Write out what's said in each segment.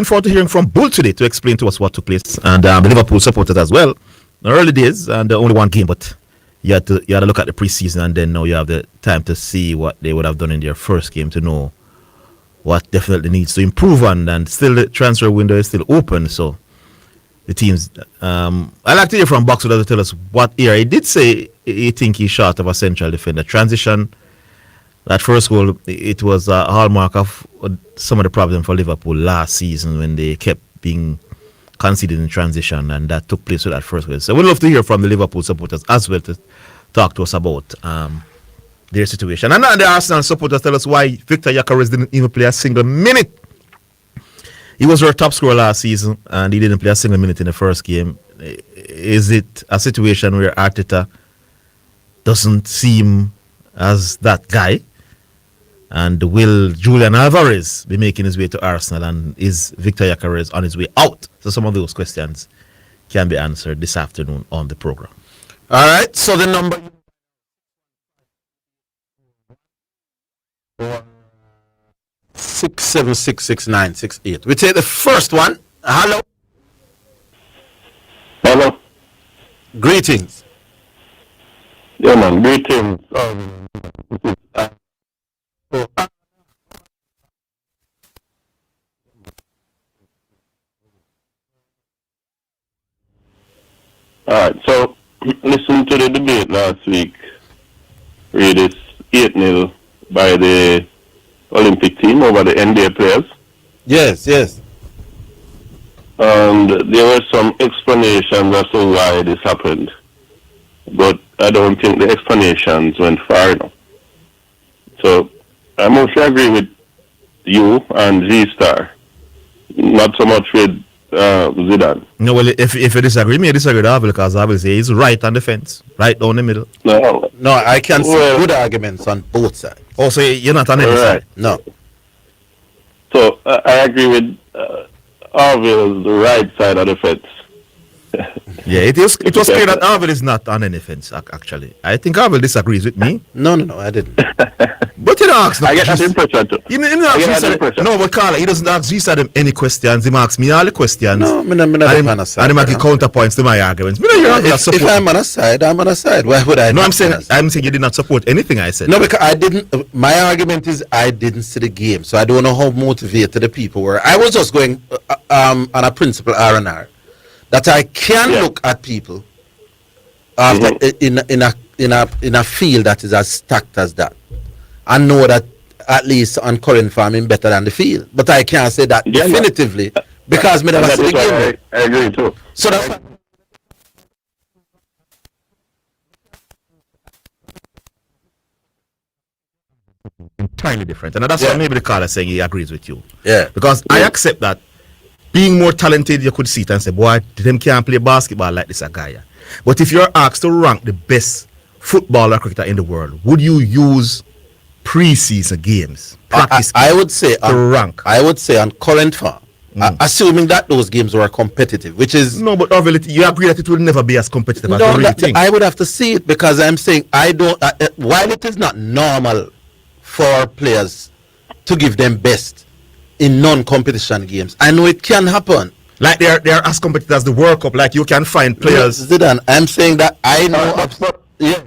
forward to hearing from Bull today to explain to us what took place, and the Liverpool supporters as well. The early days and only one game, but you had to look at the preseason, and then now you have the time to see what they would have done in their first game to know what definitely needs to improve on. And still, the transfer window is still open, so the teams. I like to hear from Boxwood to tell us what area. He did say he think he's short of a central defender. Transition, that first goal, it was a hallmark of some of the problems for Liverpool last season when they kept being conceded in transition, and that took place with that first goal. So we'd love to hear from the Liverpool supporters as well to talk to us about their situation. And the Arsenal supporters tell us why Victor Gyökeres didn't even play a single minute. He was our top scorer last season, and he didn't play a single minute in the first game. Is it a situation where Arteta doesn't seem as that guy? And will Julian Alvarez be making his way to Arsenal? And is Victor Gyökeres on his way out? So some of those questions can be answered this afternoon on the program. All right. So the number 6766968. We take the first one. Hello. Hello. Greetings. Yeah, man. Greetings. All right. So, listen to the debate last week. Read this 8-0 by the Olympic team over the NBA players. Yes, yes. And there were some explanations as to why this happened. But I don't think the explanations went far enough. So, I mostly agree with you and Z-Star. Not so much with Zidane. No, well, if you disagree, me disagree with Orville, because Orville say he's right on the fence, right down the middle. No, I can see good arguments on both sides. Also, you're not on any side. No. So I agree with Orville's right side of the fence. Yeah, it was clear that Orville is not on any fence, actually. I think Orville disagrees with me. No, I didn't. But he don't ask no I get that impression too. No, but Carla, he doesn't ask G-Side any questions. He asks me all the questions. No, I'm not on a side. And he makes counterpoints to my arguments. If I'm on a side, I'm on a side. Why would I? No, I'm saying you did not support anything I said. No, because I didn't. My argument is I didn't see the game, so I don't know how motivated the people were. I was just going on a principle R&R that I can look at people after in a field that is as stacked as that, and know that at least on current form I'm better than the field. But I can't say that definitively because me never see the game. I agree too. So that's entirely different, and that's why maybe the caller saying he agrees with you. Yeah, because I accept that being more talented, you could see it and say, boy, them can't play basketball like this a guy. But if you're asked to rank the best footballer cricketer in the world, would you use pre-season games, practice I would say to rank? I would say on current form, assuming that those games were competitive, which is no, but Orville, you agree that it will never be as competitive as you really think. I would have to see it, because I'm saying I don't. While it is not normal for players to give them best in non-competition games, I know it can happen. Like they are as competitive as the World Cup. Like you can find players. Zidane, I'm saying that I know. Yeah.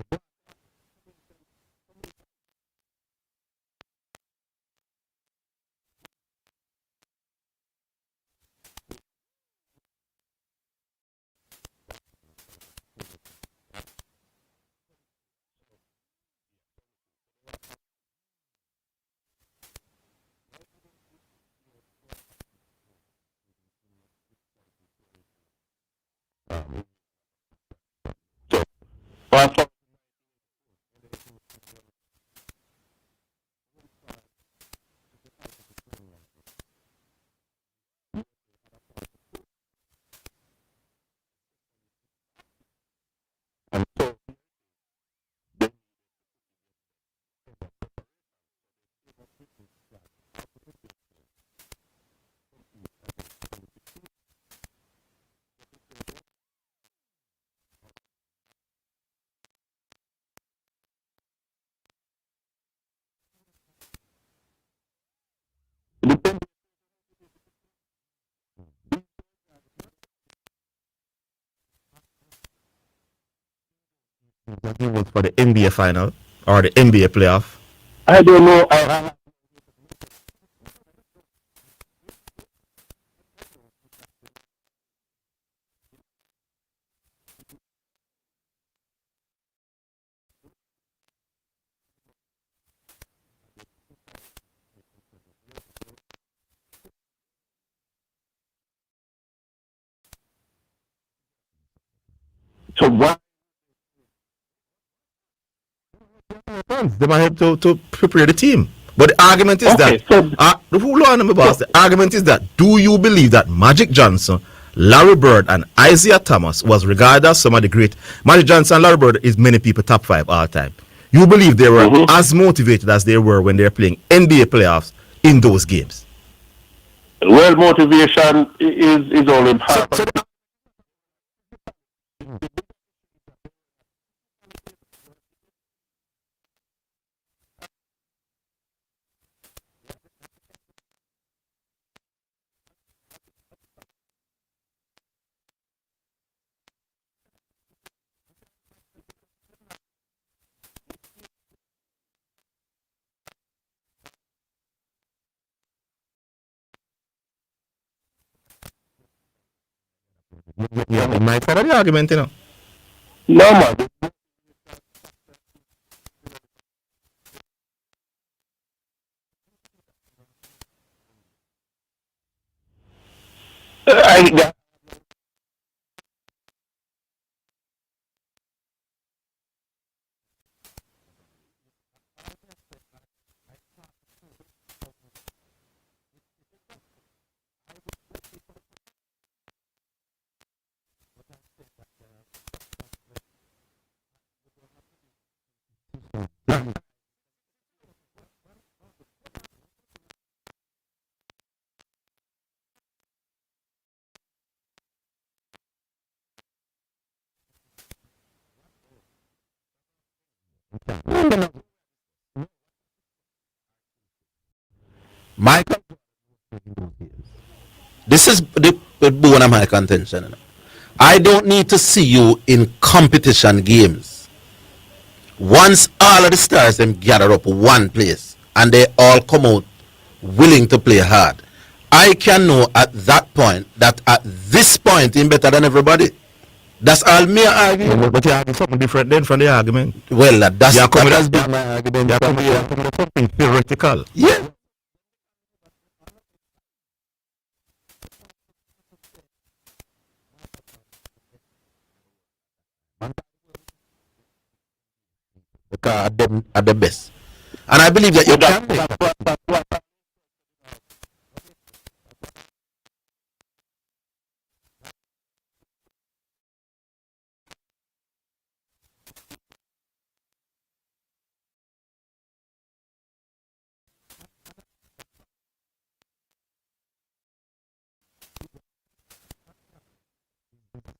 he was for the NBA final or the NBA playoff. I don't know. I so what? They might have to prepare the team. But the argument is Okay, that, so hold on, my boss. The argument is that, do you believe that Magic Johnson, Larry Bird, and Isaiah Thomas was regarded as some of the great? Magic Johnson and Larry Bird is many people top 5 all time. You believe they were as motivated as they were when they were playing NBA playoffs in those games? well, motivation is only part. Yeah, in my side of the argument, you know. No, man. I, Michael, this is the bone of my contention. You know. I don't need to see you in competition games. Once all of the stars them gather up one place and they all come out willing to play hard, I can know at that point that at this point I'm better than everybody. That's all me arguing. But you have something different then from the argument. Well, that's You come that's with been my argument. you come with something theoretical. Yeah. Because them are the best. And I believe that you can make that.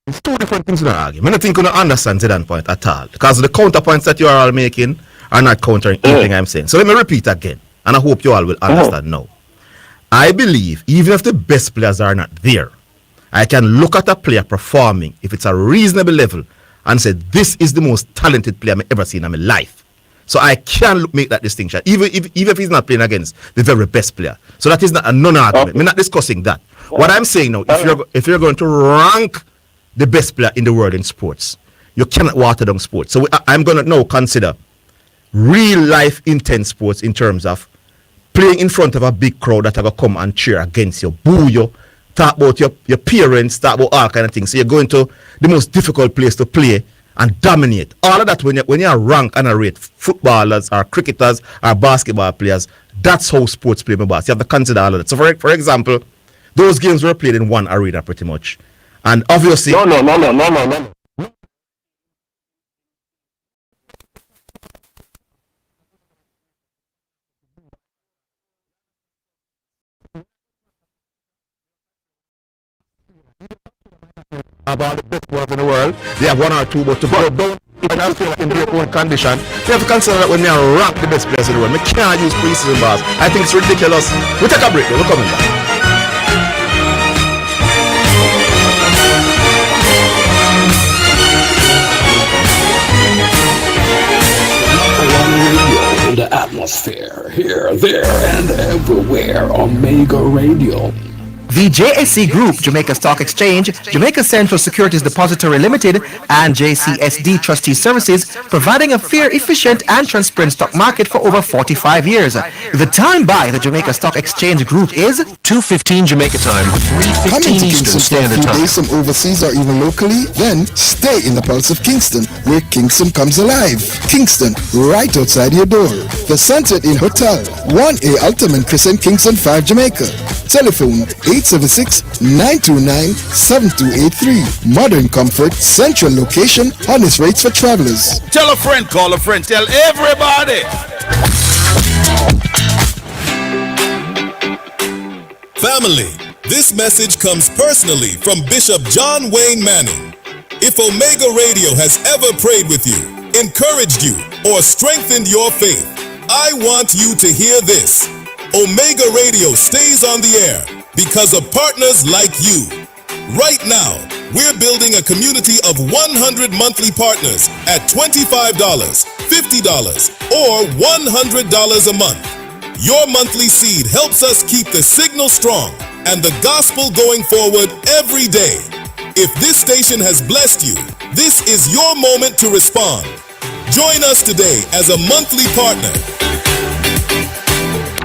It's two different things in the argument. I don't think you don't understand Zidane point at all. Because the counterpoints that you are all making are not countering anything I'm saying. So let me repeat again. And I hope you all will understand now. I believe even if the best players are not there, I can look at a player performing, if it's a reasonable level, and say, this is the most talented player I've ever seen in my life. So I can make that distinction, even if he's not playing against the very best player. So that is not a non-argument. Okay. We're not discussing that. What I'm saying now, if you're going to rank the best player in the world in sports, you cannot water down sports. So I'm going to now consider real life intense sports in terms of playing in front of a big crowd that are going to come and cheer against you, boo you, talk about your parents, talk about all kind of things. So you're going to the most difficult place to play and dominate. All of that when you rank and rate footballers or cricketers or basketball players, that's how sports play, my boss. You have to consider all of that. So for example, those games were played in one arena pretty much. And obviously no. about the best players in the world, they have one or two, but to go down in their own condition, you have to consider that when they rank the best players in the world, we can't use preseason bars. I think it's ridiculous. We'll take a break, we're coming back. atmosphere here, there, and everywhere. Omega Radio. The JSC Group, Jamaica Stock Exchange, Jamaica Central Securities Depository Limited, and JCSD Trustee Services, providing a fair, efficient, and transparent stock market for over 45 years. The time by the Jamaica Stock Exchange Group is 2:15 Jamaica time, 3:15 Eastern Standard Time. Days from overseas or even locally? Then stay in the pulse of Kingston, where Kingston comes alive. Kingston, right outside your door. The Sunset Inn Hotel, 1A Ultimate Crescent, Kingston 5, Jamaica. Telephone 876-929-7283. Modern comfort, central location, honest rates for travelers. Tell a friend, call a friend, tell everybody. Family, this message comes personally from Bishop John Wayne Manning. If Omega Radio has ever prayed with you, encouraged you, or strengthened your faith, I want you to hear this. Omega Radio stays on the air because of partners like you. Right now, we're building a community of 100 monthly partners at $25, $50, or $100 a month. Your monthly seed helps us keep the signal strong and the gospel going forward every day. If this station has blessed you, this is your moment to respond. Join us today as a monthly partner.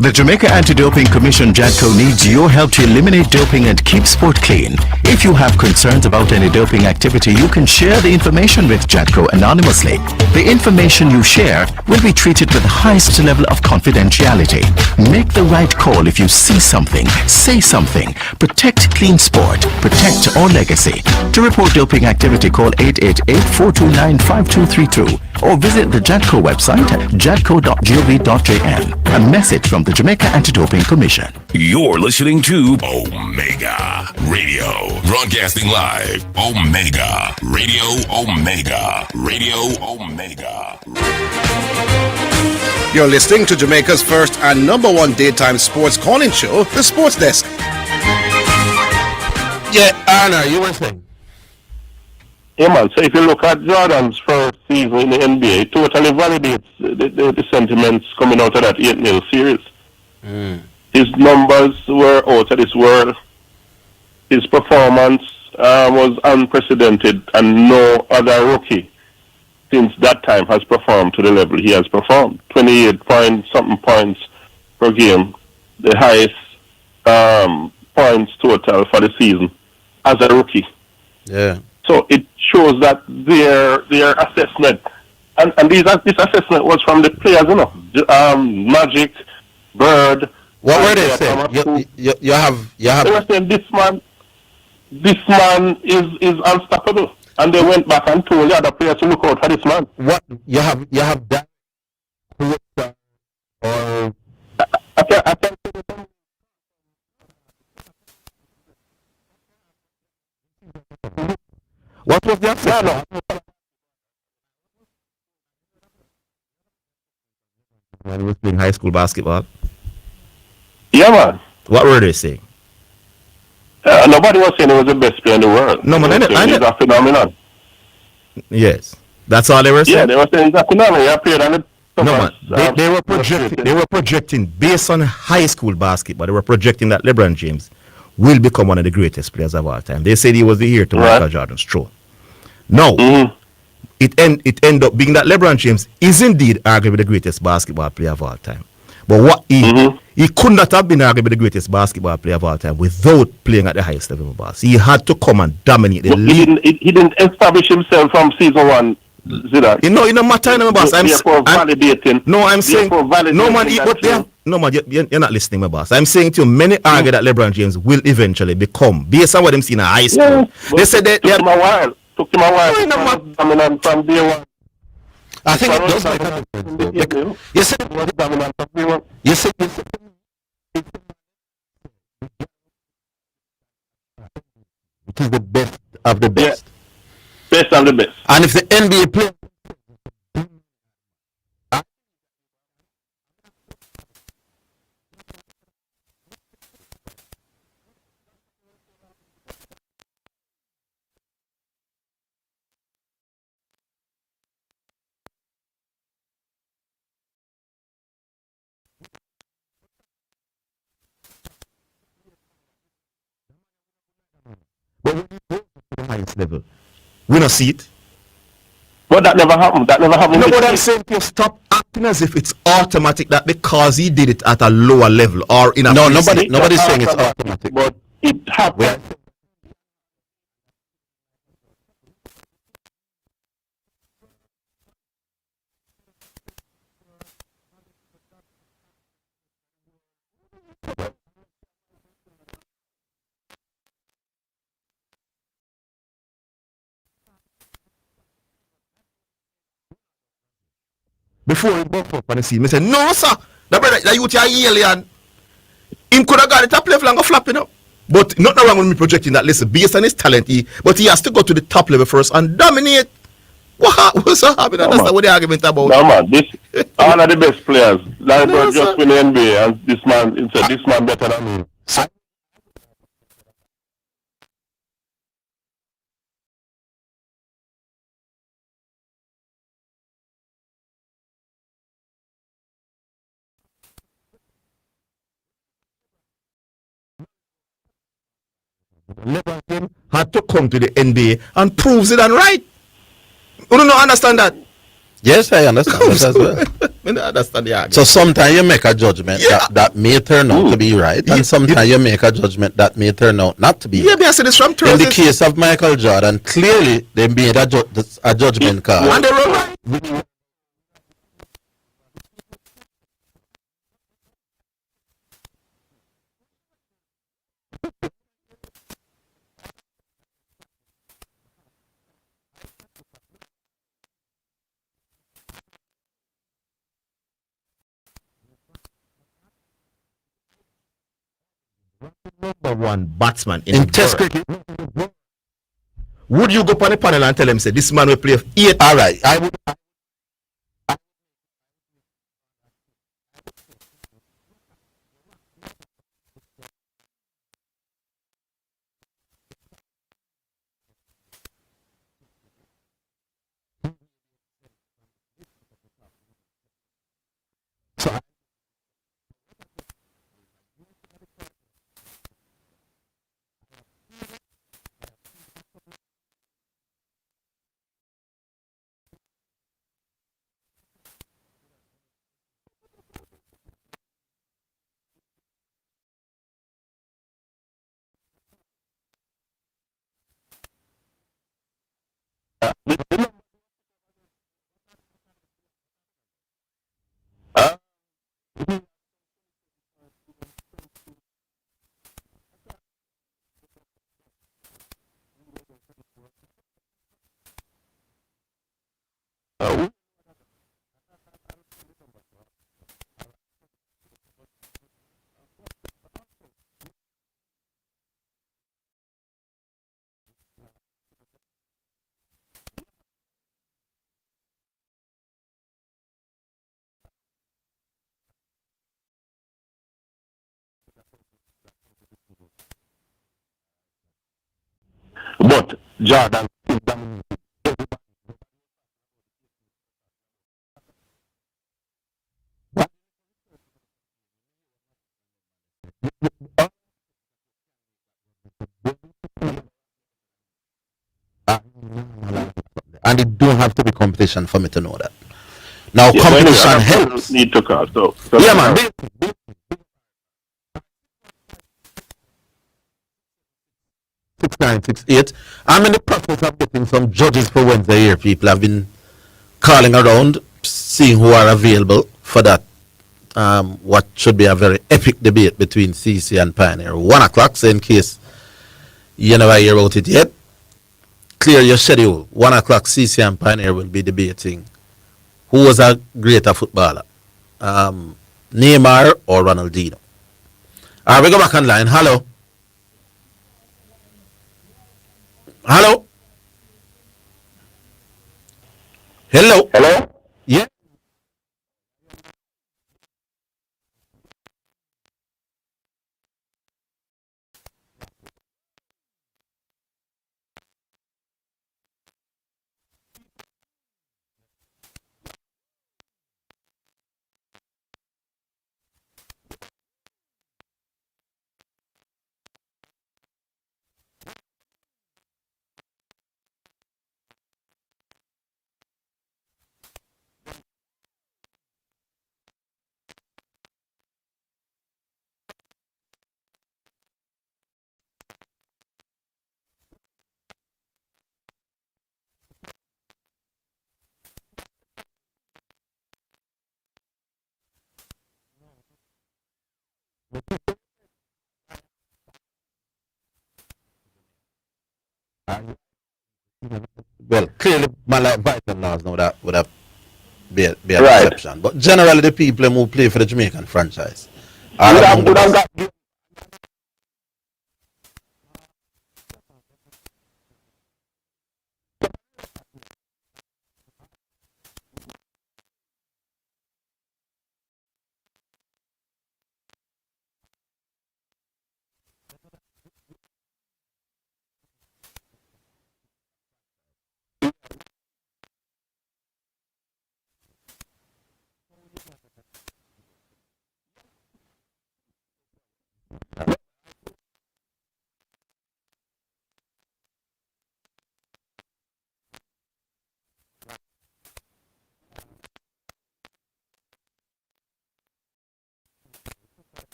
The Jamaica Anti-Doping Commission JADCO needs your help to eliminate doping and keep sport clean. If you have concerns about any doping activity, you can share the information with JADCO anonymously. The information you share will be treated with the highest level of confidentiality. Make the right call if you see something, say something. Protect clean sport. Protect our legacy. To report doping activity, call 888-429-5232 or visit the JADCO website at jadco.gov.jn. A message from the Jamaica Anti-Doping Commission. You're listening to Omega Radio, broadcasting live. Omega Radio, Omega Radio, Omega. You're listening to Jamaica's first and number one daytime sports calling show, The Sports Desk. Yeah, Anna, you were saying. Yeah, man. So if you look at Jordan's first season in the NBA, it totally validates the sentiments coming out of that 8-0 series. His numbers were out of this world. His performance was unprecedented, and no other rookie since that time has performed to the level he has performed. 28-something points per game, the highest points total for the season as a rookie. Yeah. So it shows that their assessment, and this assessment was from the players, you know, Magic, Bird. What were they saying? You have. They were saying this man is unstoppable, and they went back and told the other players to look out for this man. What you have that, or I can What was the answer? no. When he was playing high school basketball. Yeah, man. What were they saying? Nobody was saying he was the best player in the world. No, man, He's a phenomenon. Yes. That's all they were saying? Yeah, they were saying he's a phenomenon. He appeared on the No, man. They were projecting, based on high school basketball, they were projecting that LeBron James will become one of the greatest players of all time. They said he was the heir to Michael Jordan's throne. No. It ended up being that LeBron James is indeed arguably the greatest basketball player of all time. But what he could not have been arguably the greatest basketball player of all time without playing at the highest level of basketball. He had to come and dominate the league. He didn't establish himself from season one, Zidane. You know, matter, boss. I'm saying, no man, you're not listening, my boss. I'm saying to you, many argue that LeBron James will eventually become, based on what them see in high school. Yeah, they said that took him a while. Took him a while. Dominant from day one. I think it does make a difference. You said he was dominant from day one. You said it is the best of the best. Yeah. Best of the best. And if the NBA player But when you go to the highest level, we don't see it. But that never happened. That never happened. No, but I'm saying to stop acting as if it's automatic that because he did it at a lower level or in a No, place- nobody's saying it's automatic. But it happened. before he buff up on the scene. I said, no, sir. That brother, that youth are alien. Him could have got it top level and go flapping up. But nothing wrong with me projecting that. Listen, based on his talent, but he has to go to the top level first and dominate. What's happening? That's not what the argument about. No, man. This all of the best players. Larry Bird just win the NBA, and this man better than me. LeBron had to come to the NBA and proves it and right. You don't understand that? Yes, I understand that as well. I don't understand the argument. So sometimes you make a judgment that may turn out to be right, and sometimes you make a judgment that may turn out not to be right. Yeah, but I said this from In the case of Michael Jordan, clearly they made a judgment call. And they were right. Number one batsman in Test cricket. Would you go on the panel and tell him, say, this man will play 8? All right, I would. But Jordan. And it don't have to be competition for me to know that. Now, Yeah, competition helps. Need to call. So Yeah, man. 6968. I'm in the process of getting some judges for Wednesday here. People have been calling around, seeing who are available for that. What should be a very epic debate between CC and Pioneer. 1 o'clock, so in case you never hear about it yet, clear your schedule. 1 o'clock, CC and Pioneer will be debating who was a greater footballer, Neymar or Ronaldinho. All right, we go back online. Hello. Hello. Hello. Hello? Yeah. Well, clearly, man like Vital Laws now that would have be a Right. exception. But generally, the people who play for the Jamaican franchise are Would have, among the would have best. got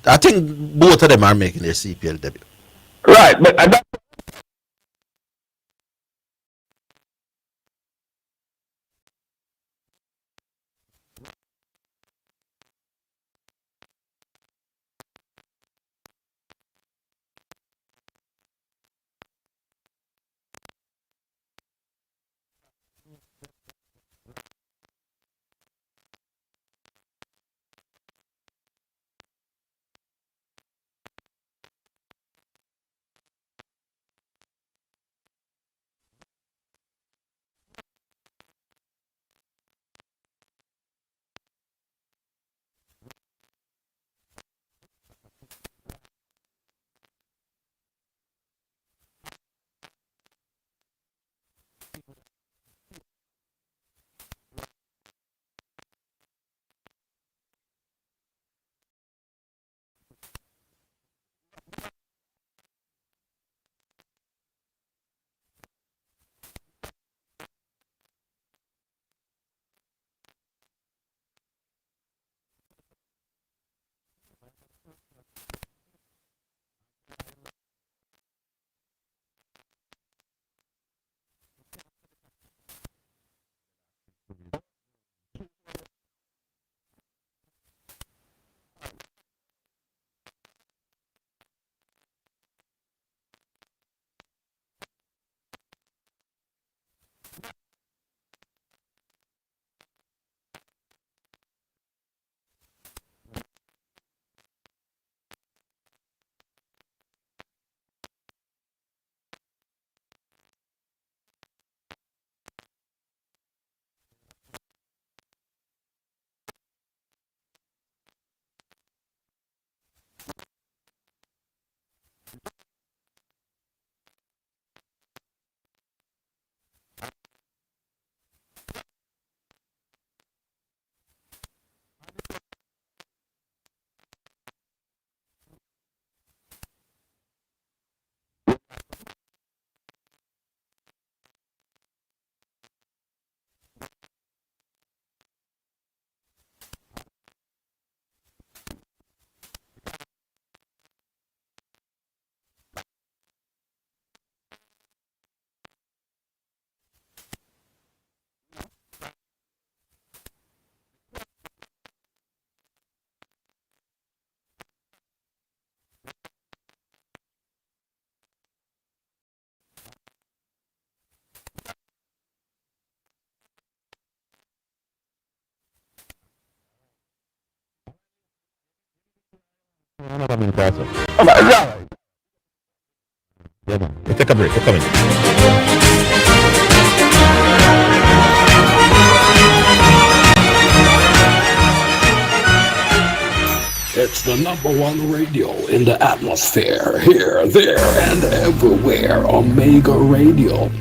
I think both of them are making their CPL debut. right, but I, Yeah, man. We'll take a break. We're coming. It's the #1 radio in the atmosphere. Here, there, and everywhere. Omega Radio.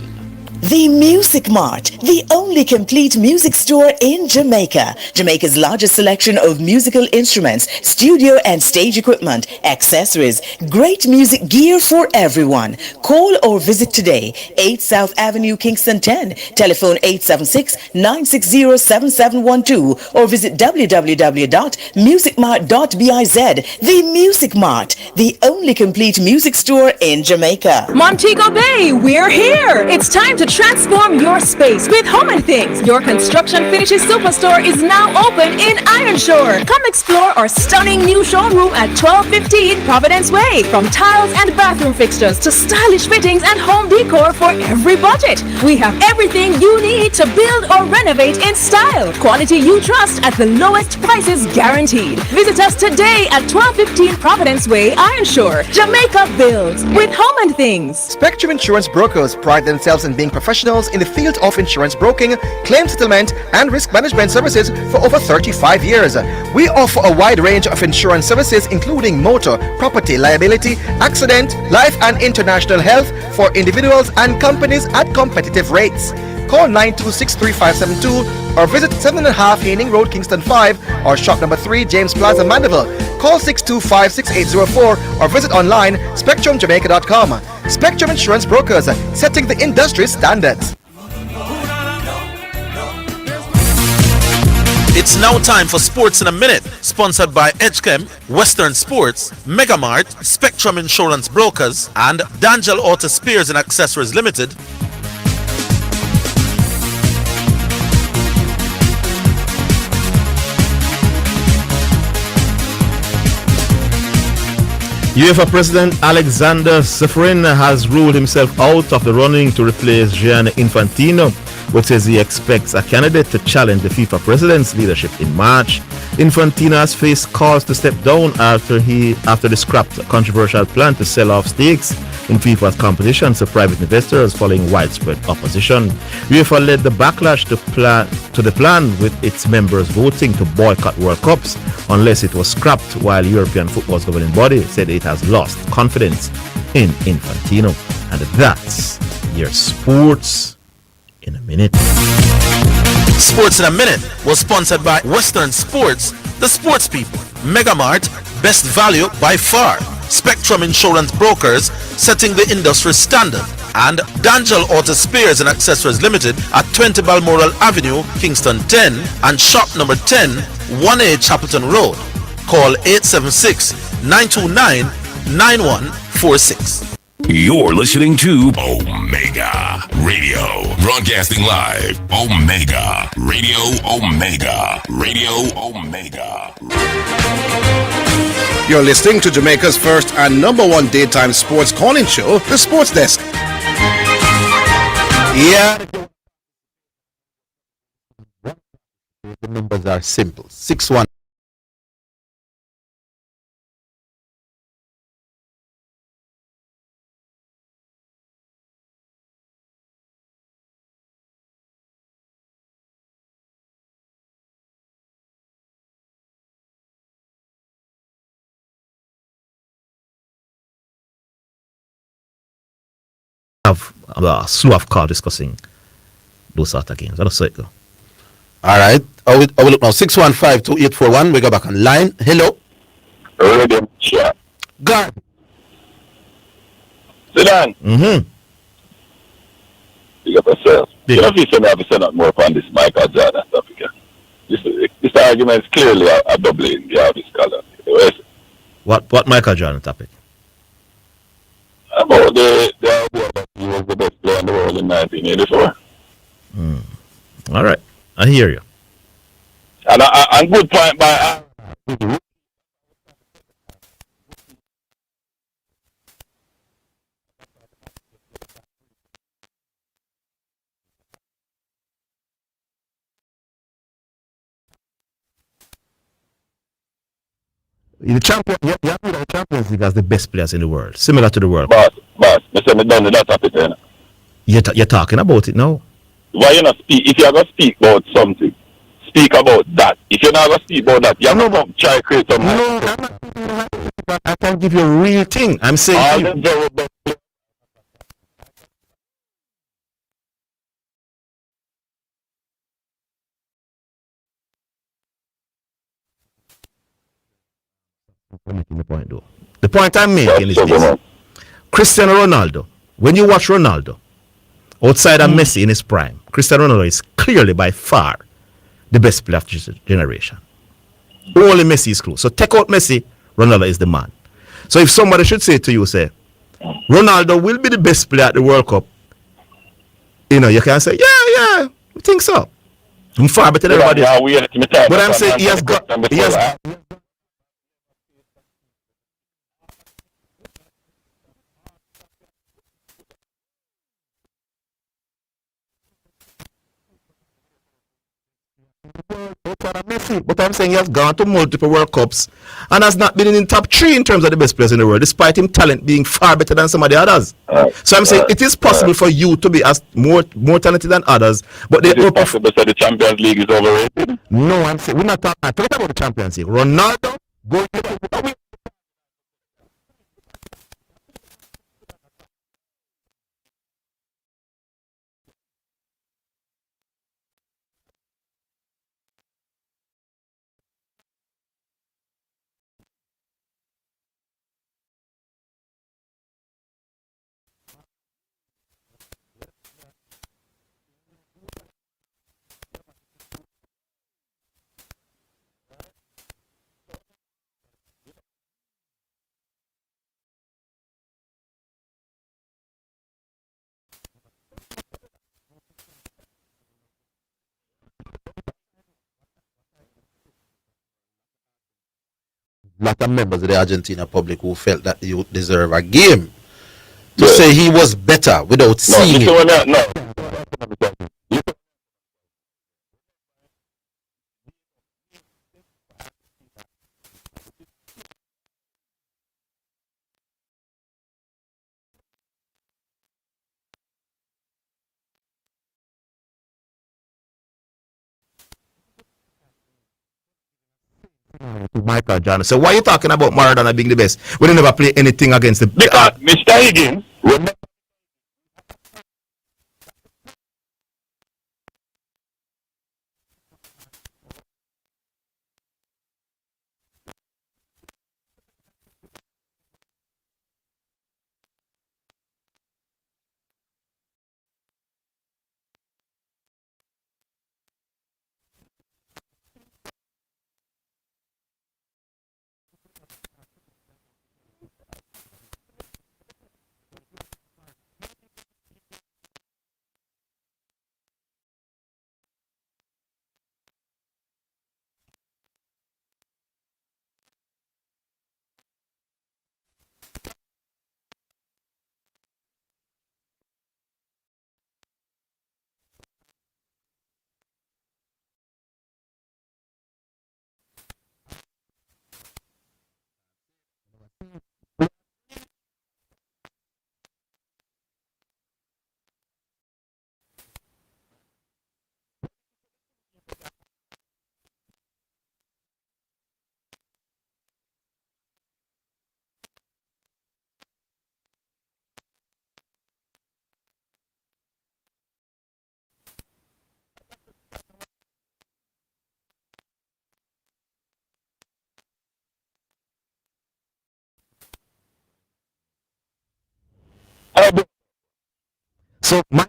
The Music Mart, the only complete music store in Jamaica. Jamaica's largest selection of musical instruments, studio and stage equipment, accessories, great music gear for everyone. Call or visit today. 8 South Avenue, Kingston 10. Telephone 876-960-7712 or visit www.musicmart.biz. The Music Mart, the only complete music store in Jamaica. Montego Bay, we're here. It's time to transform your space with Home and Things. Your construction finishes superstore is now open in Ironshore. Come explore our stunning new showroom at 1215 Providence Way. From tiles and bathroom fixtures to stylish fittings and home decor for every budget. We have everything you need to build or renovate in style. Quality you trust at the lowest prices guaranteed. Visit us today at 1215 Providence Way, Ironshore. Jamaica builds with Home and Things. Spectrum Insurance Brokers pride themselves in being professionals in the field of insurance broking, claim settlement, and risk management services for over 35 years. We offer a wide range of insurance services including motor, property, liability, accident, life and international health for individuals and companies at competitive rates. Call 926-3572 or visit 7.5 Haining Road, Kingston 5 or shop number 3, James Plaza, Mandeville. Call 625-6804 or visit online spectrumjamaica.com. Spectrum Insurance Brokers, setting the industry standards. It's now time for Sports in a Minute, sponsored by Edgechem, Western Sports, Megamart, Spectrum Insurance Brokers, and D'Angelo Auto Spares and Accessories Limited. UEFA President Alexander Ceferin has ruled himself out of the running to replace Gianni Infantino, but says he expects a candidate to challenge the FIFA president's leadership in March. Infantino has faced calls to step down after the scrapped a controversial plan to sell off stakes in FIFA's competition to private investors following widespread opposition. UEFA led the backlash to the plan with its members voting to boycott World Cups unless it was scrapped, while European football's governing body said it has lost confidence in Infantino. And that's your Sports in a Minute. Sports in a Minute was sponsored by Western Sports, the sports people, Megamart, best value by far, Spectrum Insurance Brokers, setting the industry standard, and D'Angelo Auto Spares and Accessories Limited at 20 Balmoral Avenue, Kingston 10, and shop number 10, 1A Chapelton Road. Call 876-929-9146. You're listening to Omega Radio, broadcasting live. Omega Radio, Omega Radio, Omega. You're listening to Jamaica's first and #1 daytime sports calling show, The Sports Desk. Yeah. The numbers are simple. 6-1. Have a slew of call discussing those sort of games. I don't say it go. All right. I will look now. 615-2841. We go back on line. Hello. Sure. God. Zidane. Mm-hmm. You got yourself. Yeah. You know, if you have to say not more upon this Michael Jordan stuff again. This argument is clearly a doubling. You have this color. What Michael Jordan topic? About the idea that he was the best player in the world in 1984. All right. I hear you. And good point by The champion, you have the Champions League as the best players in the world, similar to the World Cup. Boss, I said me done with that topic then. You're talking about it now. Why you not speak? If you're going to speak about something, speak about that. If you're not going to speak about that, you have to try to create some. No, I can't give you a real thing. I'm saying all to you. the very best. The point, though. The point I'm making is this: Cristiano Ronaldo. When you watch Ronaldo, outside of Messi in his prime, Cristiano Ronaldo is clearly by far the best player of this generation. Only Messi is close. So take out Messi, Ronaldo is the man. So if somebody should say to you, say, Ronaldo will be the best player at the World Cup, you can say, yeah, I think so. I'm far better than everybody else. But I'm saying he has got. But I'm saying he has gone to multiple World Cups and has not been in the top 3 in terms of the best players in the world, despite him talent being far better than some of the others. So I'm saying it is possible for you to be as more talented than others, but is it possible that the Champions League is overrated? No, I'm saying we're not talking about the Champions League. Ronaldo going to lot of members of the Argentina public who felt that he would deserve a game. To say he was better without seeing it. No. Michael Jordan. So why are you talking about Maradona being the best when he never play anything against the because Mr. Higgins so my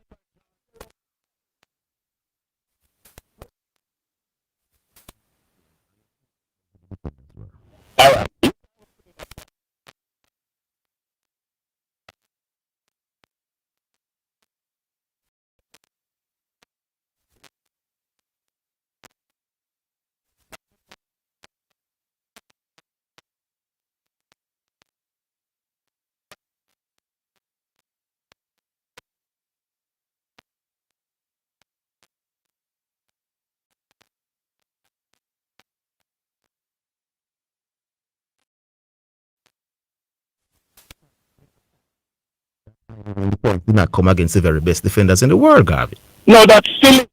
point did not come against the very best defenders in the world, Garvey. No, that's silly.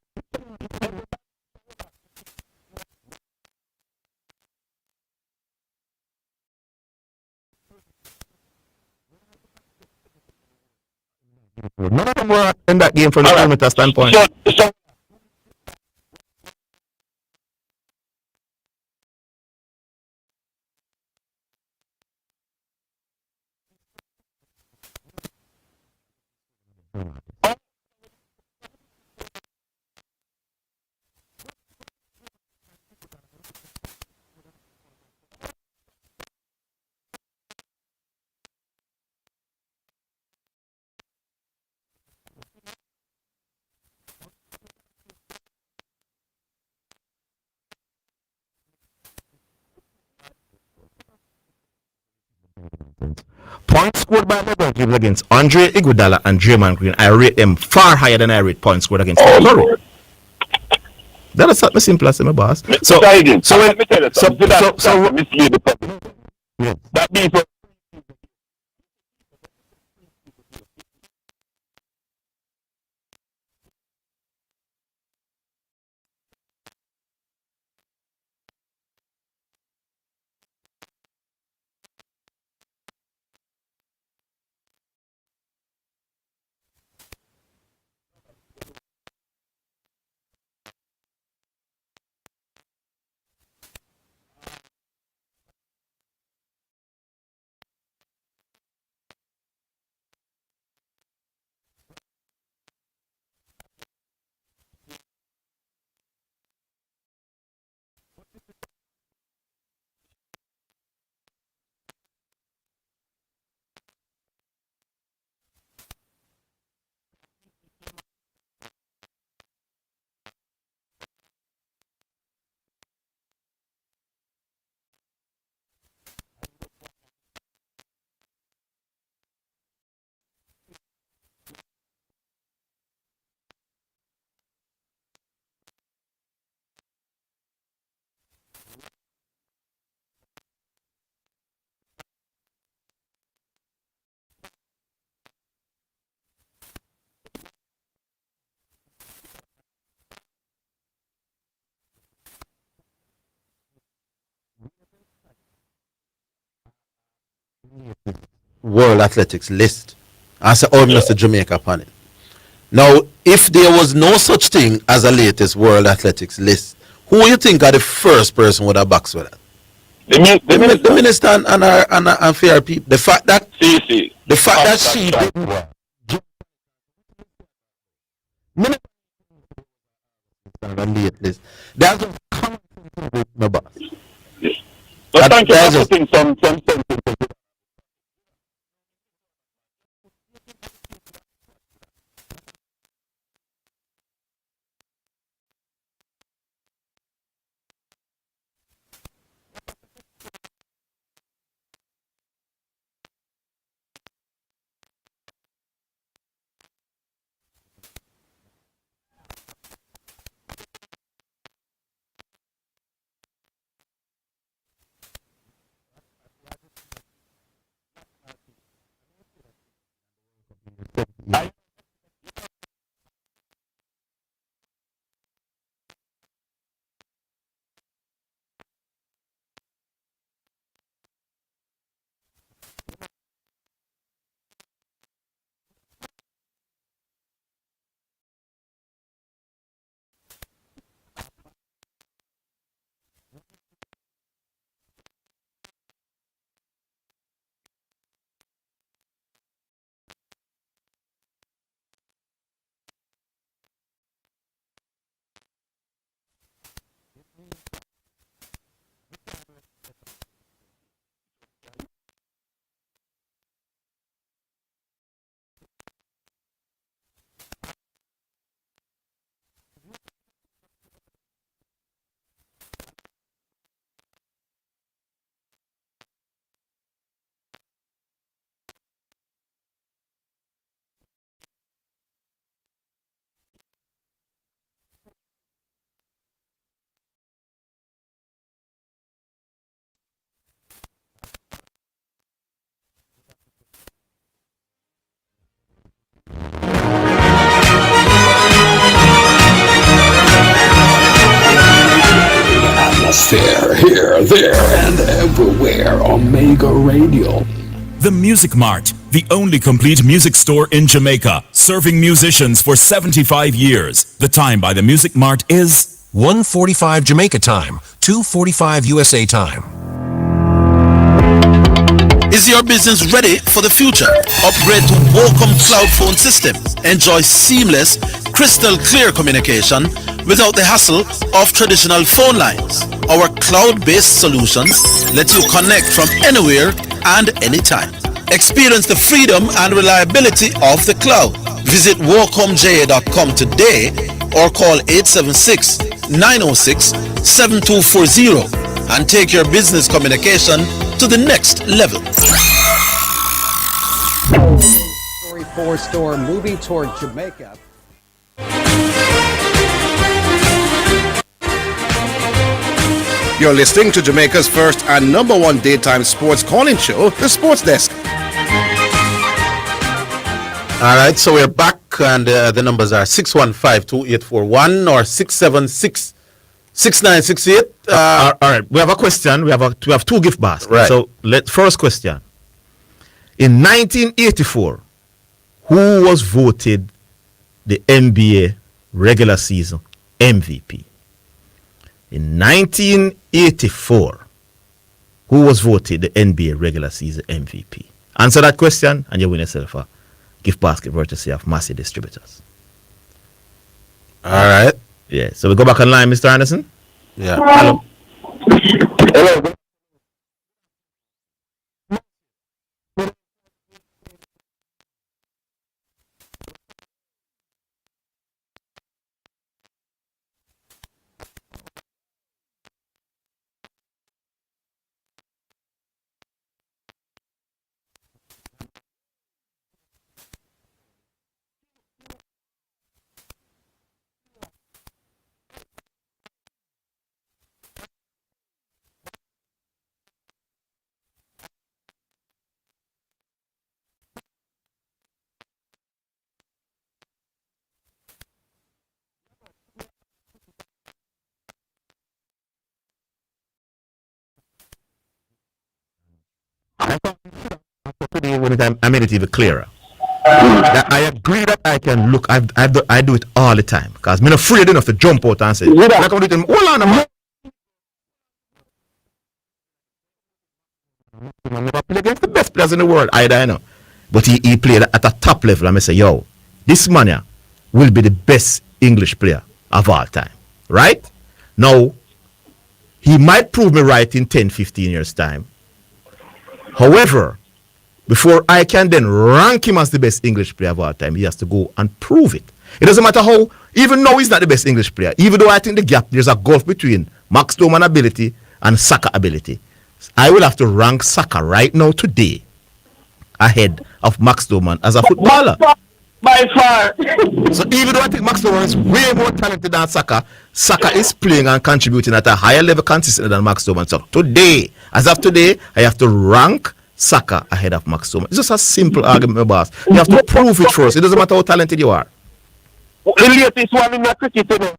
None of them were in that game from the perimeter standpoint. So Points scored by LeBron James against Andre Iguodala and Draymond Green, I rate them far higher than I rate points scored against Steph Curry. That is something simple as my boss. So let me tell you something. Mislead the public. Yes. That means World Athletics list. I said, oh, Mr. Jamaica upon it. Now, if there was no such thing as a latest World Athletics list, who you think are the first person with a box with that? The minister and fair people. The fact that the fact that she didn't. List. That's a common thing with my boss. But thank you for putting some sense into it. Atmosphere here, there, and everywhere. Omega Radio. The Music Mart, the only complete music store in Jamaica, serving musicians for 75 years. The time by the Music Mart is 1:45 Jamaica time, 2:45 USA time. Is your business ready for the future? Upgrade to Wacom Cloud Phone System. Enjoy seamless, crystal clear communication without the hassle of traditional phone lines. Our cloud-based solutions let you connect from anywhere and anytime. Experience the freedom and reliability of the cloud. Visit wacomja.com today or call 876-906-7240 and take your business communication to the next level. Story 4 store moving toward Jamaica. You're listening to Jamaica's first and number one daytime sports calling show, The Sports Desk. All right, so we're back, and the numbers are 615-2841 or 676-6968. All right, we have a question. We have two gift baskets. Right. So first question. In 1984, who was voted the NBA regular season MVP? In 1984, who was voted the NBA regular season MVP? Answer that question and you win yourself a gift basket courtesy of Massey Distributors. All right. Yeah, so we go back online, Mr. Anderson. Yeah. Hello. Hello. I made it even clearer. I agree that I can look. I do it all the time because I'm not afraid enough to jump out and say, "Hold on a minute." I never play against the best players in the world either, you know. But he played at a top level. And I say, yo, this man here will be the best English player of all time. Right? Now, he might prove me right in 10, 15 years' time. However, before I can then rank him as the best English player of all time, he has to go and prove it. It doesn't matter how, even though he's not the best English player, even though I think there's a gulf between Max Doman ability and Saka ability, I will have to rank Saka right now today ahead of Max Doman as a footballer. By far. So even though I think Max Doman is way more talented than Saka, Saka is playing and contributing at a higher level consistently than Max Doman. So today, as of today, I have to rank Saka ahead of Max Doman. It's just a simple argument, my boss. You have to prove it first. It doesn't matter how talented you are. The latest one in the cricket, you know.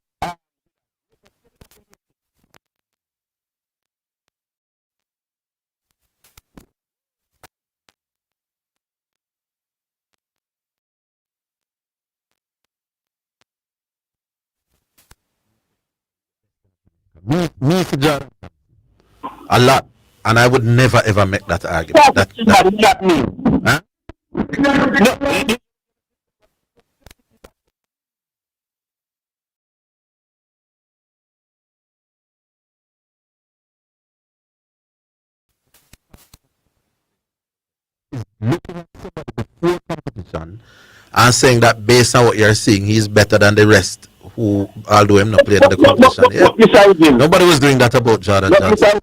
Me for John. A lot. And I would never ever make that argument. That me. Huh? No. Looking at somebody before competition and saying that based on what you're seeing, he's better than the rest who, although him not playing in the competition. Yeah. Nobody was doing that about Jordan Johnson.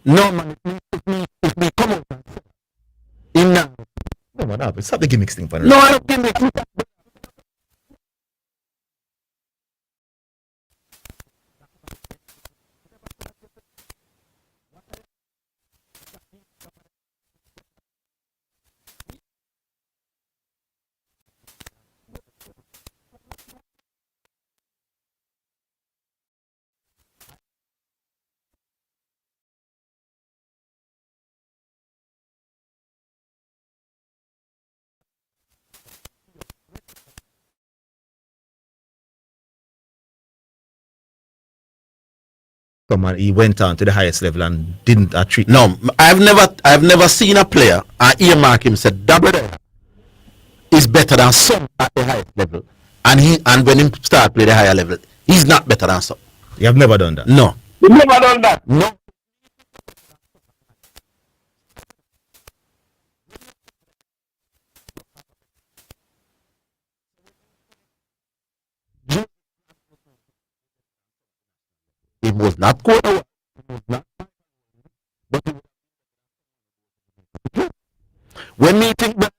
No, man. If me come out in now. No, man, stop the gimmicks thing. No, I don't gimmick. Come on, he went on to the highest level and didn't treat. No, I've never seen a player earmark him said that is better than some at the highest level, and when him start play the higher level, he's not better than some. You have never done that. No, You never done that. no. It was not good. It was not. But when me think back,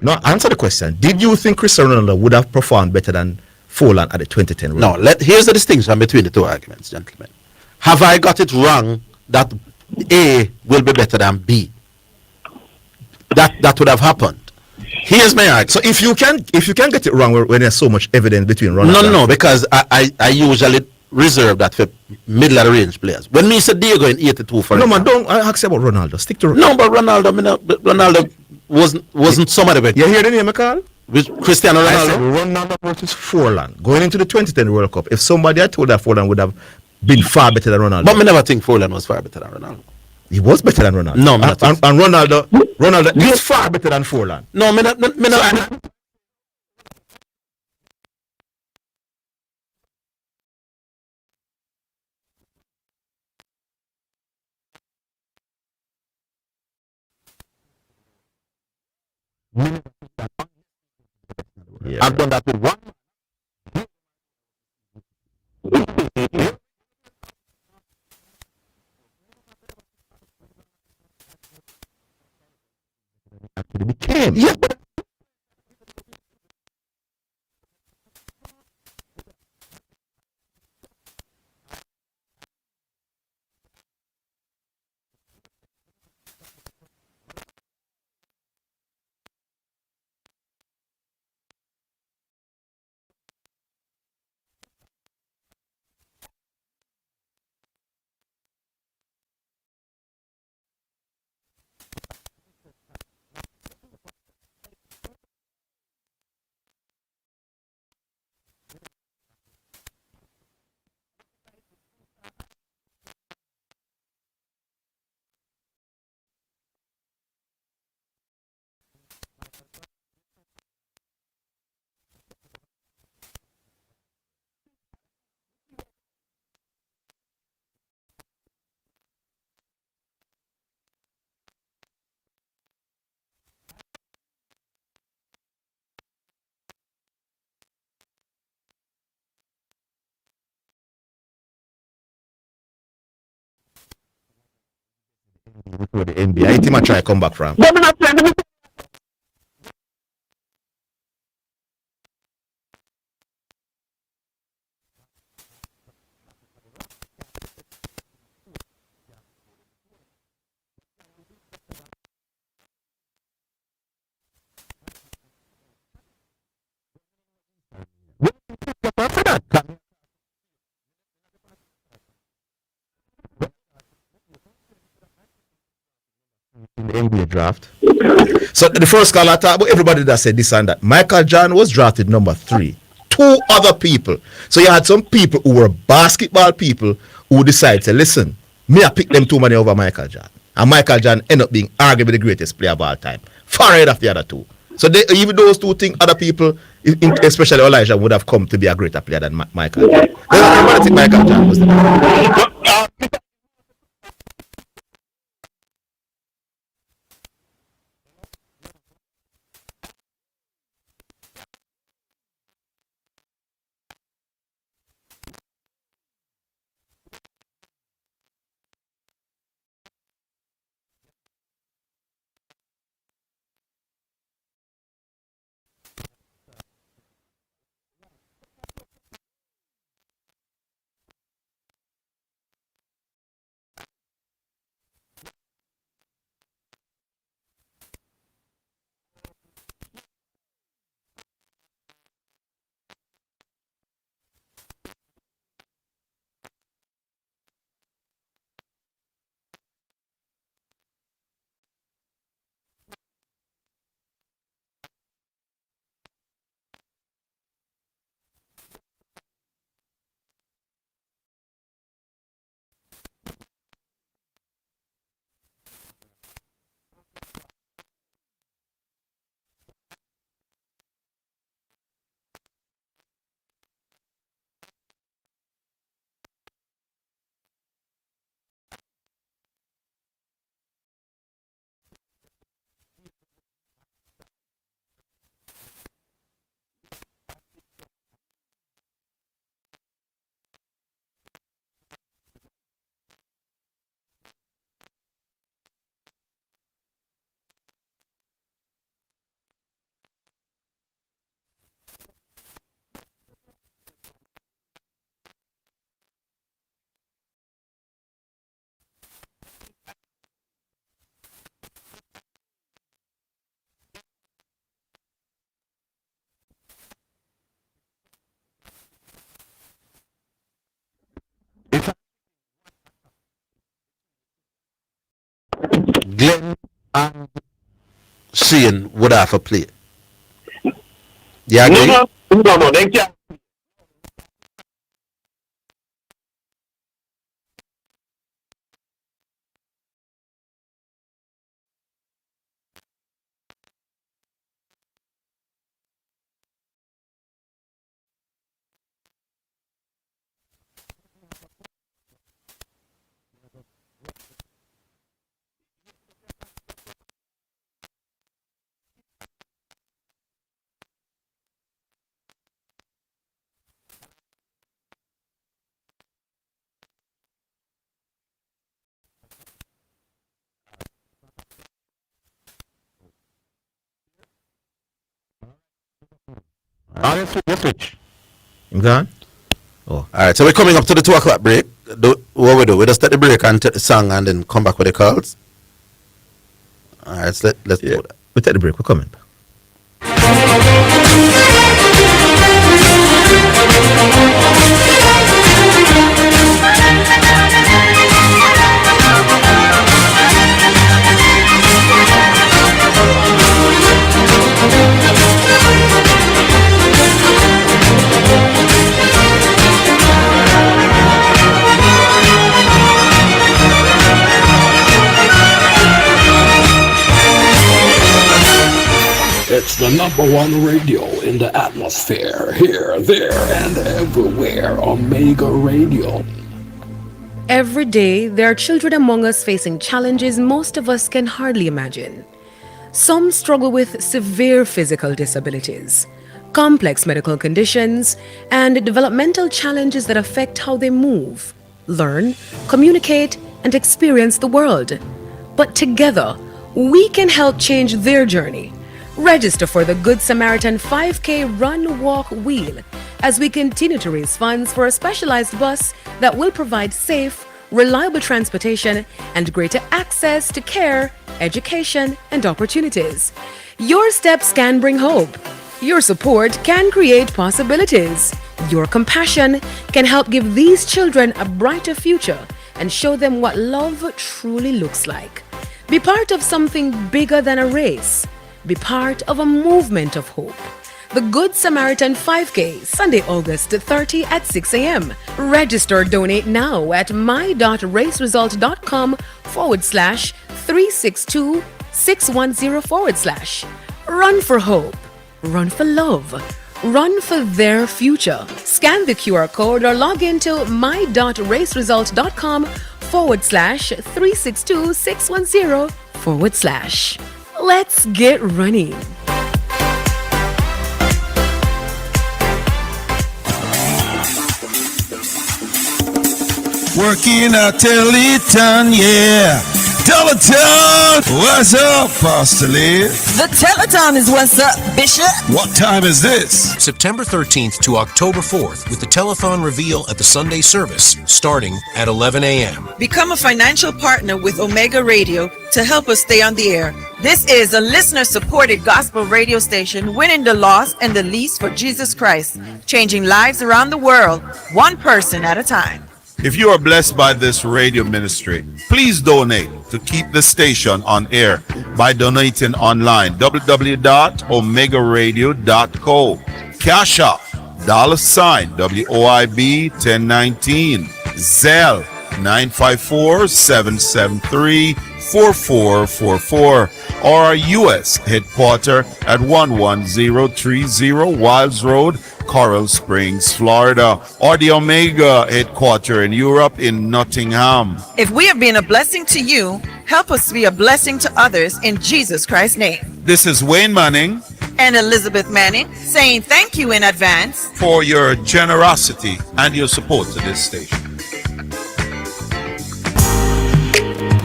No, answer the question. Did you think Cristiano Ronaldo would have performed better than Folland at the 2010 World Cup? no. Here's the distinction between the two arguments, gentlemen. Have I got it wrong that A will be better than B? That would have happened. Here's my argument. So if you can get it wrong when there's so much evidence between Ronaldo, No, because I usually reserve that for middle of the range players. When me say Diego in 82 for no man, don't ask about Ronaldo. Stick to no, but Ronaldo wasn't some of the best. You hear the name I call? With Cristiano I said Ronaldo. Ronaldo versus Folland going into the 2010 World Cup. If somebody had told that Folland would have been far better than Ronaldo, But me never think Folland was far better than Ronaldo. he was better than Ronaldo. No, me not think and Ronaldo is far better than Folland. No, me not. Yeah. I've done that with one. Actually became. Yeah. For the NBA, I think I try to come back from. In the NBA draft. So the first call I talk about everybody that said this and that. Michael Jordan was drafted number 3. 2 other people. So you had some people who were basketball people who decided to listen. Me I pick them too many over Michael Jordan. And Michael Jordan ended up being arguably the greatest player of all time. Far ahead of the other two. So even those two think other people, especially Elijah, would have come to be a greater player than Michael Jordan. Everybody think Michael Jordan was the best. Glenn and Shane would have to play. You agree? No, they can't. Let's switch. You gone? Oh. Alright, so we're coming up to the 2 o'clock break. What we do? We just take the break and take the song and then come back with the calls. Alright, let's do that. We take the break, we're coming. It's the #1 radio in the atmosphere, here, there, and everywhere. Omega Radio. Every day, there are children among us facing challenges most of us can hardly imagine. Some struggle with severe physical disabilities, complex medical conditions, and developmental challenges that affect how they move, learn, communicate, and experience the world. But together, we can help change their journey. Register for the Good Samaritan 5K Run Walk Wheel as we continue to raise funds for a specialized bus that will provide safe, reliable transportation and greater access to care, education, and opportunities. Your steps can bring hope. Your support can create possibilities. Your compassion can help give these children a brighter future and show them what love truly looks like. Be part of something bigger than a race. Be part of a movement of hope. The Good Samaritan 5K, Sunday, August 30 at 6 a.m. Register or donate now at my.raceresult.com/362-610/. Run for hope. Run for love. Run for their future. Scan the QR code or log into my.raceresult.com/362-610/. Let's get running. Working at Teleton, yeah. Teleton! What's up, Pastor Lee? The Teleton is what's up, Bishop. What time is this? September 13th to October 4th with the telethon reveal at the Sunday service starting at 11 a.m. Become a financial partner with Omega Radio to help us stay on the air. This is a listener-supported gospel radio station winning the lost and the least for Jesus Christ, changing lives around the world, one person at a time. If you are blessed by this radio ministry, please donate to keep the station on air by donating online, www.omegaradio.co. Cash App, $WOIB 1019, Zelle 954-773-4444, or our U.S. headquarters at 11030 Wilds Road, Coral Springs, Florida, or the Omega headquarters in Europe in Nottingham. If we have been a blessing to you, help us be a blessing to others in Jesus Christ's name. This is Wayne Manning and Elizabeth Manning saying thank you in advance for your generosity and your support to this station.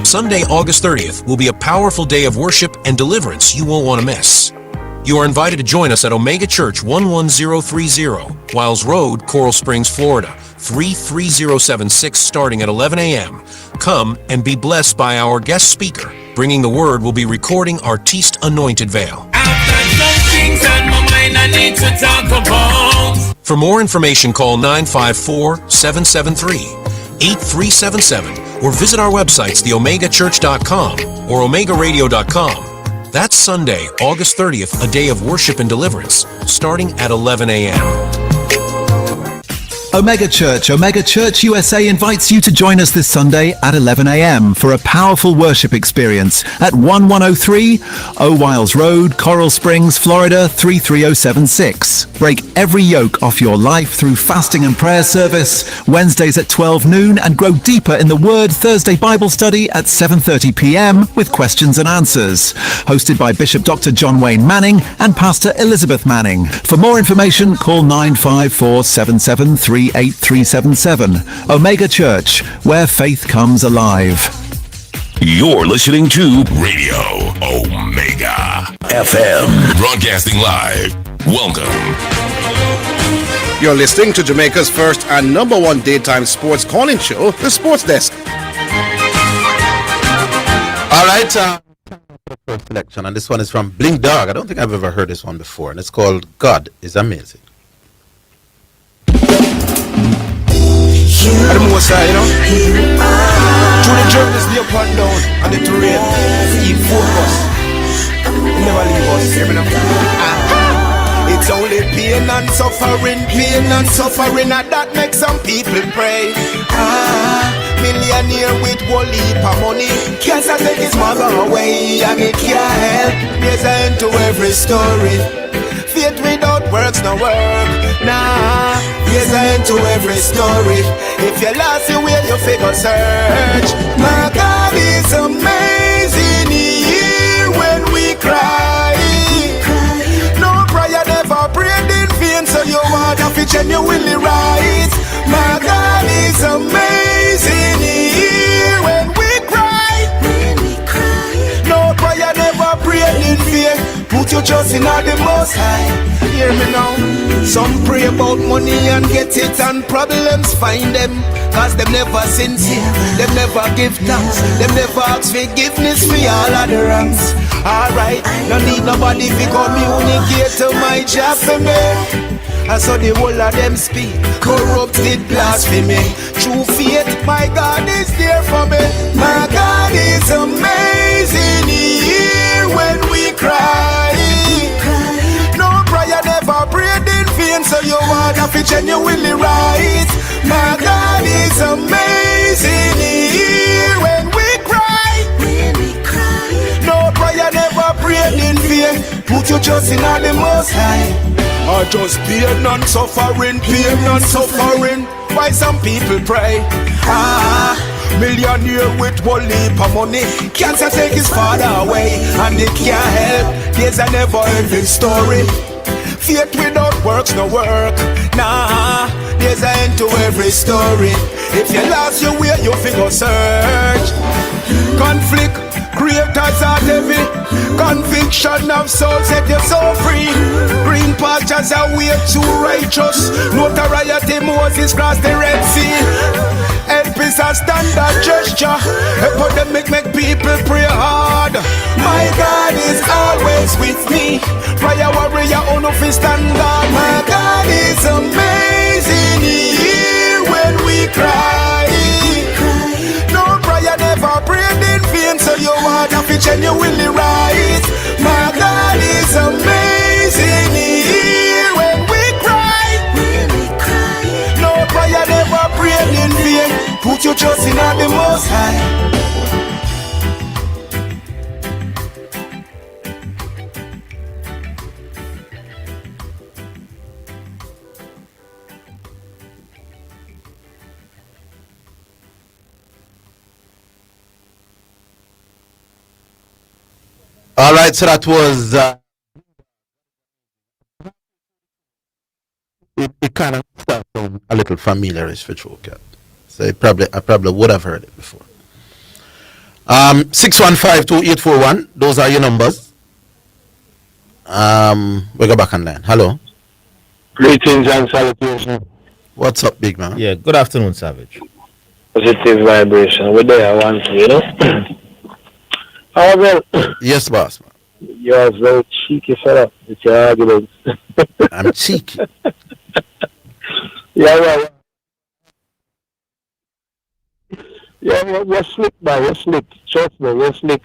Sunday, August 30th will be a powerful day of worship and deliverance you won't want to miss. You are invited to join us at Omega Church 11030, Wiles Road, Coral Springs, Florida, 33076, starting at 11 a.m. Come and be blessed by our guest speaker. Bringing the word will be recording Artiste Anointed Veil. For more information, call 954-773. 8377 or visit our websites, theomegachurch.com or omegaradio.com. That's Sunday, August 30th, a day of worship and deliverance, starting at 11 a.m. Omega Church USA invites you to join us this Sunday at 11 a.m. for a powerful worship experience at 1103 O'Wiles Road, Coral Springs, Florida 33076. Break every yoke off your life through fasting and prayer service, Wednesdays at 12 noon, and grow deeper in the Word Thursday Bible study at 7:30 p.m. with questions and answers. Hosted by Bishop Dr. John Wayne Manning and Pastor Elizabeth Manning. For more information, call 954-773-8377. Omega Church, where faith comes alive. You're listening to Radio Omega FM, broadcasting live. Welcome. You're listening to Jamaica's first and number one daytime sports calling show, The Sports Desk. All right, first selection, and this one is from Bling Dog. I don't think I've ever heard this one before, and it's called God is Amazing. At the most side, you know. Through the journeys, the up and down, and the terrain, keep focus. Never leave us, hear me now. It's only pain and suffering, and that makes some people pray. Millionaire with one heap of money, cancer take his mother away, and it can't help. There's an end to every story. Faith without works no work. Nah, there's an end to every story. If you lost your way, you figure search. My God is amazing. Here when we cry. No prayer never prayed in vain, so you want to be genuinely right. My God is amazing. Here when we cry. No prayer never prayed in vain. Put your trust in all the Most High. Hear me now. Some pray about money and get it, and problems find them. Cause them never sincere, them never give thanks, them never ask forgiveness for all of the wrongs. Alright, no need nobody to communicate to my job for me. I saw the whole of them speak, corrupted blasphemy. True faith, my God is there for me. My God is amazing. Here when we cry. No prayer never prayed in vain, so you want to be genuinely right. My God is amazing. Here when we cry. No prayer never prayed in vain. Put your trust in all the Most High. Or just pain and suffering, Why some people pray? Millionaire with one heap of money, cancer take his father away, and it can't help. There's a never-ending story. Faith without works no work. Nah, there's an end to every story. If you lost your way, you figure search. Conflict, creators are heavy. Conviction of soul set your soul free. Green pastures are way too righteous. Notoriety Moses crossed the Red Sea. Help is a standard gesture. Epidemic make people pray hard. My God is always with me. Prayer warrior on no fist stand guard. My God is amazing. Here when we cry. No prayer never prayed in vain, so you want to be genuinely right. My God is amazing. Here when we cry. No prayer never prayed in vain. Put your trust in the Most High. All right, so that was it kind of starts a little familiarish for Choker. So I probably would have heard it before. 615-2841, those are your numbers. We go back online. Hello. Greetings and salutations. What's up, big man? Yeah, good afternoon, Savage. Positive vibration. We're there, I want to, you know. However, yes, boss. You're a very cheeky fella with your arguments. I'm cheeky. Yeah. Yeah, you're slick, man. You're slick. Trust me, you're slick.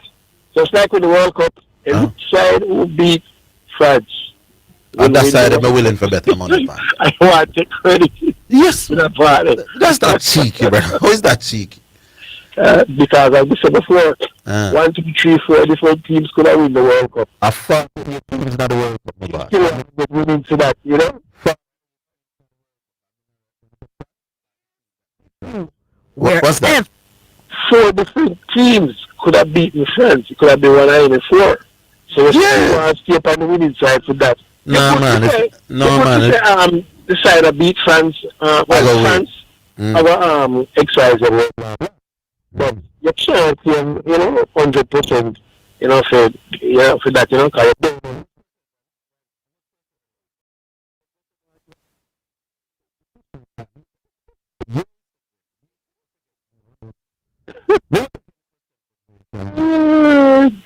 Just like with the World Cup, every side will beat France. On that side, I'm willing for better money, man. I want to take credit. Yes. That's not cheeky, bro. How is that cheeky? Because like we said before, 1, 2, 3, 4 different teams could have win the World Cup. I thought your team's not the World Cup, my God. But we into that, you know? What's that? 4 different teams could have beaten France. It could have been 194. So you want to stay up on the winning side for that. No, man. The side that beat France, France, our XYZ. But you can't, you know, 100%, you know, for that, you know, because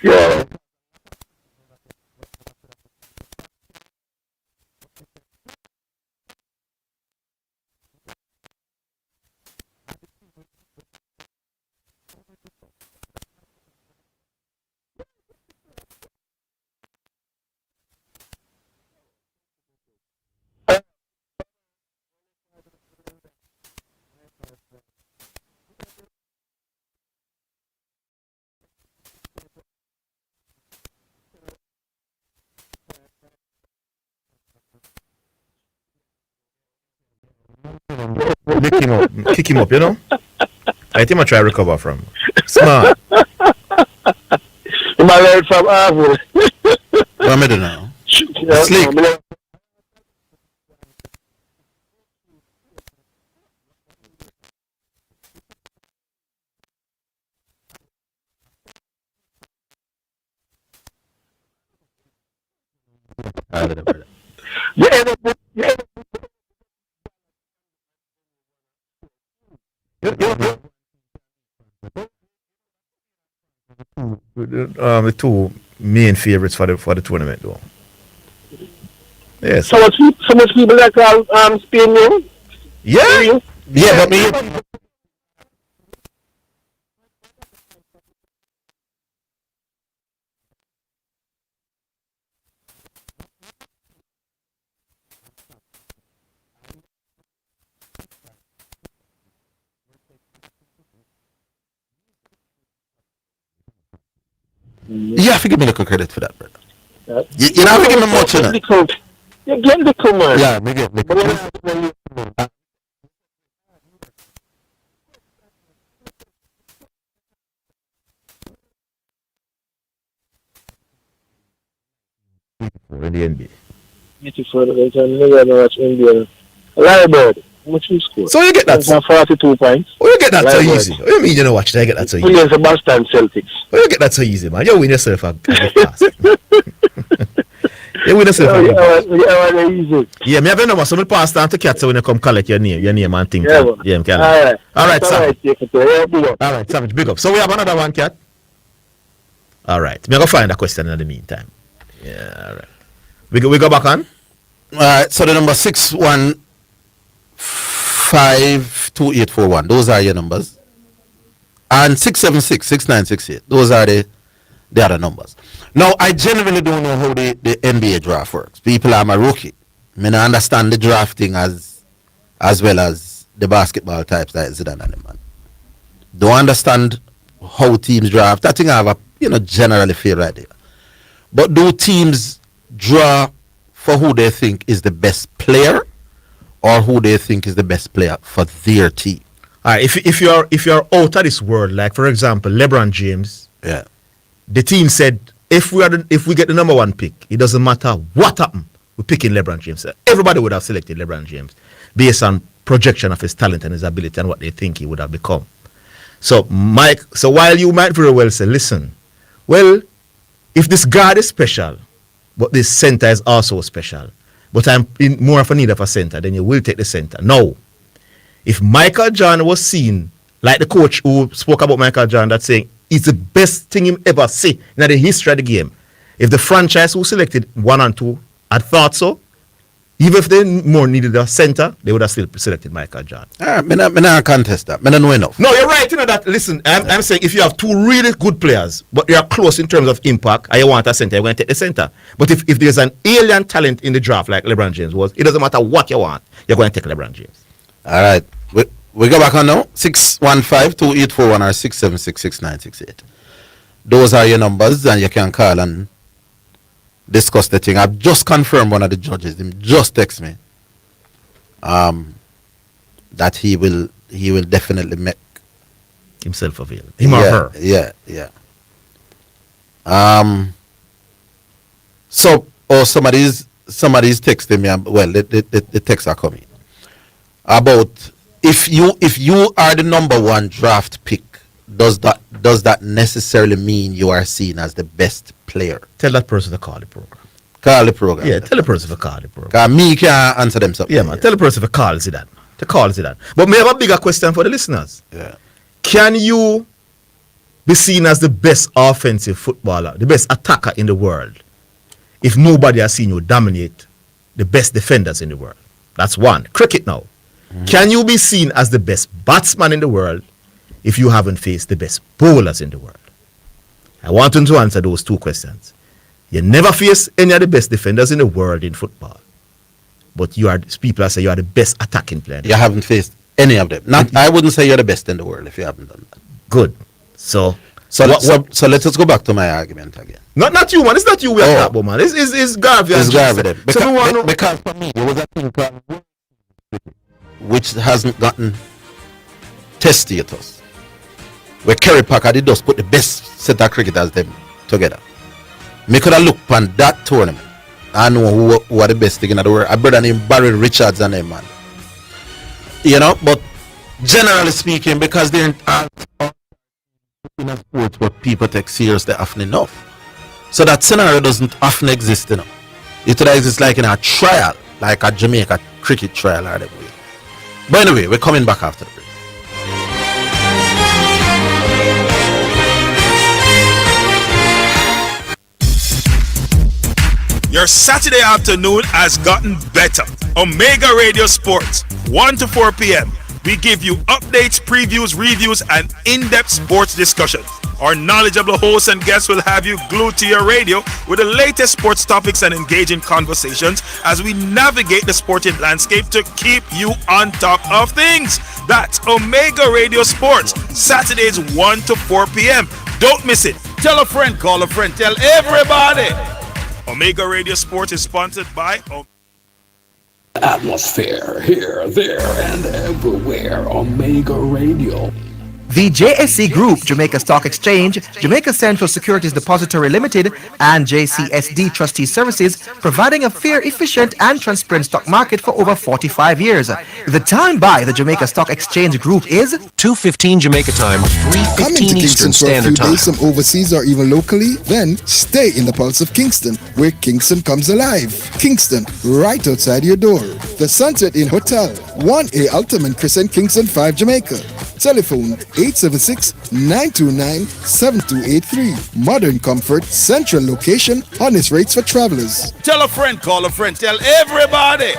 yeah. Kick him up, you know. I think I try to recover from. Smart. You might learn from Orville. What am I doing now? Slick. The two main favorites for the tournament, though. Yes. So much people like Spain, you know? Yeah. Yeah, but me. You have to give me a little credit for that, brother. You don't have to give me much, you know. You get the command. Yeah, me get the in the NBA. Beautiful. I never watch NBA. Library. How much you score? So you get that? 42 points. Oh, you get that so easy. What do you mean you don't watch it? I get that so easy. Williams Sebastian Celtics. Oh, you get that so easy, man. You win yourself a pass. You win yourself a pass. Yeah, me have your number, so me pass down to Cat when you come collect your name and thing. Yeah, Alright. Alright, Savage. Alright, Savage, big up. So we have another one, Cat. Alright. Me go find a question in the meantime. Yeah, alright. We go back on? Alright, so the number 6152841. Those are your numbers. And 6766968. Those are the other numbers. Now, I genuinely don't know how the NBA draft works. People are my rookie. I mean, I understand the drafting as well as the basketball types like Zidane and them, man. Don't understand how teams draft. I think I have a generally fair idea. But do teams draw for who they think is the best player or who they think is the best player for their team? All right, if you're out of this world, like for example, LeBron James, yeah, the team said if we get the number 1 pick, it doesn't matter what happened, we're picking LeBron James. Everybody would have selected LeBron James based on projection of his talent and his ability and what they think he would have become. So while you might very well say, listen, well, if this guard is special, but this center is also special, but I'm in more of a need of a center, then you will take the center. No. If Michael Jordan was seen, like the coach who spoke about Michael Jordan, that's saying it's the best thing him ever see in the history of the game. If the franchise who selected 1 and 2 had thought so, Even if they more needed a center, they would have still selected Michael Jordan. I not contest that. I don't know enough. No, you're right. You know that. Listen, I'm saying if you have two really good players, but they are close in terms of impact, and you want a center, you're going to take the center. But if there's an alien talent in the draft like LeBron James was, it doesn't matter what you want, you're going to take LeBron James. All right. We go back on now. 615-2841 or 676-6968. Those are your numbers, and you can call and discuss the thing. I've just confirmed one of the judges. Him just text me that he will definitely make himself available. Him or her. Yeah. Somebody's texting me. Well, the texts are coming about if you are the number one draft pick. Does that necessarily mean you are seen as the best player? Tell that person to call the program. Call the program. Yeah, tell the person to call the program. Because me can't answer them something. Yeah, man. Tell the person to call Zidane. But may I have a bigger question for the listeners. Yeah. Can you be seen as the best offensive footballer, the best attacker in the world, if nobody has seen you dominate the best defenders in the world? That's one. Cricket now. Mm-hmm. Can you be seen as the best batsman in the world if you haven't faced the best bowlers in the world? I want you to answer those two questions. You never face any of the best defenders in the world in football, but people say you are the best attacking player. You haven't faced any of them. I wouldn't say you're the best in the world if you haven't done that. Good. So let us go back to my argument again. Not you, man. It's not you we are talking about, man. It's Garvey. It's Garvey. Because for me, it was a thing called which hasn't gotten testatus. Where Kerry Packer did just put the best set of cricketers them together. Me could have looked on that tournament. I know who are the best thing in the world. A brother named Barry Richards and them, man. But generally speaking, because they're in a sport what people take seriously often enough. So that scenario doesn't often exist, It would exist like in a trial, like a Jamaica cricket trial or that way. But anyway, we're coming back after the break. Your Saturday afternoon has gotten better. Omega Radio Sports, 1 to 4 p.m. We give you updates, previews, reviews, and in-depth sports discussions. Our knowledgeable hosts and guests will have you glued to your radio with the latest sports topics and engaging conversations as we navigate the sporting landscape to keep you on top of things. That's Omega Radio Sports, Saturdays 1 to 4 p.m. Don't miss it. Tell a friend, call a friend, tell everybody. Omega Radio Sports is sponsored by Atmosphere, here, there, and everywhere. Omega Radio. The JSC Group, Jamaica Stock Exchange, Jamaica Central Securities Depository Limited, and JCSD Trustee Services, providing a fair, efficient, and transparent stock market for over 45 years. The time by the Jamaica Stock Exchange Group is 2:15 Jamaica time, 3:15 Eastern Standard Time. Some overseas or even locally? Then stay in the pulse of Kingston, where Kingston comes alive. Kingston, right outside your door. The Sunset Inn Hotel, 1A Altamont Crescent, Kingston 5, Jamaica. Telephone 876-929-7283. Modern comfort, central location, honest rates for travelers. Tell a friend, call a friend, tell everybody.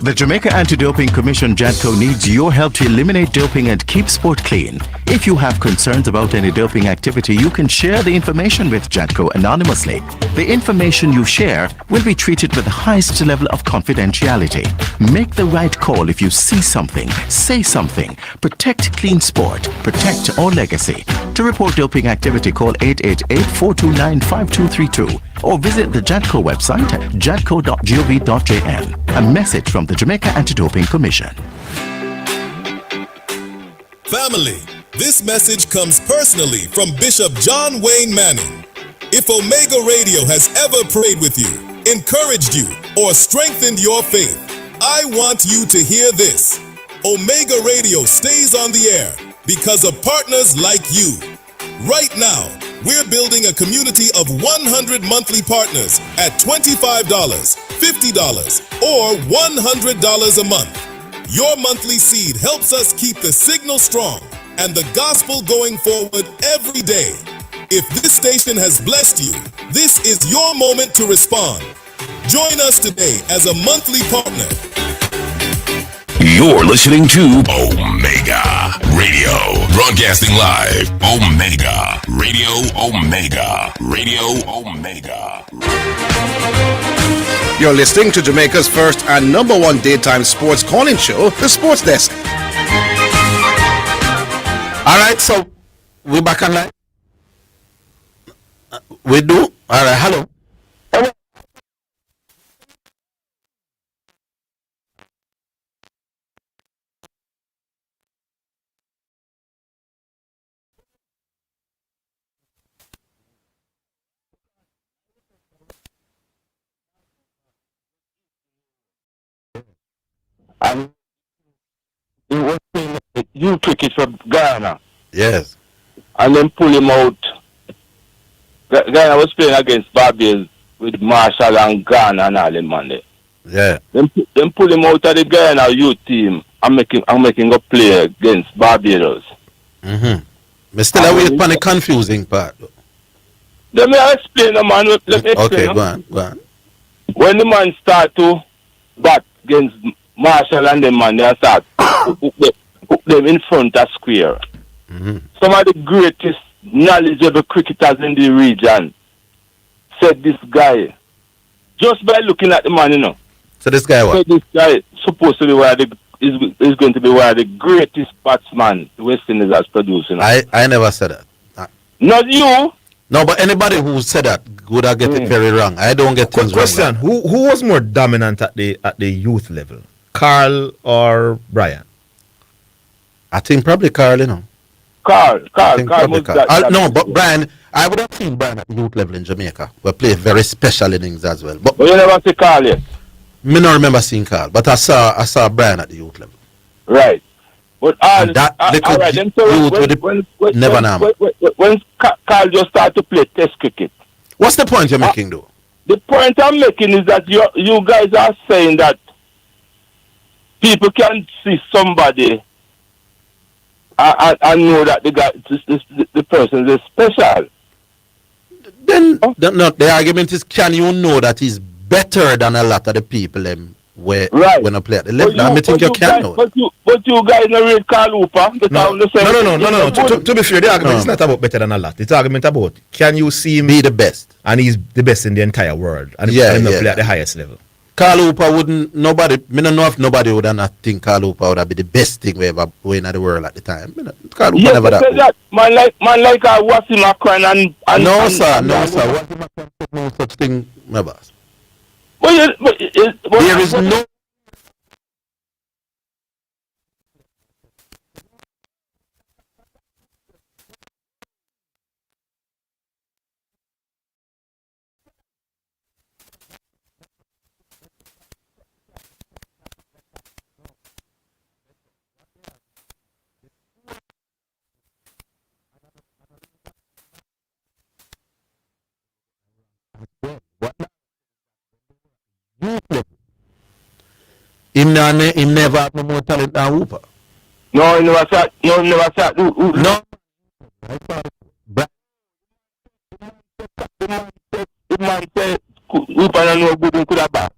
The Jamaica Anti-Doping Commission JADCO needs your help to eliminate doping and keep sport clean. If you have concerns about any doping activity, you can share the information with JADCO anonymously. The information you share will be treated with the highest level of confidentiality. Make the right call if you see something, say something. Protect clean sport. Protect our legacy. To report doping activity, call 888-429-5232 or visit the JADCO website at jadco.gov.jn. A message from the Jamaica Anti-Doping Commission. Family, this message comes personally from Bishop John Wayne Manning. If Omega Radio has ever prayed with you, encouraged you, or strengthened your faith, I want you to hear this. Omega Radio stays on the air because of partners like you. Right now, we're building a community of 100 monthly partners at $25, $50, or $100 a month. Your monthly seed helps us keep the signal strong and the gospel going forward every day. If this station has blessed you, this is your moment to respond. Join us today as a monthly partner. You're listening to Omega Radio. Broadcasting live. Omega Radio. Omega Radio. Omega. You're listening to Jamaica's first and number one daytime sports calling show, The Sports Desk. All right, so we back online. We do. All right, hello. And he was playing youth cricket for Ghana. Yes. And then pull him out. Ghana was playing against Barbados with Marshall and Ghana and all them man there. Yeah. Then pull him out of the Ghana youth team and making a play against Barbados. Mm-hmm. But still away from the confusing part. Let me explain the man. Let me explain. Okay, go on. When the man start to bat against Marshall and them man, they start put them in front of square. Mm-hmm. Some of the greatest knowledgeable cricketers in the region said this guy, just by looking at the man, you know. So this guy what? Said this guy supposed to be is going to be one of the greatest batsmen the West Indies has produced. You know? I never said that. Not you. No, but anybody who said that would have get it very wrong. I don't get things Question: wrong. Who was more dominant at the youth level, Carl or Brian? I think probably Carl. You know. Carl No, but Brian, I would have seen Brian at the youth level in Jamaica. We play very special innings as well. But you never see Carl yet. Me not remember seeing Carl, but I saw Brian at the youth level. Right. But that never know. When Carl just started to play test cricket. What's the point you're making, though? The point I'm making is that you guys are saying that people can see somebody and know that the person is special. Then the argument is, can you know that he's better than a lot of the people when I play at the level? I think you can know. But you guys not read Carl Hooper. No. To be fair, the argument is not about better than a lot. It's argument about, can you see him be the best? And he's the best in the entire world. And he play at the highest level. Carl Hooper wouldn't, me don't know if nobody would not think Carl Hooper would be the best thing we ever win in the world at the time. Carl Hooper never that. Man like Wasim Akran and no sir. Wasim Akran said no such thing, my boss. There is no. Him never had no more talent than Hooper. No, he never said. No. The man said Hooper no good and could have back.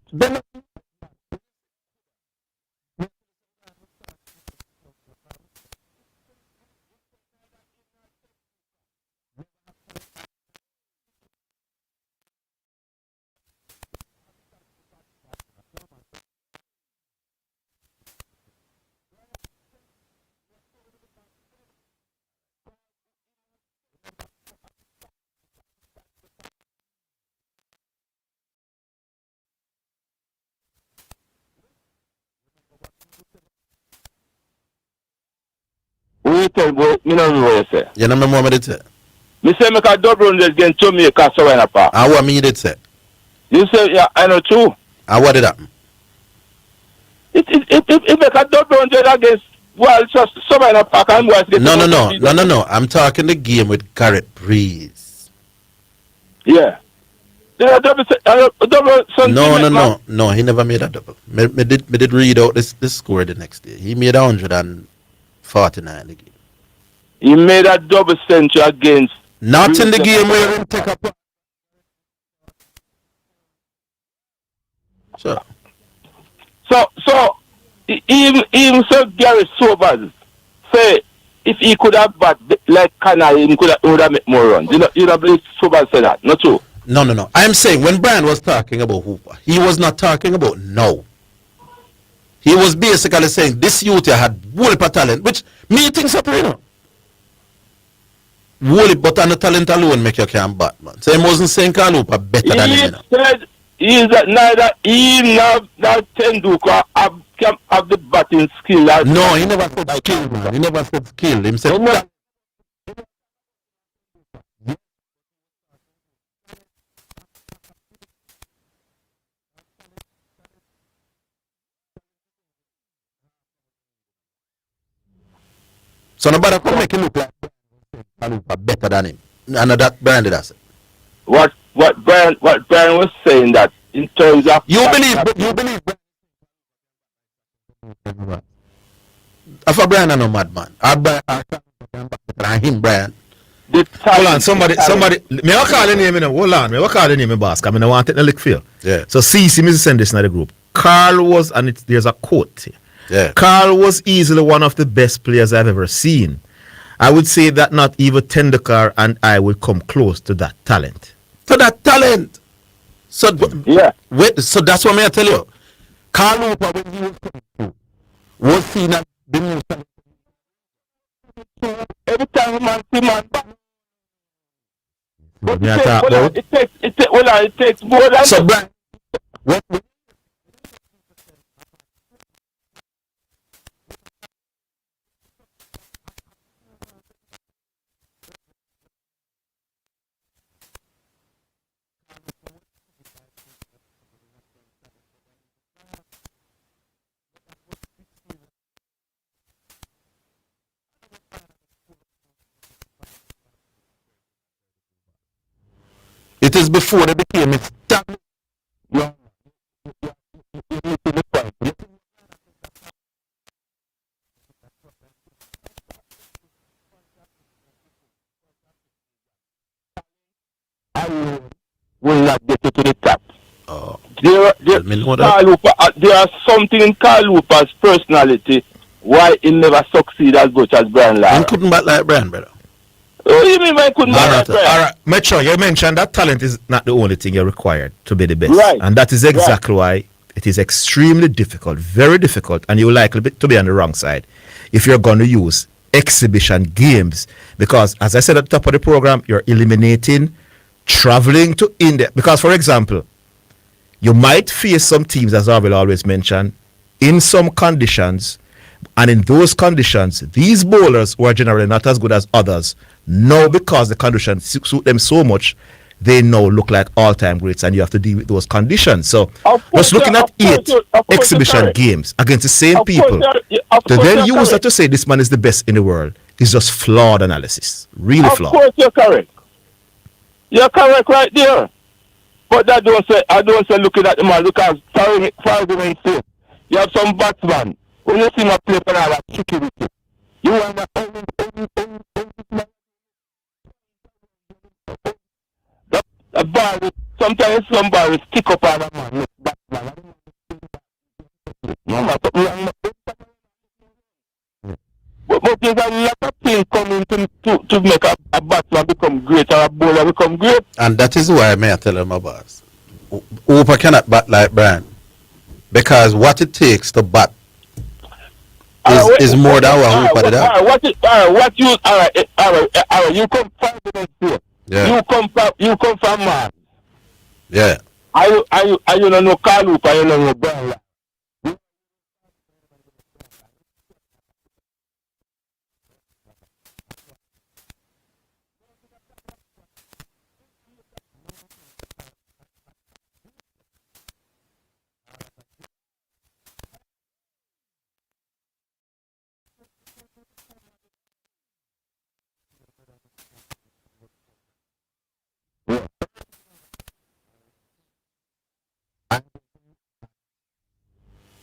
Me no know what you say. You know what I did say? Me say make a double run against Jamaica Savannah Park. And what me did say? You say, yeah, I know true. And what did happen? It make a double run against Savannah Park and was No. I'm talking the game with Garrett Breeze. Yeah. Double. No. He never made a double. Me did read out this score the next day. He made 149 the game. He made a double century against. Not in the game where he take up. Sure. So even so Gary Sobers say if he could have bat like Canary, he would have made more runs. You know believe Sobers said that, not true? No. I'm saying when Brian was talking about Hooper, he was not talking about no. He was basically saying this youth here had whole heap of talent, which me thinks up, you know. Whole heap, but on the talent alone make you can bat, man. So he wasn't saying Carl Hooper better than him, you know. Said he that neither he nor Tenduka have the batting skill. No, he never said skill, man. He never said skill. He said so nobody can make him look like better than him. And that Brian did that. What Brian was saying that in terms of you believe if a Brian no madman. I him Brian. Hold on, somebody me wa call the name in hold on, me wa call the name in boss, cause me want to take the lick feel. Yeah. So CC me send this in the group. Carl was, and there's a quote here. Yeah. Carl was easily one of the best players I've ever seen. I would say that not even Tendulkar and I will come close to that talent. To that talent. So yeah. Wait, so that's what I tell you. Carl Hooper when he was coming through was seen as the most talent. Every time a man see man back. But it takes more than so Brian, it is before they became established. Will not get you to the top. There are something in Carl Hooper's personality why he never succeed as much as Brian Lara. He couldn't bat like Brian, brother. Oh, you mean I couldn't bat like Brian? All right, Metro, you mentioned that talent is not the only thing you're required to be the best. Right. And that is exactly why it is extremely difficult, very difficult, and you're likely to be on the wrong side if you're going to use exhibition games. Because, as I said at the top of the program, you're eliminating traveling to India. Because, for example, you might face some teams, as Orville always mentioned, in some conditions, and in those conditions, these bowlers who are generally not as good as others, now because the conditions suit them so much, they now look like all-time greats, and you have to deal with those conditions. So, just looking at 8 exhibition games against the same people, to then use that to say this man is the best in the world is just flawed analysis. Really flawed. Of course you're correct. You're correct right there. But I don't say looking at the man, because for argument's sake, you have some batsman. When you see my play for all that tricky with it, you want a ball, sometimes some ball stick up on a man. But there's a lot of things coming to make a batsman become great or a bowler become great. And that is why I tell him my boss. Hooper cannot bat like Brian. Because what it takes to bat is more than what Hooper did. You come from here. Yeah. You come from man. Yeah. You don't know Carl Hooper, you don't know Brian.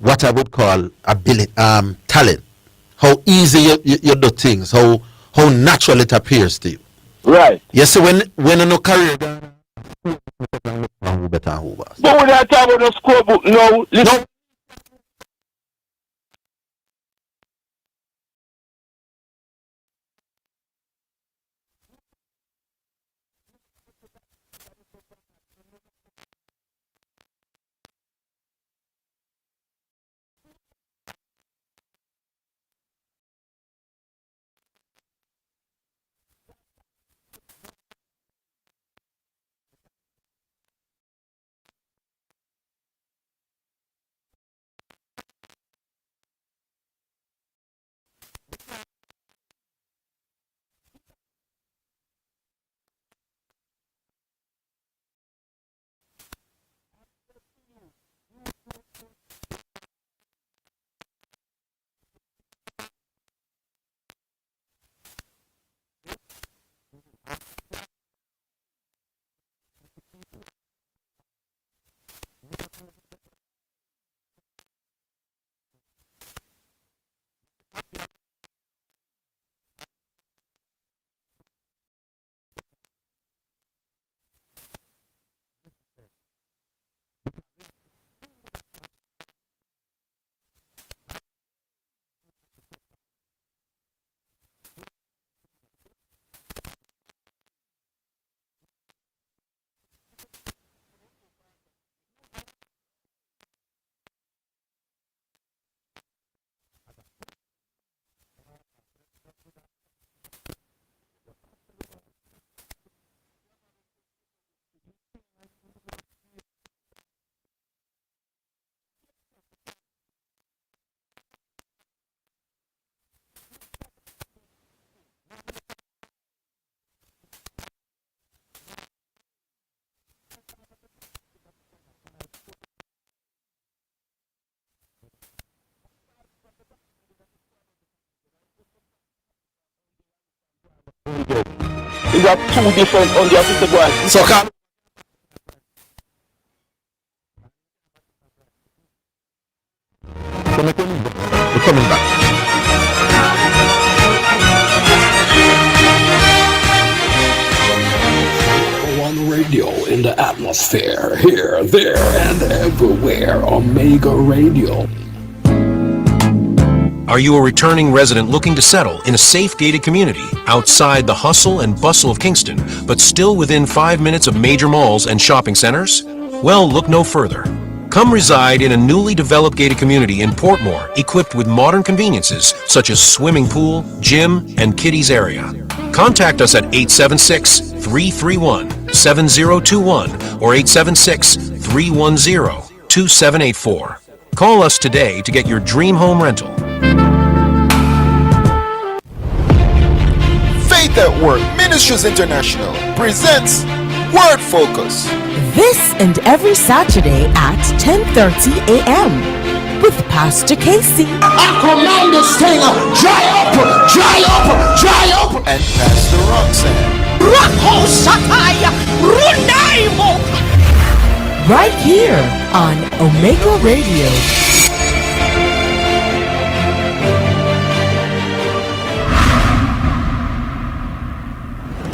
What I would call ability, talent. How easy you do things, how natural it appears to you. Right. Yes, so when in a career better than who, boss? But we're not talking about the scorebook. No, listen. You got two different on the opposite one. So can we're coming back. On radio in the atmosphere, here, there, and everywhere. Omega Radio. Are you a returning resident looking to settle in a safe gated community outside the hustle and bustle of Kingston, but still within 5 minutes of major malls and shopping centers? Well, look no further. Come reside in a newly developed gated community in Portmore, equipped with modern conveniences such as swimming pool, gym, and kiddies area. Contact us at 876-331-7021 or 876-310-2784. Call us today to get your dream home rental. Faith at Work Ministries International presents Word Focus. This and every Saturday at 10:30 a.m. with Pastor Casey. I command this thing, dry up, dry up, dry up. And Pastor Roxanne. Right here on Omega Radio.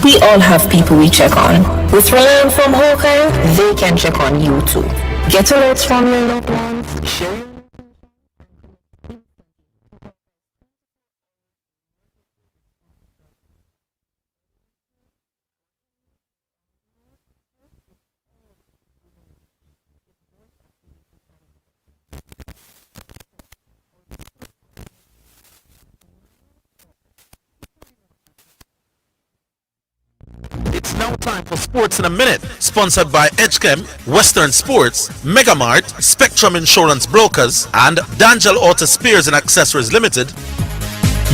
We all have people we check on. With Ryan from Hawkeye, they can check on you too. Get alerts from your loved ones. Share. It's now time for Sports in a Minute, sponsored by HChem, Western Sports, Megamart, Spectrum Insurance Brokers, and D'Angelo Auto Spares and Accessories Limited.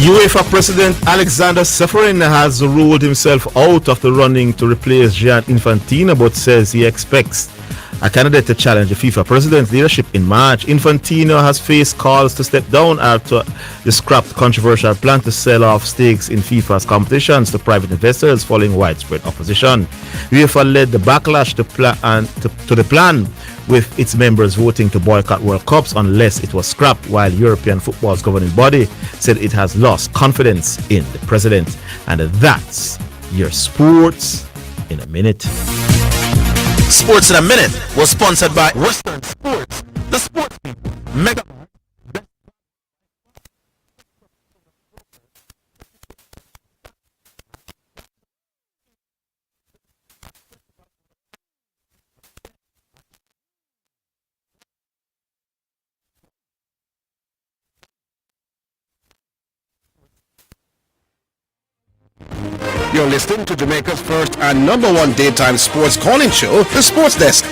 UEFA President Alexander Seferin has ruled himself out of the running to replace Gianni Infantino, but says he expects a candidate to challenge the FIFA president's leadership in March. Infantino has faced calls to step down after the scrapped controversial plan to sell off stakes in FIFA's competitions to private investors following widespread opposition. UEFA led the backlash to the plan, with its members voting to boycott World Cups unless it was scrapped, while European football's governing body said it has lost confidence in the president. And that's your Sports in a Minute. Sports in a Minute was sponsored by Western Sports, the sports people. Mega. You're listening to Jamaica's first and number one daytime sports calling show, The Sports Desk.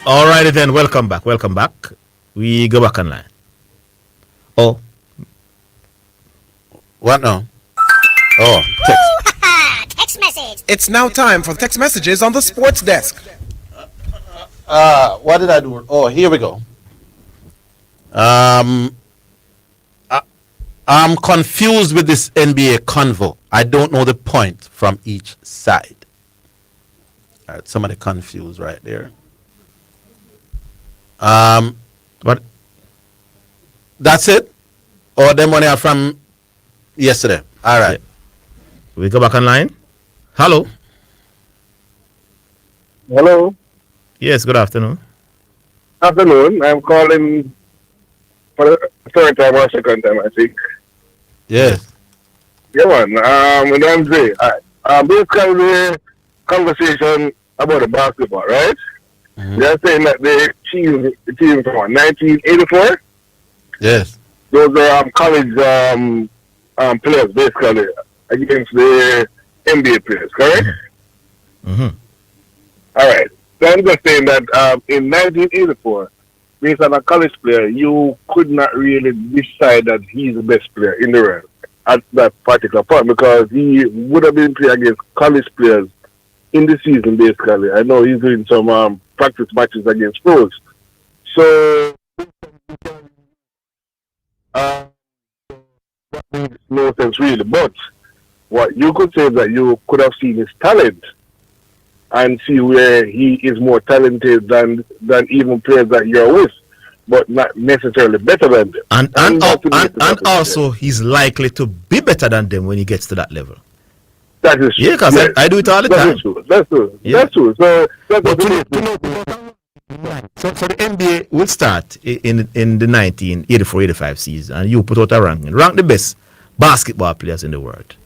Alrighty then, welcome back. We go back online. Oh. What now? Oh, text. Text message. It's now time for text messages on the Sports Desk. What did I do? Oh, here we go. I'm confused with this NBA convo. I don't know the point from each side. All right, somebody confused right there. What? That's it? Or them money are from yesterday? All right. We go back online. Hello. Hello. Yes, good afternoon. Afternoon. I'm calling for the third time or second time, I think. Yes. Yeah, man. I'm Jay. Basically, the conversation about the basketball, right? Mm-hmm. They're saying that the team from 1984. Yes. Those are college players, basically, against the NBA players, correct? Mm-hmm. All right. So I'm just saying that in 1984, based on a college player, you could not really decide that he's the best player in the world at that particular point because he would have been playing against college players in the season, basically. I know he's doing some practice matches against pros. So, that makes no sense really. But what you could say is that you could have seen his talent and see where he is more talented than even players that you're with, but not necessarily better than them. And also, he's likely to be better than them when he gets to that level. That is true. Yeah, because I do it all the time. That's true. Yeah. That's true. So that's but so the NBA will start in the 1984-85 season, and you put out a ranking. Rank the best basketball players in the world.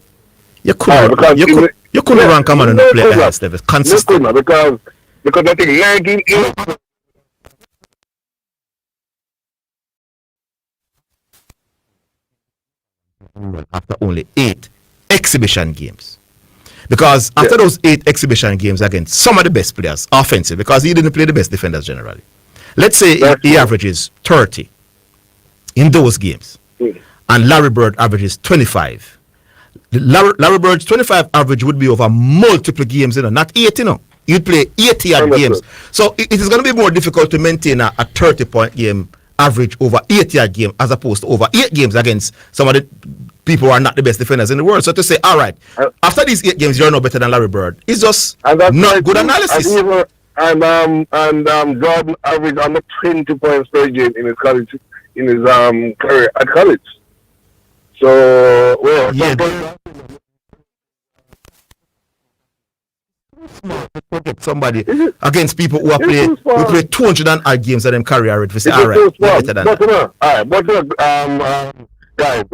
You couldn't rank a man and play at the highest level consistently. Because I think 1984. After only 8 exhibition games. Because after those 8 exhibition games against some of the best players, offensive, because he didn't play the best defenders generally. Let's say he averages 30 in those games, and Larry Bird averages 25. Larry Bird's 25 average would be over multiple games, not 8, You'd play 80 odd games. So it is going to be more difficult to maintain a 30-point game average over 80 odd game as opposed to over 8 games against some of the people who are not the best defenders in the world. So to say, all right, after these 8 games, you're no better than Larry Bird, it's just not good analysis. And Jordan averaged under 20 points per game in his college, career at college. So, well, yeah. Somebody against people who are playing, who play 200 and odd games of them career rate. We say, all right, better than that. All right, but guys,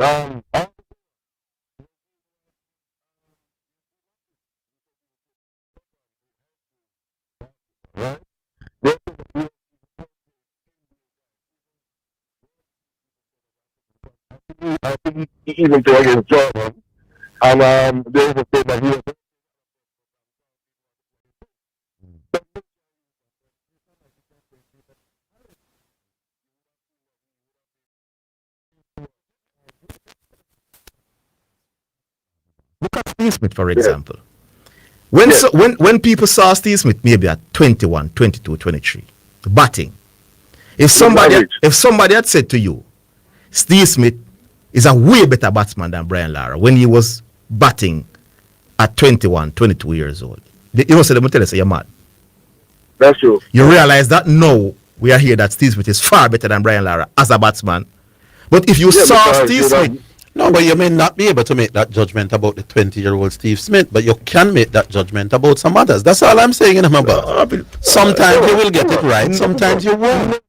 I think he even play against Jordan, and there is a thing that he was. Look at Steve Smith, for example. When people saw Steve Smith maybe at 21, 22, 23, batting, if somebody had said to you, Steve Smith is a way better batsman than Brian Lara when he was batting at 21, 22 years old, you know, so they will tell us, you're mad. That's true. You realize that now we are here that Steve Smith is far better than Brian Lara as a batsman. But if you saw Steve Smith No, but you may not be able to make that judgment about the 20-year-old Steve Smith, but you can make that judgment about some others. That's all I'm saying in about. Sometimes you will get it right, sometimes you won't.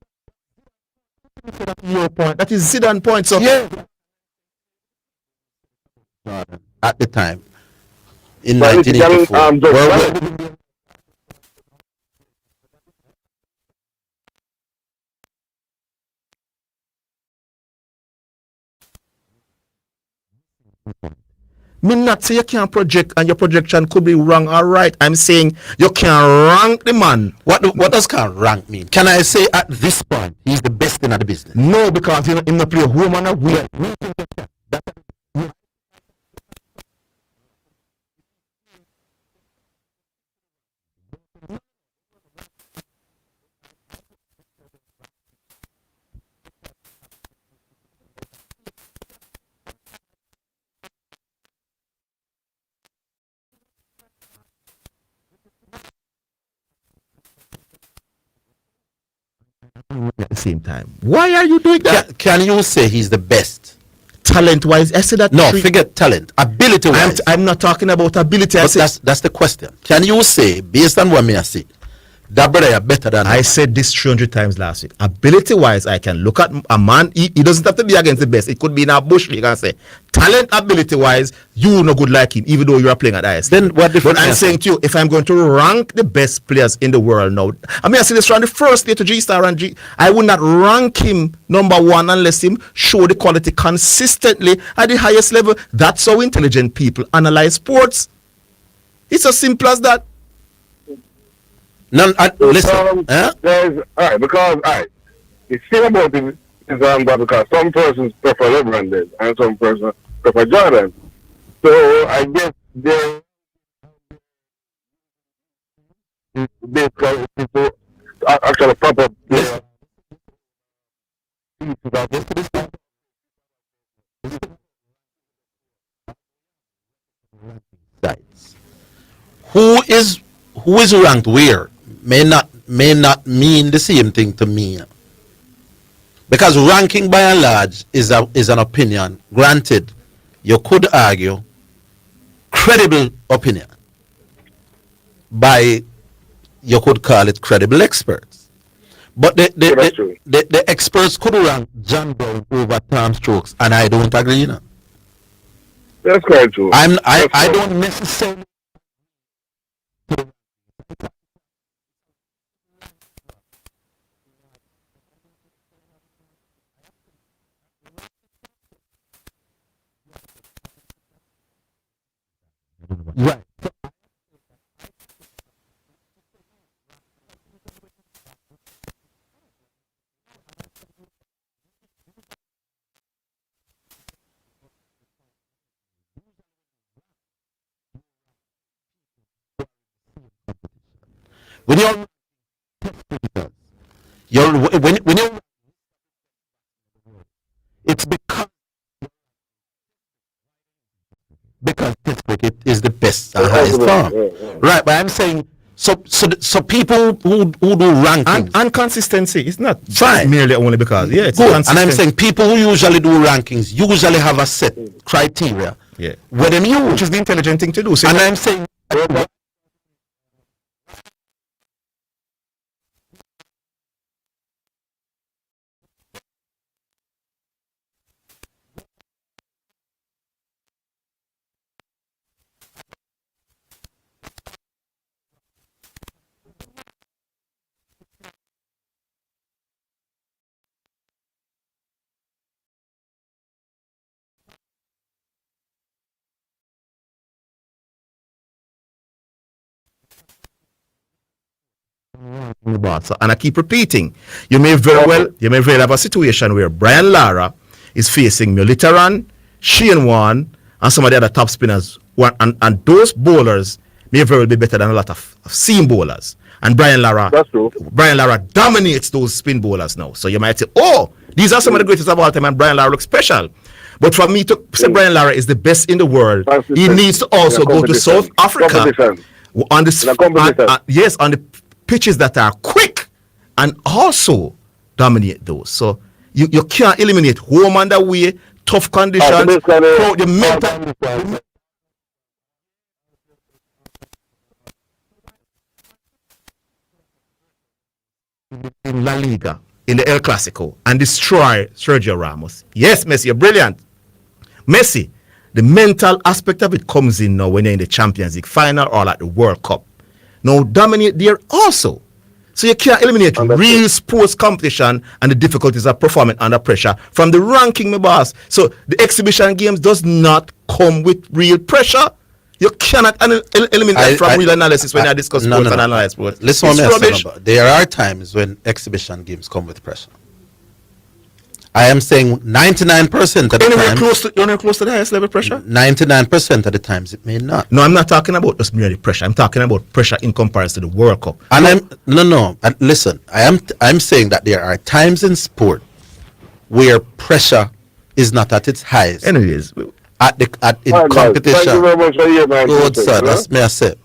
Your point. That is Zidane point. So yeah. At the time, in 1984. Me not say you can't project and your projection could be wrong or right. I'm saying you can rank the man. What does can rank mean? Can I say at this point he's the best in the business? No, because he not play home and away. At the same time, why are you doing that? Can you say he's the best? Talent wise, I said that. No, forget talent. Ability wise. I'm not talking about ability. But that's the question. Can you say, based on what me I said, that brother is better than I said this 300 times last week. Ability wise, I can look at a man. He doesn't have to be against the best. It could be in a bush league and say, talent, ability wise, you no good like him, even though you are playing at IS. Then what difference? But I'm saying to you, if I'm going to rank the best players in the world now, I mean, I see this from the first day to G Star and G. I would not rank him number one unless him show the quality consistently at the highest level. That's how intelligent people analyze sports. It's as simple as that. None. Listen. There's because the thing about it is that because some persons prefer LeBron and some persons prefer Jordan. So I guess there basically people actually proper player. Who is ranked where may not mean the same thing to me, because ranking by and large is an opinion. Granted, you could argue credible opinion by, you could call it credible experts, but the experts could rank John Brown over Tom Stokes, and I don't agree. You know? That's quite true. I don't necessarily. Right. When you it's because Pittsburgh is the best and highest form. Right, but I'm saying so people who do rankings and consistency, it's not fine merely only because it's good. And I'm saying people who usually do rankings usually have a set criteria. Yeah. Where them use, which is the intelligent thing to do. So and I'm saying and I keep repeating, you may very well have a situation where Brian Lara is facing Mulitaran, Shane Warne, and some of the other top spinners, and those bowlers may very well be better than a lot of seam bowlers. And Brian Lara dominates those spin bowlers now. So you might say, oh, these are some of the greatest of all time, and Brian Lara looks special. But for me to say Brian Lara is the best in the world, he needs to also go to South Africa on the pitches that are quick and also dominate those. So you can't eliminate home and away, tough conditions, the mental. In La Liga, in the El Clasico, and destroy Sergio Ramos. Yes, Messi, you're brilliant. Messi, the mental aspect of it comes in now when you're in the Champions League final or at the World Cup. Now dominate there also. So you can't eliminate real sports competition and the difficulties of performing under pressure from the ranking, my boss. So the exhibition games does not come with real pressure. You cannot eliminate that from real analysis when you discuss sports and analyze sports. Listen, it's rubbish. There are times when exhibition games come with pressure. I am saying 99% of the time. You're close to the highest level pressure? 99% of the times it may not. No, I'm not talking about just merely pressure. I'm talking about pressure in comparison to the World Cup. And listen, I'm saying that there are times in sport where pressure is not at its highest. Anyways, in competition. Thank you very much for your man. Good, sir. That's me I say.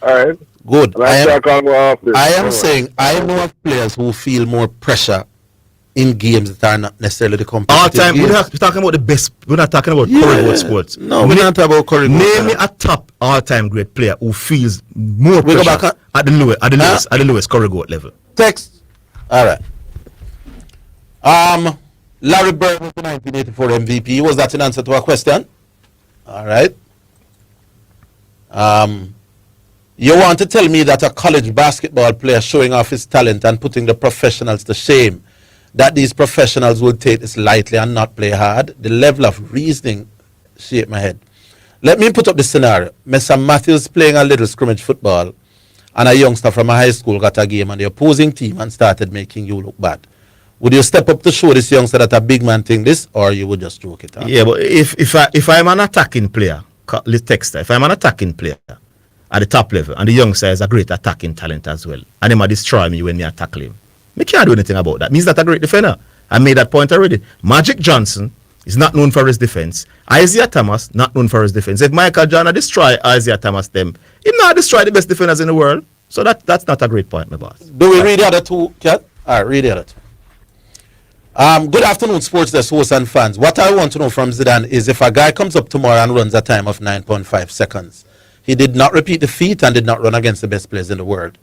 All right. Good. I am All saying I know of players who feel more pressure in games that are not necessarily the competitive all time games. we're talking about the best. We're not talking about corridor sports. No, we're not talking about corridor. Name me a top all-time great player who feels more We go pressure back at the lowest corridor level. Text. All right. Larry Bird was the 1984 MVP. Was that an answer to a question? All right. You want to tell me that a college basketball player showing off his talent and putting the professionals to shame, that these professionals will take this lightly and not play hard? The level of reasoning shake my head. Let me put up the scenario. Mr. Matthews playing a little scrimmage football and a youngster from a high school got a game and the opposing team and started making you look bad. Would you step up to show this youngster that a big man think this, or you would just joke it out? Yeah, but if I'm an attacking player, if I'm an attacking player at the top level and the youngster is a great attacking talent as well, and he might destroy me when I tackle him, I can't do anything about that. Means that a great defender. I made that point already. Magic Johnson is not known for his defense. Isaiah Thomas not known for his defense. If Michael Jordan destroy Isaiah Thomas, he not destroy the best defenders in the world. So that's not a great point, my boss. Do we read the other two, Kat? All right, read the other two. Good afternoon, sports desk hosts and fans. What I want to know from Zidane is if a guy comes up tomorrow and runs a time of 9.5 seconds, he did not repeat the feat and did not run against the best players in the world.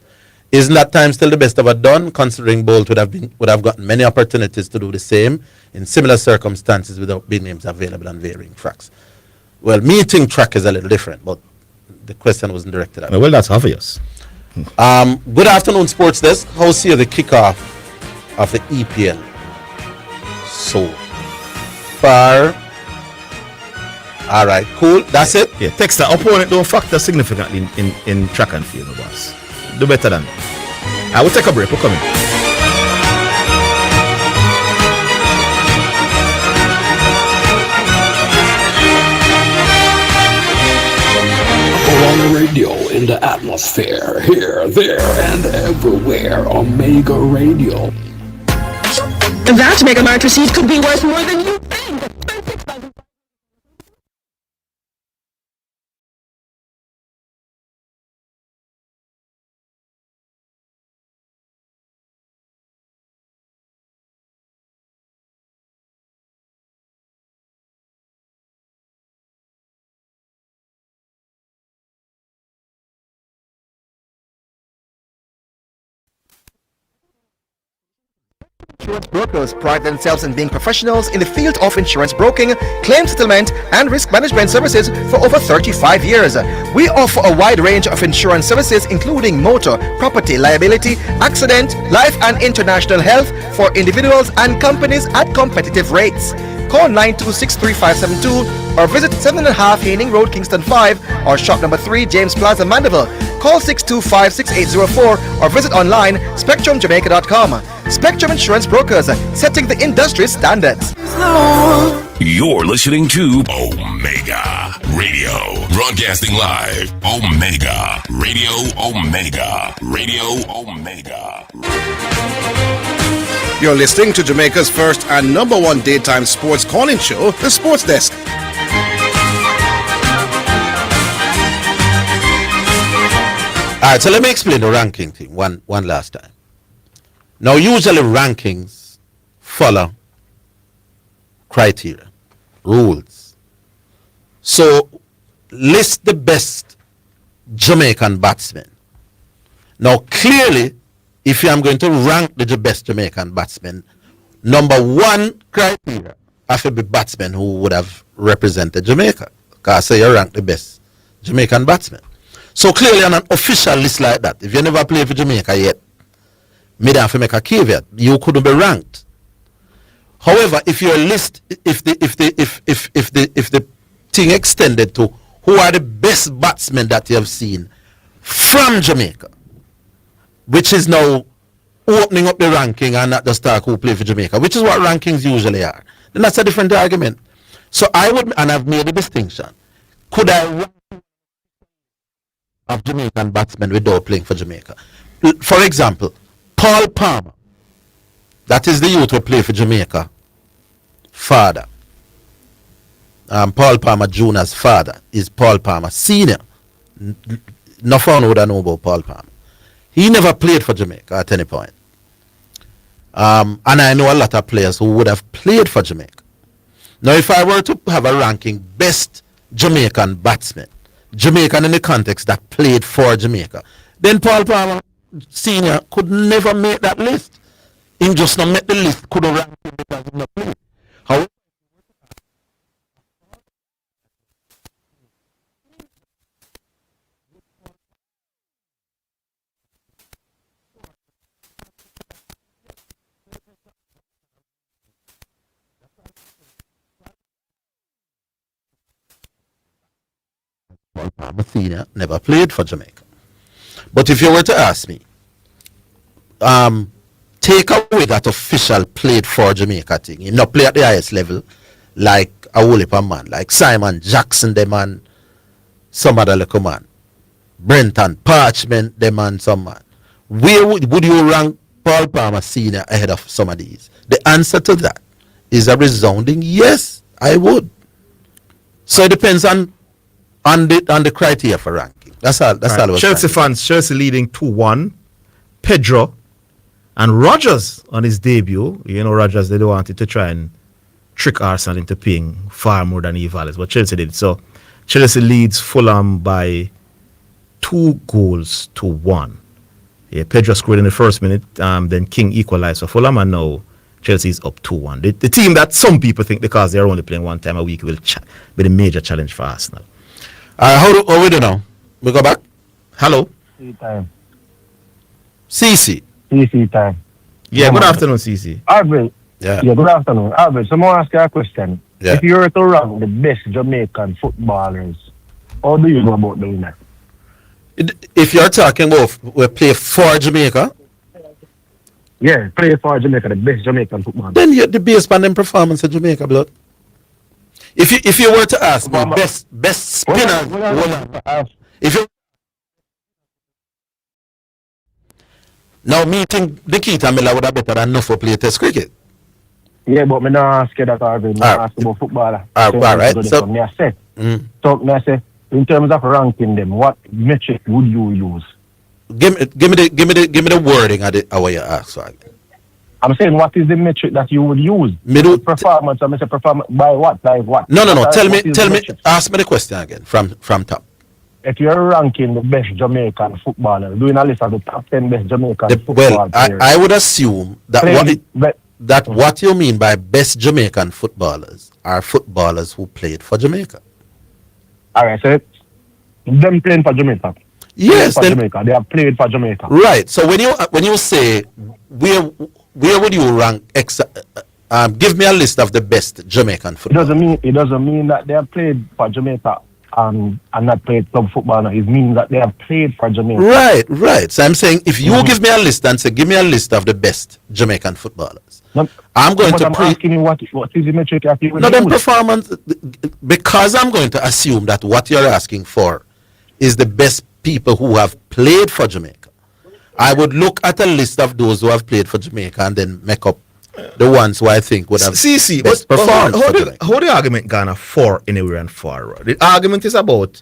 Isn't that time still the best ever done, considering Bolt would have gotten many opportunities to do the same in similar circumstances without big names available on varying tracks? Well, meeting track is a little different, but the question wasn't directed at me. Well, that's obvious. Good afternoon, sports desk. How see you the kickoff of the EPL so far? All right, cool. That's it. Yeah, text the opponent don't factor significantly in track and field, my boss. Do better than. I will take a break. We're coming. On the radio, in the atmosphere, here, there, and everywhere. Omega Radio. That Mega Mart receipt could be worth more than you think. Insurance brokers pride themselves in being professionals in the field of insurance broking, claim settlement, and risk management services for over 35 years. We offer a wide range of insurance services including motor, property, liability, accident, life and international health for individuals and companies at competitive rates. Call 926-3572 or visit 7.5 Haining Road, Kingston 5 or shop number 3 James Plaza, Mandeville. Call 625-6804 or visit online spectrumjamaica.com. Spectrum Insurance Brokers, setting the industry standards. You're listening to Omega Radio. Broadcasting live. Omega Radio. Omega Radio. Omega. You're listening to Jamaica's first and number one daytime sports calling show, The Sports Desk. All right, so let me explain the ranking thing one last time. Now, usually rankings follow criteria. rules. So list the best Jamaican batsmen. Now clearly, if I'm going to rank the best Jamaican batsmen, number one criteria have to be batsmen who would have represented Jamaica. Because you rank the best Jamaican batsmen. So clearly on an official list like that, if you never played for Jamaica yet, me have to make a caveat. You couldn't be ranked. However, if your list, if the thing extended to who are the best batsmen that you have seen from Jamaica, which is now opening up the ranking and not just talk who play for Jamaica, which is what rankings usually are, then that's a different argument. So I would, and I've made a distinction. Could I rank of Jamaican batsmen without playing for Jamaica? For example, Paul Palmer, that is the youth who play for Jamaica, father. Paul Palmer Jr.'s father is Paul Palmer Sr. No one would know about Paul Palmer. He never played for Jamaica at any point. And I know a lot of players who would have played for Jamaica. Now, if I were to have a ranking best Jamaican batsmen, Jamaican in the context that played for Jamaica, then Paul Palmer Sr. could never make that list. He just not make the list, couldn't rank him because he not played. However, Paul Palmer Sr. never played for Jamaica. But if you were to ask me, take away that official played for Jamaica thing. He not play at the highest level like a whole heap of man, like Simon Jackson, the man, some other little man. Brenton Parchment, the man, some man. Where would you rank Paul Palmer Sr. ahead of some of these? The answer to that is a resounding yes, I would. So it depends on the criteria for ranking. That's all. That's all. Chelsea fans, Chelsea leading 2-1. Pedro and Rogers on his debut. You know, Rogers, they wanted to try and trick Arsenal into paying far more than he values, but Chelsea did. So Chelsea leads Fulham by 2-1. Yeah, Pedro scored in the first minute. Then King equalized for Fulham, and now Chelsea is up 2-1. The team that some people think, because they're only playing one time a week, will be the major challenge for Arsenal. How we do now? We go back? Hello? Time. CC. CC time. Yeah, good afternoon, CC. Orville. Yeah, good afternoon. Orville, so I want to ask you a question. Yeah. If you were to rank the best Jamaican footballers, how do you go about doing that? If you're talking about we play for Jamaica, yeah, play for Jamaica, the best Jamaican footballer. then you're the based on them performance in Jamaica, blood. If you were to ask me best spinner, if you now me think Nikita Miller would have better than enough for play test cricket. Yeah, but me not ask you that, Orville. I ask about footballer. All right. So me I say, in terms of ranking them, what metric would you use? Give me the wording of the how you ask. Sorry. I'm saying, what is the metric that you would use? Performance. I say performance by what? Like what? No. Tell me. Ask me the question again from top. If you're ranking the best Jamaican footballer, doing a list of the top 10 best Jamaican football players. I would assume that what you mean by best Jamaican footballers are footballers who played for Jamaica. All right, so them playing for Jamaica. Yes, Jamaica. They have played for Jamaica. Right. So when you say where would you rank? Give me a list of the best Jamaican football. It doesn't mean that they have played for Jamaica and not played club football. No. It means that they have played for Jamaica. Right. So I'm saying if you give me a list and say give me a list of the best Jamaican footballers, I'm going to asking you what is the metric that you would use? Then performance, because I'm going to assume that what you're asking for is the best people who have played for Jamaica. I would look at a list of those who have played for Jamaica and then make up the ones who I think would have best performed. How the argument gonna for anywhere and forward? The argument is about,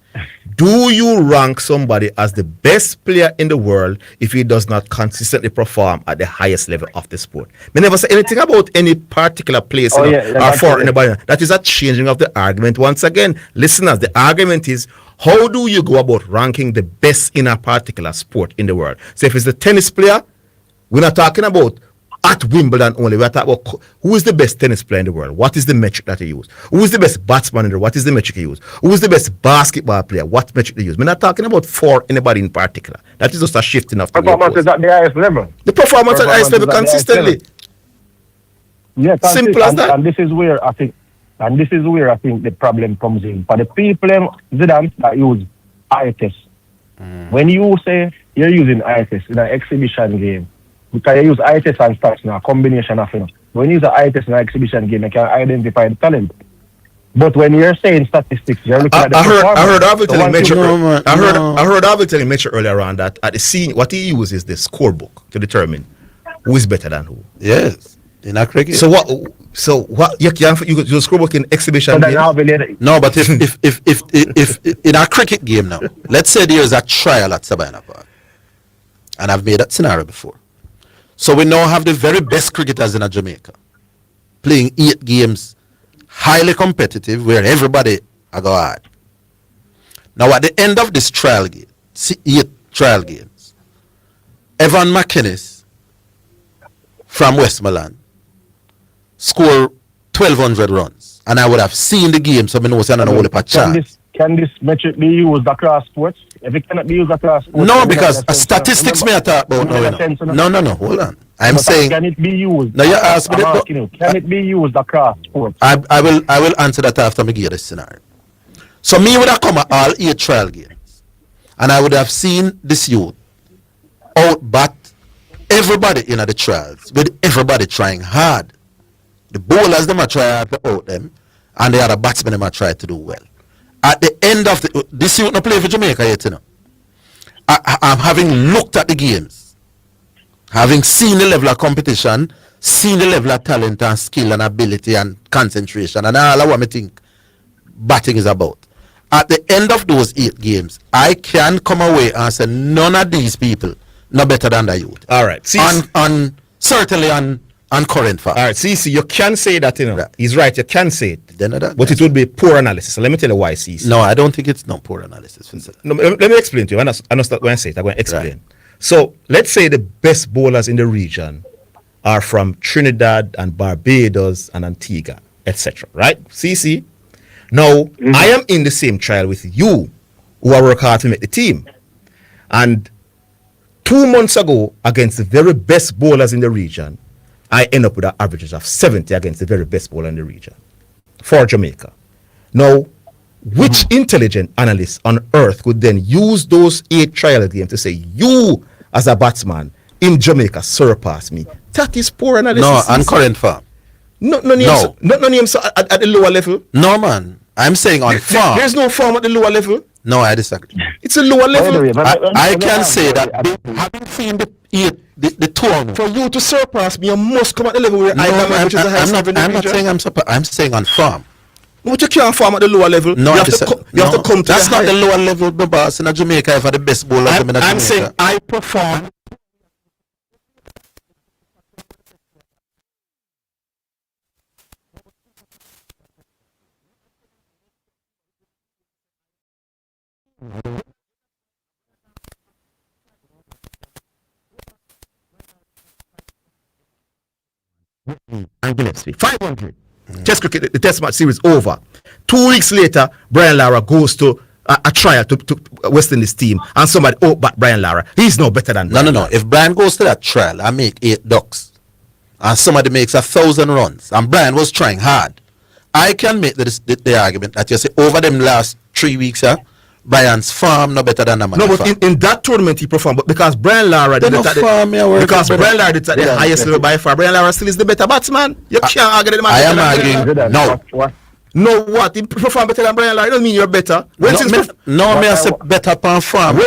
do you rank somebody as the best player in the world if he does not consistently perform at the highest level of the sport? We never say anything about any particular place or for anybody. That is a changing of the argument. Once again, listeners, the argument is, how do you go about ranking the best in a particular sport in the world? So if it's the tennis player, we're not talking about at Wimbledon only. We're talking about who is the best tennis player in the world. What is the metric that he use? Who is the best batsman in the world? What is the metric he use? Who is the best basketball player? What metric they use? We're not talking about for anybody in particular. That is just a shifting of the performance is at the highest level. The performance at the highest level consistently. Yeah, simple as that. And this is where I think the problem comes in. For the people Zidane that use ITS. When you say you're using ITS in an exhibition game, because you use ITS and stats now, a combination of when you use an ITS in an exhibition game, you can identify the talent. But when you're saying statistics, you're looking at the performance. I heard Orville telling Mitchell earlier on that at the scene, what he uses is the scorebook to determine who is better than who. Yes, in a cricket. So what you use scorebook in exhibition game? No, but if in a cricket game now, let's say there's a trial at Savannah Park, and I've made that scenario before. So we now have the very best cricketers in Jamaica playing 8 games, highly competitive, where everybody are go hard. Now at the end of this trial game, 8 trial games, Evan McInnes from Westmoreland score 1,200 runs, and I would have seen the game, so I know it's not a whole heap of chance. Can this metric be used across sports? If it cannot be used across sports, no, because statistics may talk about no. Hold on. I'm saying, can it be used? No, you asked me. Can it be used across sports? I will answer that after me give this scenario. So me would have come at all 8 trial games, and I would have seen this youth outbat everybody in the trials, with everybody trying hard. The bowlers them are trying to out them, and the other batsmen them are trying to do well. At the end of this youth not play for Jamaica yet, I'm having looked at the games, having seen the level of competition, seen the level of talent and skill and ability and concentration and all of what I think batting is about. At the end of those 8 games, I can come away and say none of these people no better than the youth. All right. Certainly on current facts. All right. See, you can say that, he's right. You can say it. But it would be poor analysis. So let me tell you why, CC. No, I don't think it's not poor analysis. No, let me explain to you. I'm not going to say it. I'm going to explain. Right. So let's say the best bowlers in the region are from Trinidad and Barbados and Antigua, etc. Right? CC. Now, I am in the same trial with you who are working hard to make the team. And 2 months ago, against the very best bowlers in the region, I end up with an average of 70 against the very best bowler in the region for Jamaica. Now, which intelligent analyst on earth could then use those 8 trial games to say, you as a batsman in Jamaica surpass me? That is poor analysis. No, on current form. No names at the lower level. No, man. I'm saying on form. There's no form at the lower level. No, I disagree. It's a lower level. I can say that having seen the tour. For you to surpass me, you must come at the level where I am, which is the highest level in the region. I'm not saying I'm saying on form. But you can't farm at the lower level. No, you have to come to that's not the lower level, boss. In Jamaica, for the best bowler. I'm saying I perform. And Gillespie, 500. Test cricket, the test match series over. 2 weeks later, Brian Lara goes to a trial to West Indies team, and somebody but Brian Lara. He's no better than Brian. No. If Brian goes to that trial and make 8 ducks, and somebody makes 1,000 runs, and Brian was trying hard, I can make the argument that you say over them last 3 weeks, Brian's farm no better than a man. No, but in that tournament he performed, but because Brian Lara did it at the highest level by far, Brian Lara still is the better batsman. You can't argue that the man. I am arguing no. No, what? He performed better than Brian Lara. It doesn't mean you're better. I say better per farm.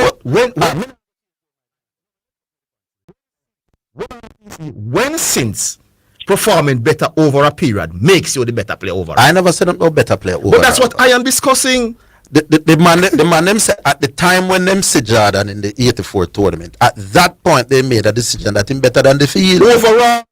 When since performing better over a period makes you the better player overall. I never said I'm no better player overall. But that's what I am discussing. The man them said at the time when them see Jordan in the 84 tournament, at that point they made a decision that him better than the field. Overall.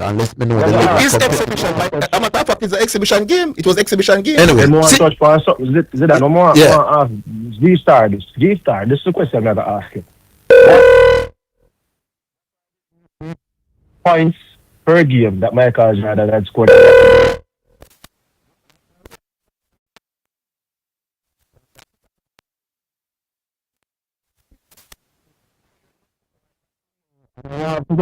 Unless me know it's exhibition. I'm a fact it's an exhibition game. It was exhibition game. Anyway, touch upon something. Zidane, no more. G-Star, this is the question I'm asking. Points per game that Michael Jordan had scored.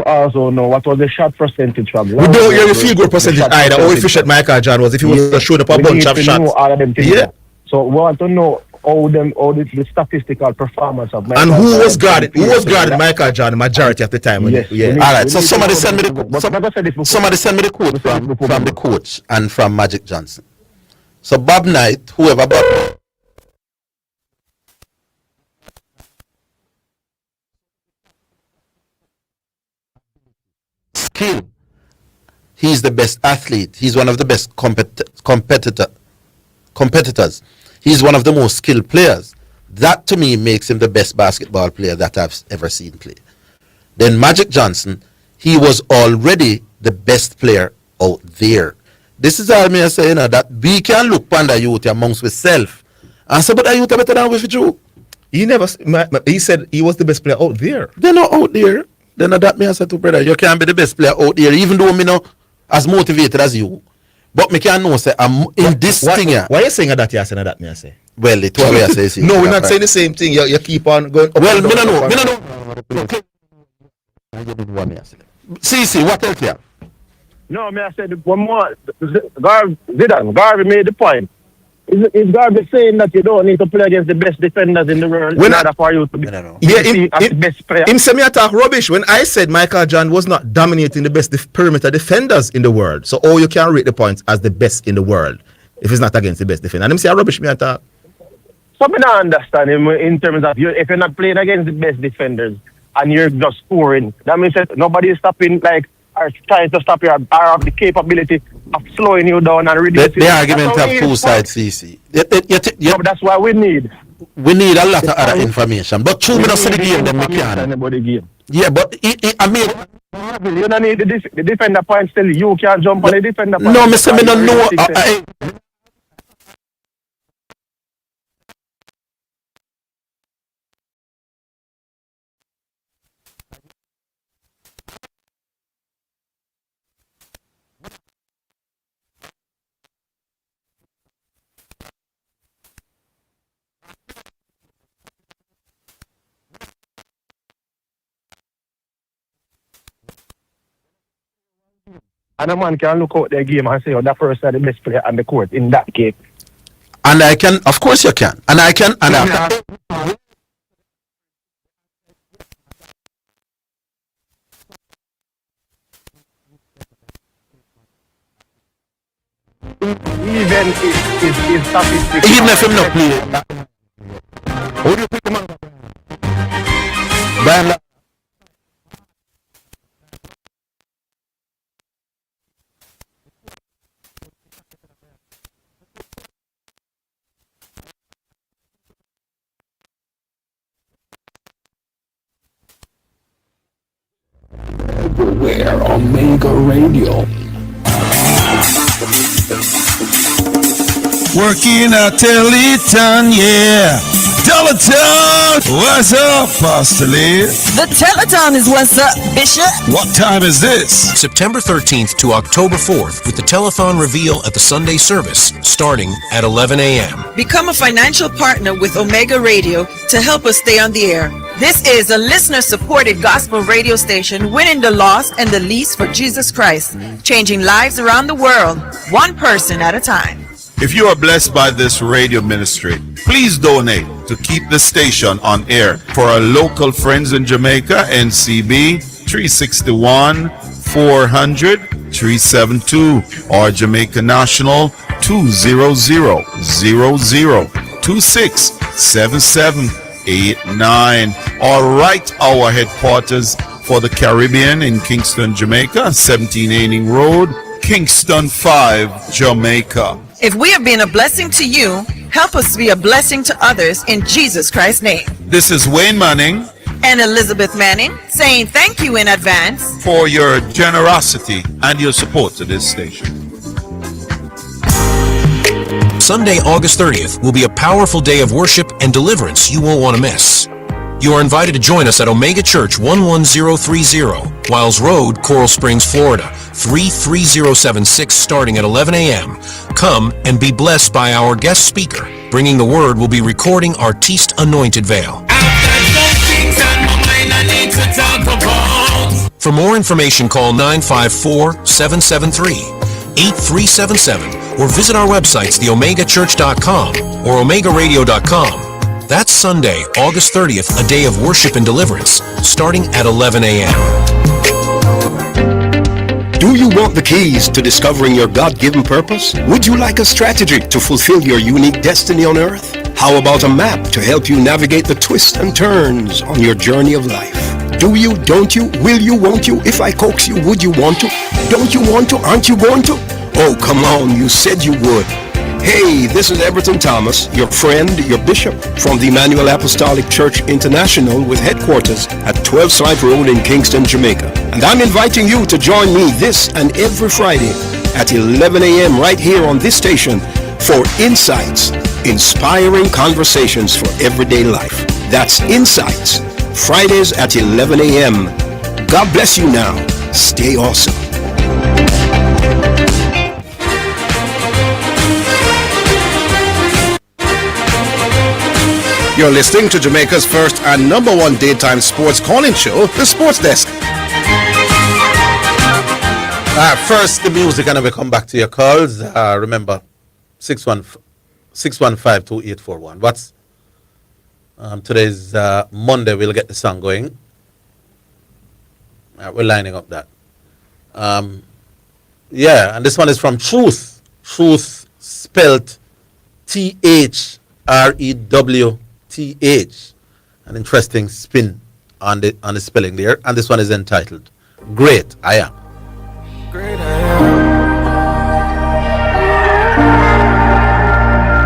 Also know what was the shot percentage from. We don't hear the field goal percentage either. How efficient Michael Jordan was if he was showing up a bunch of shots. All of them things. So we want to know all the statistical performance of Michael and who Jordan. was guarding Michael Jordan majority of the time. All right. So somebody send me the quote from the coach and from Magic Johnson. So Bob Knight, whoever Bob. Skill. He's the best athlete. He's one of the best competitors. He's one of the most skilled players. That to me makes him the best basketball player that I've ever seen play. Then Magic Johnson, he was already the best player out there. This is all me saying that we can look upon the youth amongst ourselves and say, but the youth are better than with you. He said he was the best player out there. They're not out there. Then that me I said to brother, you can't be the best player out there, even though me not as motivated as you. But me can know say I'm in this thing here. Why are you saying that you saying that me I say? Well, it's what I say. No, we're not saying the same thing. You keep on going. Well, me no know. See, what else here? No, me I said one more. Garvey made the point. Is Garvey saying that you don't need to play against the best defenders in the world in order for you to be the best player? Him say me attack rubbish when I said Michael Jordan was not dominating the best perimeter defenders in the world. So you can rate the points as the best in the world if it's not against the best defender. And him say rubbish me attack. So I don't understand him in terms of if you're not playing against the best defenders and you're just scoring, that means that nobody is stopping or trying to stop you or have the capability of slowing you down and reducing. The argument have two sides, CC. That's why we need. We need a lot of other information. But 2 minutes of the game, then we can. Yeah, but I mean, you don't need the defender point still. You can jump on the defender point. No, Mr. Me don't know. And a man can look out their game and say, that person is the best player on the court in that game. And I can, of course you can. And I can, and after. Even if statistics. Even if him not play. How do you pick him up? By Everywhere, Omega Radio. Working at Teleton, yeah. Teleton! What's up, Postulate? The Teleton is what's up, Bishop. What time is this? September 13th to October 4th with the telethon reveal at the Sunday service starting at 11 a.m. Become a financial partner with Omega Radio to help us stay on the air. This is a listener-supported gospel radio station winning the lost and the least for Jesus Christ, changing lives around the world, one person at a time. If you are blessed by this radio ministry, please donate to keep the station on air. For our local friends in Jamaica, NCB 361 400 372 or Jamaica National 200-0026-7789 or right our headquarters for the Caribbean in Kingston, Jamaica, 17 Aining Road, Kingston 5, Jamaica. If we have been a blessing to you, help us be a blessing to others in Jesus Christ's name. This is Wayne Manning and Elizabeth Manning saying thank you in advance for your generosity and your support to this station. Sunday, August 30th will be a powerful day of worship and deliverance you won't want to miss. You are invited to join us at Omega Church 11030, Wiles Road, Coral Springs, Florida, 33076, starting at 11 a.m. Come and be blessed by our guest speaker. Bringing the word will be recording Artiste Anointed Veil. For more information, call 954-773-8377 or visit our websites, theomegachurch.com or omegaradio.com. That's Sunday, August 30th, a day of worship and deliverance, starting at 11 a.m. Do you want the keys to discovering your God-given purpose? Would you like a strategy to fulfill your unique destiny on earth? How about a map to help you navigate the twists and turns on your journey of life? Do you, don't you, will you, won't you? If I coax you, would you want to? Don't you want to? Aren't you going to? Oh, come on, you said you would. Hey, this is Everton Thomas, your friend, your bishop, from the Emmanuel Apostolic Church International with headquarters at 12 Slide Road in Kingston, Jamaica. And I'm inviting you to join me this and every Friday at 11 a.m. right here on this station for Insights, inspiring conversations for everyday life. That's Insights, Fridays at 11 a.m. God bless you now. Stay awesome. You're listening to Jamaica's first and number one daytime sports calling show, The Sports Desk. First, the music, and then we come back to your calls. Remember, 615-2841. What's today's Monday? We'll get the song going. We're lining up that. Yeah, and this one is from Truth. Truth spelled THREWTH. An interesting spin on the spelling there. And this one is entitled Great I Am. Great I am.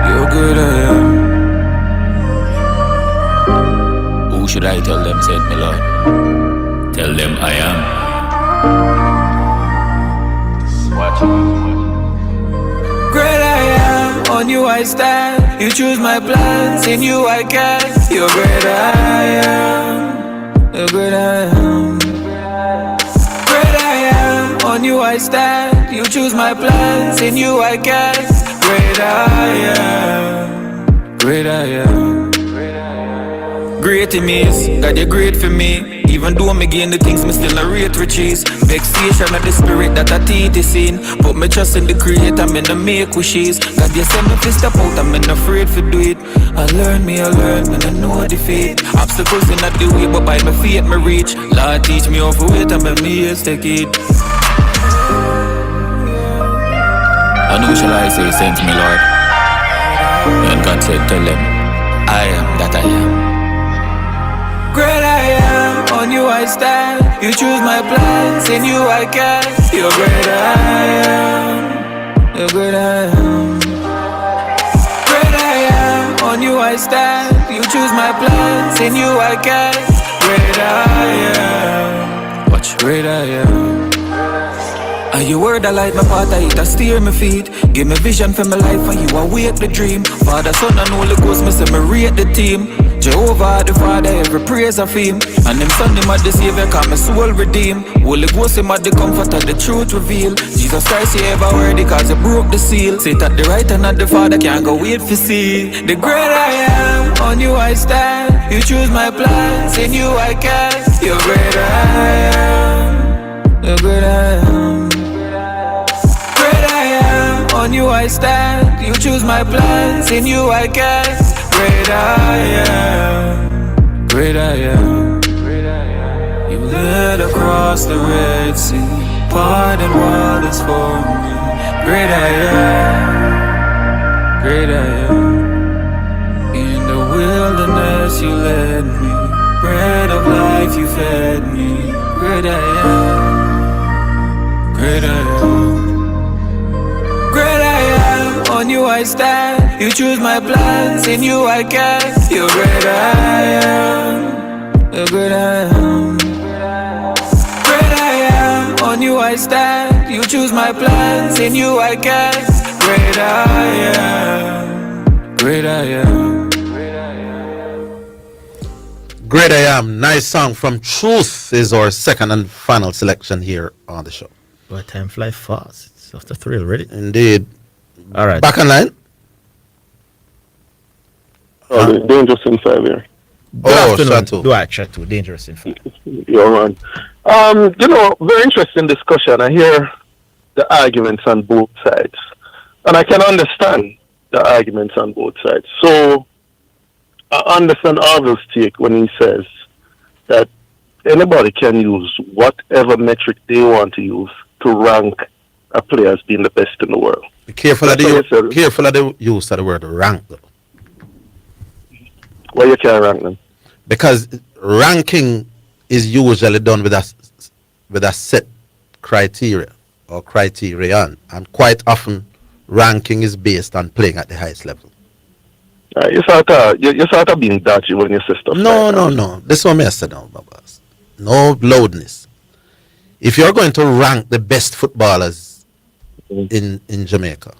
You're good I am. Who should I tell them, said my Lord? Tell them I am. Watch. Great I am, on you I stand. You choose my plans, in you I can. You're great I am. You're great I am. Great I am, on you I stand. You choose my plans, in you I can. Great I am. Great I am. Great in me is, God you're great for me. Even though me gain the things, me still a rate riches. Vexation of the spirit that I teach is in. Put me trust in the creator, me no make wishes. God you send me to step out, I'm not afraid to do it. I learn, and I know defeat. Obstacles in the way, but by my feet me reach. Lord teach me how to wait and make me ears take it. And who shall I say, send me Lord? And God said, tell them, I am that I am. Great I am, on you I stand. You choose my plans, in you I can. You're great I am. You're great I am. Great I am, on you I stand. You choose my plans, in you I can. Great I am. Watch, great I am. And your word I light my path, I steer my feet. Give me vision for my life and you awake the dream. Father, Son and Holy Ghost, me say me rate the team. Jehovah the Father, every praise of him. And them Son him at the Savior, cause my soul redeem. Holy Ghost him at the comfort of the truth reveal. Jesus Christ, he ever worthy cause he broke the seal. Sit at the right hand of the Father, can't go wait for see. The great I am, on you I stand. You choose my plans, in you I can. You're great I am. You're great I am. On on you I stand. You choose my plans, in you I guess. Great I am, great I am. You led across the Red Sea, parted waters for me. Great I am, great I am. In the wilderness you led me, bread of life you fed me. Great I am, great I am. Great I am, on you I stand. You choose my plans, in you I guess. You're great I am, you're great I am. Great I am, on you I stand. You choose my plans, in you I guess. Great I am, great I am. Great I Am, nice song from Truth is our second and final selection here on the show. But time flies fast. It's after 3 already. Indeed. All right. Back online? Dangerous in 5 here. Good afternoon. Chateau. Do I chat to Dangerous in 5? Yeah, man. Very interesting discussion. I hear the arguments on both sides. And I can understand the arguments on both sides. So, I understand Orville's take when he says that anybody can use whatever metric they want to use to rank a player as being the best in the world. Be careful of the use of the word rank, though. Why you can't rank them? Because ranking is usually done with a set criteria or criterion, and quite often ranking is based on playing at the highest level. You sort of being dodgy when you say stuff. No. This one I said now, Babas. No loudness. If you're going to rank the best footballers in Jamaica,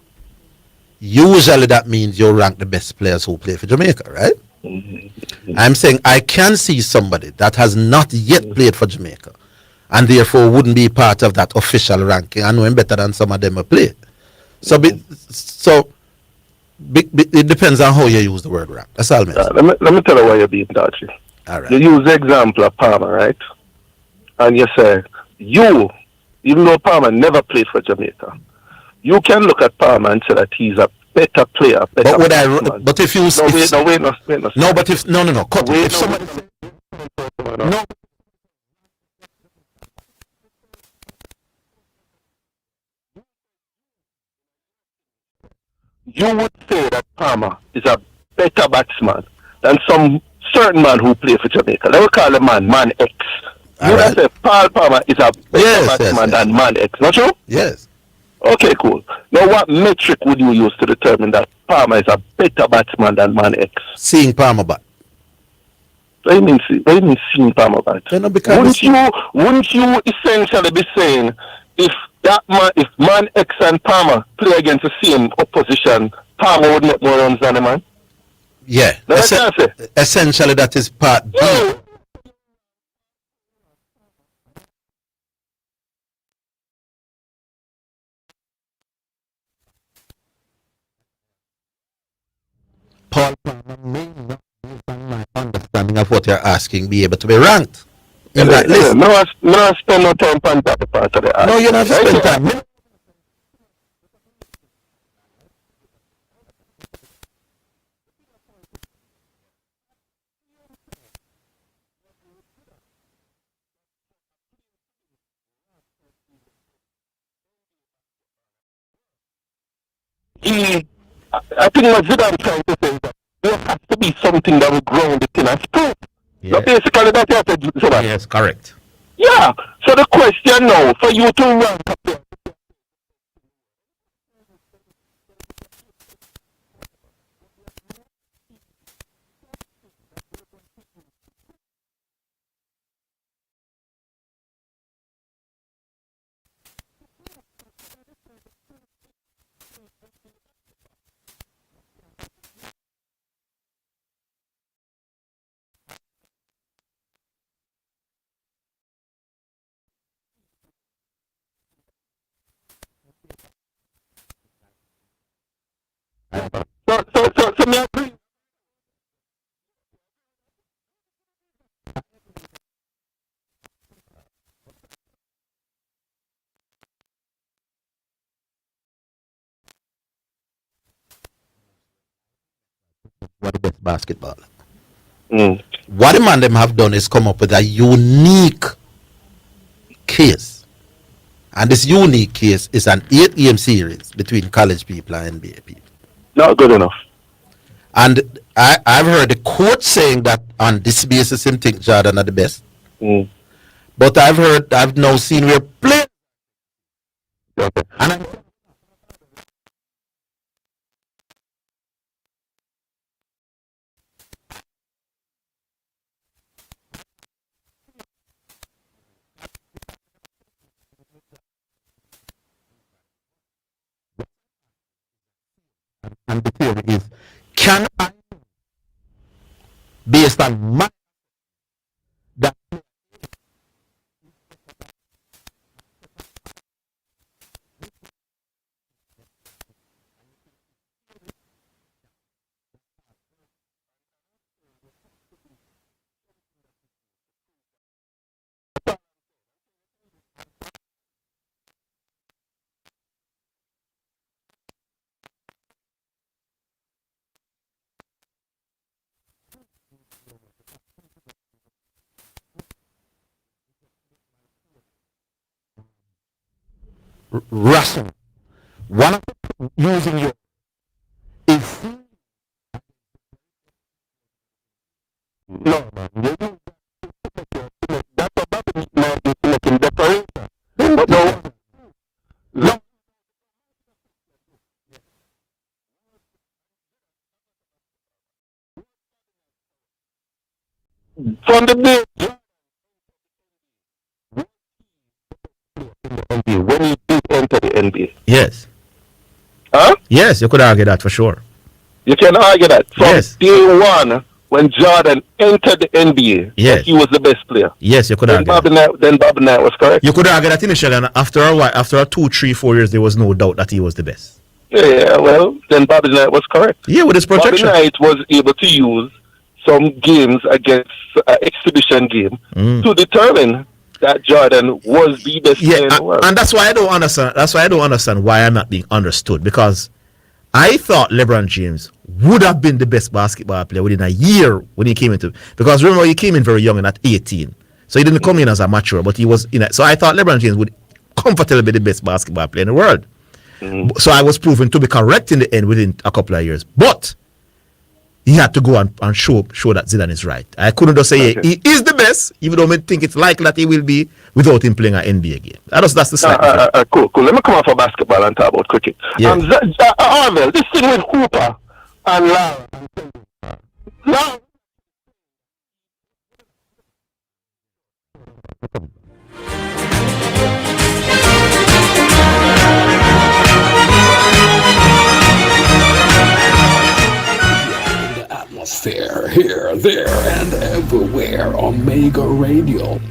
usually that means you rank the best players who play for Jamaica, right? I'm saying I can see somebody that has not yet played for Jamaica and therefore wouldn't be part of that official ranking. I know him better than some of them who play. It depends on how you use the word rank. That's all, man. Let me tell you why you're being dodgy. All right. You use the example of Palmer, right? And you say, even though Palmer never played for Jamaica, you can look at Palmer and say that he's a better player. But if you... Wait. No, but if... No. Cut it. If somebody... No. You would say that Palmer is a better batsman than some certain man who play for Jamaica. Let me call the man X. You would say Paul Palmer is a better batsman than man X, not true? Yes. Okay, cool. Now what metric would you use to determine that Palmer is a better batsman than man X? Seeing Palmer bat. What do you mean seeing Palmer bat? Wouldn't you essentially be saying if man X and Palmer play against the same opposition, Palmer would make more runs than the man? Yeah. Essentially that is part B. Paul Palmer may not, based on my understanding of what you're asking, be able to be ranked in that list. No, spend no time on that part of the argument. No, you don't have to spend time. I think what Zidane trying to say is that there has to be something that will ground it in a sport. Yeah. So basically that's what Zidane. Yes, correct. Yeah. So the question now, for you to rank up there. the best basketball. What the man them have done is come up with a unique case. And this unique case is an 8-game series between college people and NBA people. Not good enough. And I've heard the coach saying that on this basis him think Jordan are the best. But I've now seen where play. Okay. And and the theory is, can I, based on my that Russell, one of the using your is no man. That's what happens now. You're making decoration, but no. From the day when you did enter the NBA. Yes. Huh? Yes, you could argue that for sure. You can argue that. From Yes. day one, when Jordan entered the NBA, Yes. that he was the best player. Yes, you could argue that. Then Bobby Knight was correct. You could argue that initially, and after a while, after 2, 3, 4 years, there was no doubt that he was the best. Yeah, well, then Bobby Knight was correct. Yeah, with his projection. Bobby Knight was able to use some games against exhibition game to determine that Jordan was the best player in the world. And that's why I don't understand. That's why I don't understand why I'm not being understood, because I thought LeBron James would have been the best basketball player within a year when he came into. Because remember, he came in very young and at 18, so he didn't come in as a mature, but he was in it. So I thought LeBron James would comfortably be the best basketball player in the world. So I was proven to be correct in the end within a couple of years, but he had to go and show that Zidane is right. I couldn't just say he is the best, even though I think it's likely that he will be without him playing an NBA game. That's the slight difference. Cool. Let me come off of basketball and talk about cricket. Yeah. Orville, this thing with Hooper and Lara. Atmosphere here, there, and everywhere. Omega Radio.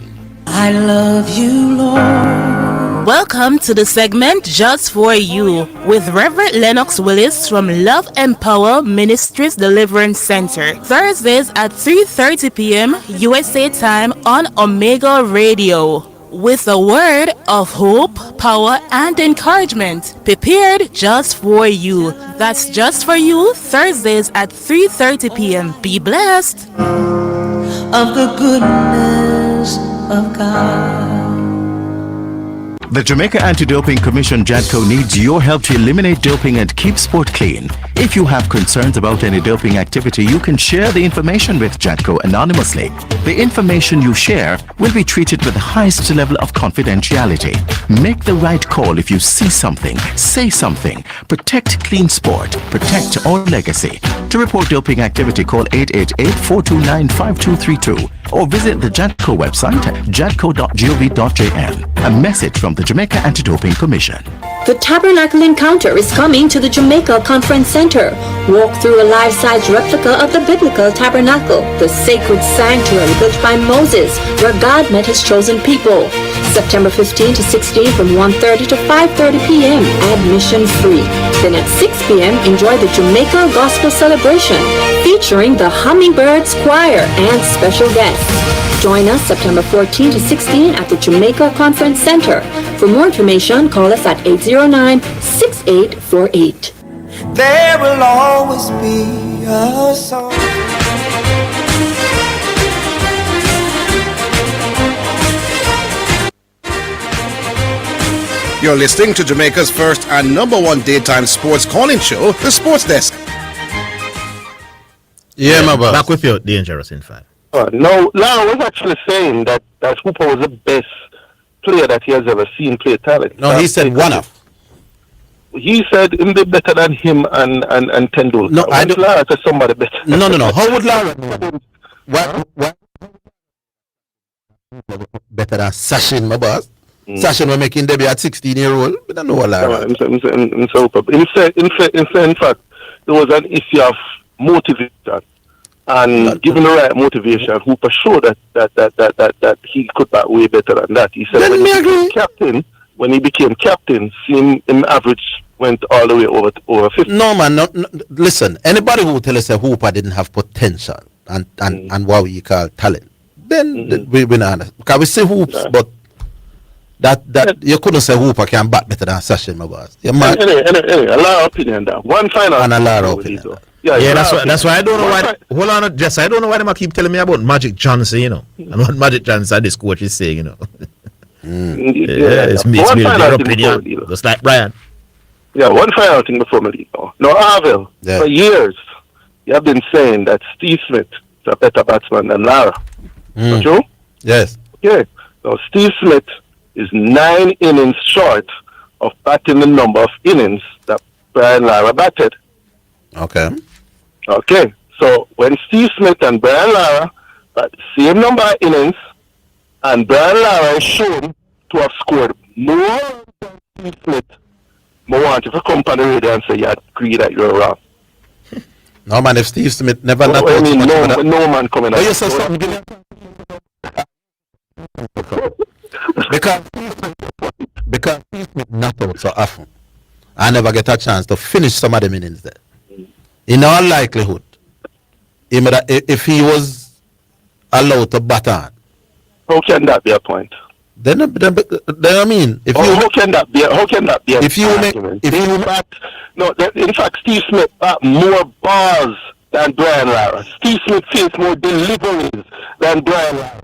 I love you, Lord. Welcome to the segment Just For You with Reverend Lennox Willis from Love Empower Ministries Deliverance Center. Thursdays at 3:30 p.m. USA time on Omega Radio. With a word of hope, power, and encouragement, prepared just for you. That's Just For You, Thursdays at 3:30 p.m. Be blessed. Of the goodness of God. The Jamaica Anti-Doping Commission JADCO needs your help to eliminate doping and keep sport clean. If you have concerns about any doping activity, you can share the information with JADCO anonymously. The information you share will be treated with the highest level of confidentiality. Make the right call if you see something, say something. Protect clean sport. Protect our legacy. To report doping activity, call 888-429-5232 or visit the JADCO website at jadco.gov.jn. A message from the Jamaica Anti-Doping Commission. The Tabernacle Encounter is coming to the Jamaica Conference Center. Walk through a life-size replica of the biblical tabernacle, the sacred sanctuary built by Moses, where God met his chosen people. September 15 to 16 from 1:30 to 5:30 p.m. Admission free. Then at 6 p.m. enjoy the Jamaica Gospel Celebration featuring the Hummingbirds Choir and special guests. Join us September 14 to 16 at the Jamaica Conference Center. For more information, call us at 809-6848. There will always be your song. You're listening to Jamaica's first and number one daytime sports calling show, The Sports Desk. Yeah, my boss. Back with you, dangerous in fact. No, Lara was actually saying that Hooper was the best player that he has ever seen play talent. No, he said one of. He said him be better than him and Tendulkar. No, I don't. Lara said somebody better. No. How would Lara? What? Better than Sachin, my boss. Sachin was making debut at 16-year-old. We don't know what Lara. In fact, there was an issue of motivation. And given the right motivation, Hooper showed that he could bat way better than that. He said when he became captain, seeing him average went all the way over 50. No, man. No, listen, anybody who tell us that Hooper didn't have potential and what we call talent, then we not understand. Because we say Hoops, but that you couldn't say Hooper can bat better than Sachin, my boss. Anyway, a lot of opinion that. One final. And a lot of opinion. Yeah, that's why I don't know why. Hold on, Jess. I don't know why they keep telling me about Magic Johnson, and what Magic Johnson, this coach is saying, it's their opinion, just like Brian. Yeah, one final thing before me leave. Now, Orville, for years, you have been saying that Steve Smith is a better batsman than Lara. Not true? Yes. Okay. Now, Steve Smith is 9 innings short of batting the number of innings that Brian Lara batted. Okay, so when Steve Smith and Brian Lara bat the same number of innings, and Brian Lara is shown to have scored more than Steve Smith, I want you to come on the radio and say you agree that you're wrong. No, man, if Steve Smith never... no man coming out. Because Steve Smith not out so often, I never get a chance to finish some of the innings there. In all likelihood, if he was allowed to bat on, how can that be a point? Then I mean, how can that be? How can that be? In fact, Steve Smith bat more balls than Brian Lara. Steve Smith faced more deliveries than Brian Lara.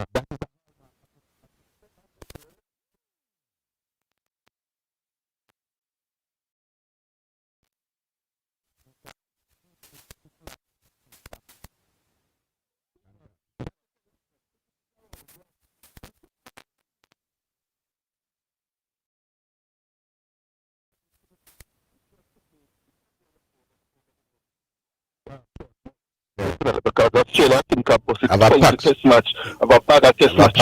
Because Australia think about it test match, about test match.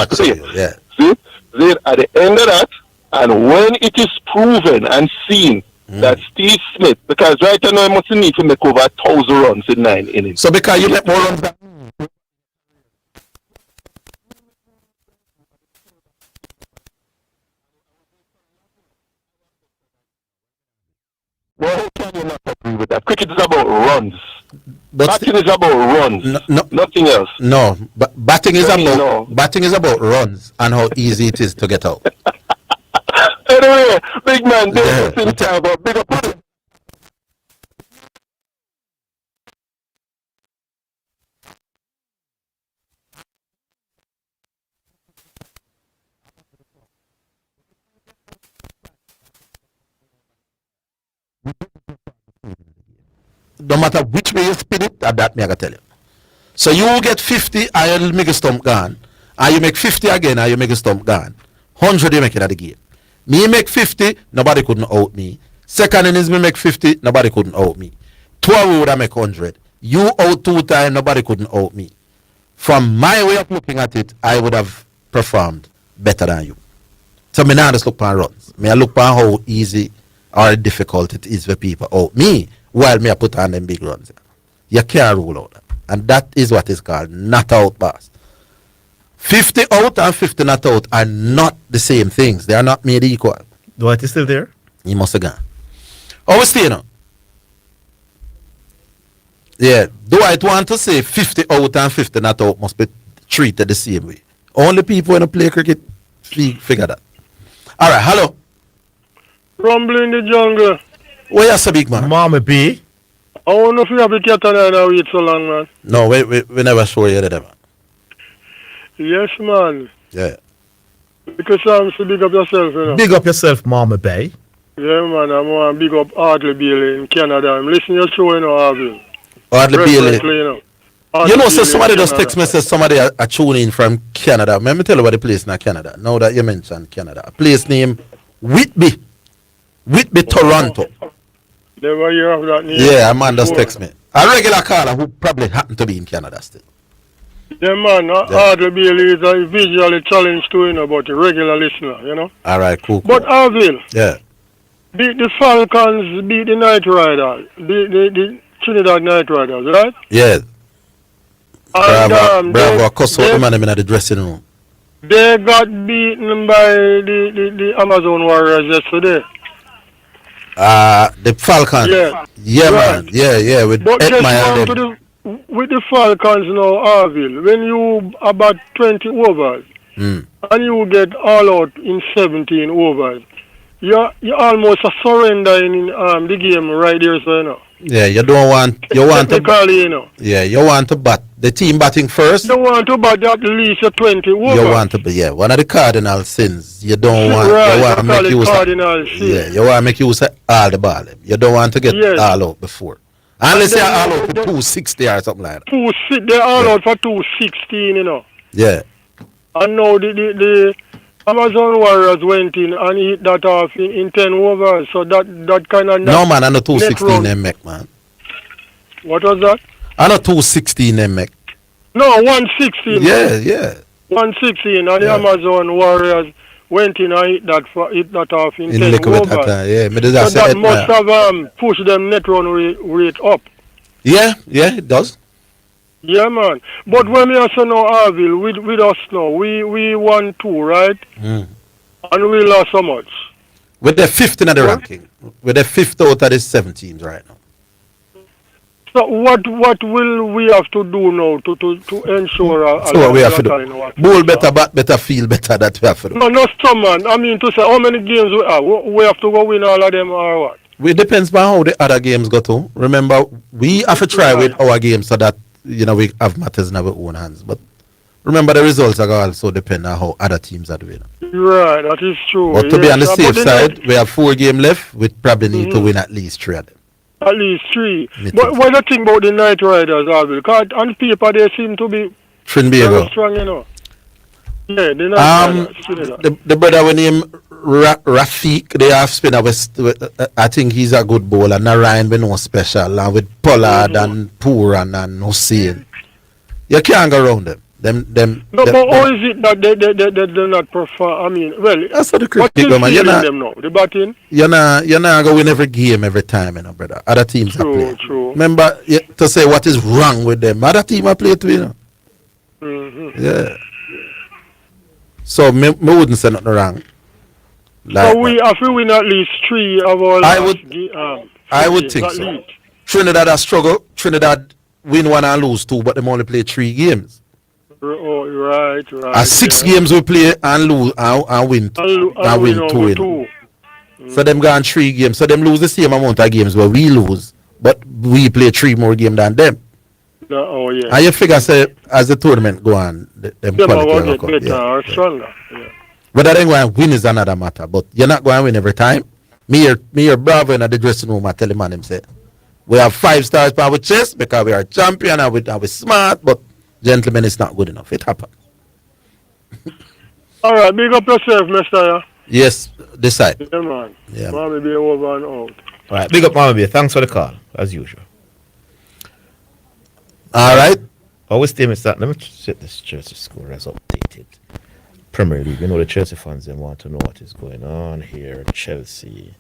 Yeah. See, then at the end of that, and when it is proven and seen that Steve Smith, because right now he must need to make over 1,000 runs in 9 innings. So because you make more runs than well, how can you not agree with that? Cricket is about runs. Batting is about runs. Nothing else. No, but batting is about runs and how easy it is to get out. Anyway, big man, this is about big up. No matter which way you spin it, that me I can tell you. So you get 50 and you make a stump gone, and you make 50 again and you make a stump gone. 100 you make it at the game. Me make 50, nobody couldn't out me. Second innings me make 50, nobody couldn't out me. 12 would I make 100. You out 2 times, nobody couldn't out me. From my way of looking at it, I would have performed better than you. So me not just look on runs. Me I look on how easy or difficult it is for people out me. While me I put on them big runs. You can't rule out that. And that is what is called not out pass. 50 out and 50 not out are not the same things. They are not made equal. Dwight is still there? He must have gone. Oh, we stay now. Yeah. Dwight want to say 50 out and 50 not out must be treated the same way. Only people when play cricket figure that. Alright, hello. Rumble in the jungle. Where you say, big man? Mama B. I don't know if you have the cat and wait so long, man. No, we never show you that, man. Yes, man. Yeah. Because so big up yourself, you know. Big up yourself, Mama Bay. Yeah, man. I'm going to big up Orville Bailey in Canada. I'm listening to your show, you know, Orville. Orville Bailey. You know, So somebody just text me, says somebody are tuning in from Canada. Let me tell you about the place in Canada. Now that you mentioned Canada. A place named Whitby, Toronto. Never hear of that name. Yeah, a man just text me. A regular caller who probably happened to be in Canada still. Yeah, man. Orville Bailey is a visually challenged too, you know, but a regular listener, you know. All right, cool. But Orville. Yeah. The Falcons beat the Night Riders, the Trinidad Night Riders, right? Yeah. And, Bravo, cuss out the man in the dressing room. They got beaten by the Amazon Warriors yesterday. The Falcons. Yeah, right. Man. Yeah. With the Falcons now, Orville, when you about 20 overs and you get all out in 17 overs, you almost surrender in the game right there, so you know. Yeah, you want to, you know. Yeah, you want to bat the team batting first. You want to bat at least 20 overs. You want to be, one of the cardinal sins. You don't want, right, you want to make use. You want to make use of all the ball. You don't want to get all out before. Unless you're all out for 260 or something like that. They're all out for 216, you know. Yeah. And now the Amazon Warriors went in and hit that off in 10 overs, so that kind of... No, man, I know 216 them make, man. What was that? I know 216 them make. No, 116. Yeah. 116, and the Amazon Warriors went in and hit that off in 10 overs. So that must have pushed them net run rate up. Yeah, it does. Yeah, man. But when we also know Orville, with us now, we won 2, right? And we lost so much. We're the 5th in the ranking. We're the 5th out of the 7 teams right now. So what will we have to do now to ensure so what we have to do? Bowl better, bat better, feel better, that we have to do. No, man. I mean to say how many games we have? We have to go win all of them or what? It depends on how the other games go to. Remember, we have to try with our games so that we have matters in our own hands. But remember, the results are also depend on how other teams are doing. Right, that is true. But to be on the safe side, we have 4 games left. We probably need to win at least 3 of them. At least 3. But what do you think about the Night Riders, Orville? Because on paper, they seem to be very strong, you know. Yeah, the Night Riders. The brother we name Rafiq, they have spinner. I think he's a good bowler. Narayan we know special. And with Pollard and Puran and Hussein. You can't go around them. But how is it that they do not perform? I mean, well, that's what the cricket go, man. You're not them now. The batting. You're not going to win every game every time, you know, brother. Other teams are playing. True. Remember to say what is wrong with them. Other teams are playing too, you know. Yeah. So me wouldn't say nothing wrong. So we have to win at least 3 of all. I would think so. Trinidad has struggled. Trinidad win 1 and lose 2, but they only play 3 games. Oh, right. 6 games we play and lose and win 2. So them gone 3 games. So them lose the same amount of games where we lose, but we play 3 more games than them. Oh yeah. And you figure say as the tournament go on, them quality will come. Better or stronger. Yeah. Whether they go and win is another matter, but you're not going to win every time. Me or Bravo in the dressing room, I tell the man him say, we have 5 stars for our chest because we are champion and we're smart, but gentlemen, it's not good enough. It happens. All right, big up yourself, Mr. Yes, decide. Yeah, man. Yeah. Mama be over and out. All right, big up, Mama B. Thanks for the call, as usual. All right. Always stay, Mr. Let me check this Chelsea score as updated. Premier League. You know the Chelsea fans, they want to know what is going on here. Chelsea.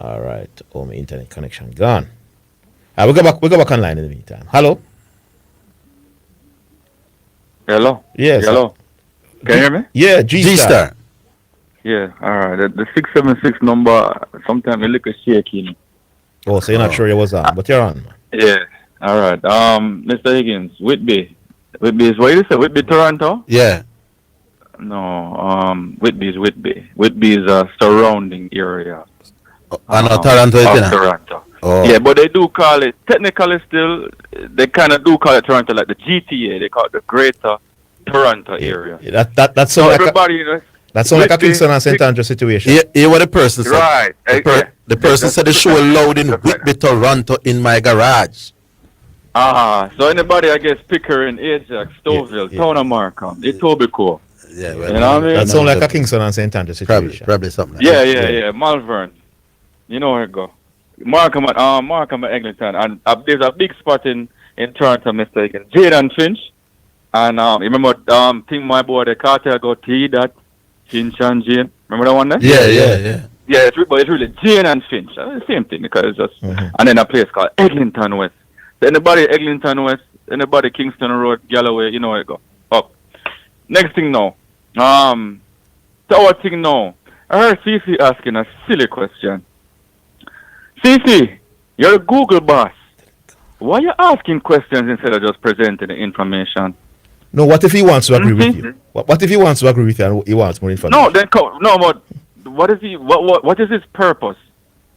All right. Oh, my internet connection gone. We'll go back online in the meantime. Hello? Hello? Yes. Hello? Can you hear me? Yeah, G-Star. Yeah, all right. The 676 number, sometimes a little shaky. Oh, so you're not sure you was on, but you're on. Yeah. All right. Mr. Higgins, Whitby. Whitby is what you say? Whitby, Toronto? Yeah. No, Whitby is Whitby is a surrounding area. Toronto is Toronto. Yeah, but they do call it, technically still, they kind of do call it Toronto, like the GTA. They call it the Greater Toronto area. Yeah, that So sounds like everybody, you know, that sounds like a Whitby- Kingston and St. Andrew situation. Hear what the person said. Right. The person said the show loud in Whitby, Toronto, in my garage. So anybody, I guess, Pickering, Ajax, Stouffville, Town of Markham, Etobicoke. Yeah, you know what I mean? That sounds like a Kingston and St. Andrew situation. Probably something. Yeah, Malvern. You know where it go. Markham at Eglinton. And there's a big spot in Toronto, Mr. Higgins. Zidane Finch. And you remember thing my boy the cartel go T that Finch and Jane. Remember that one there? Yeah. Yeah, it's really Jane and Finch. Same thing because it's just and then a place called Eglinton West. So anybody Eglinton West, anybody Kingston Road, Galloway, you know where it go. Up. Next thing now. Tower thing now. I heard CC asking a silly question. CC, you're a Google boss. Why are you asking questions instead of just presenting the information? No, what if he wants to agree with you? What if he wants to agree with you and he wants more information? No, then but what is he? What is his purpose?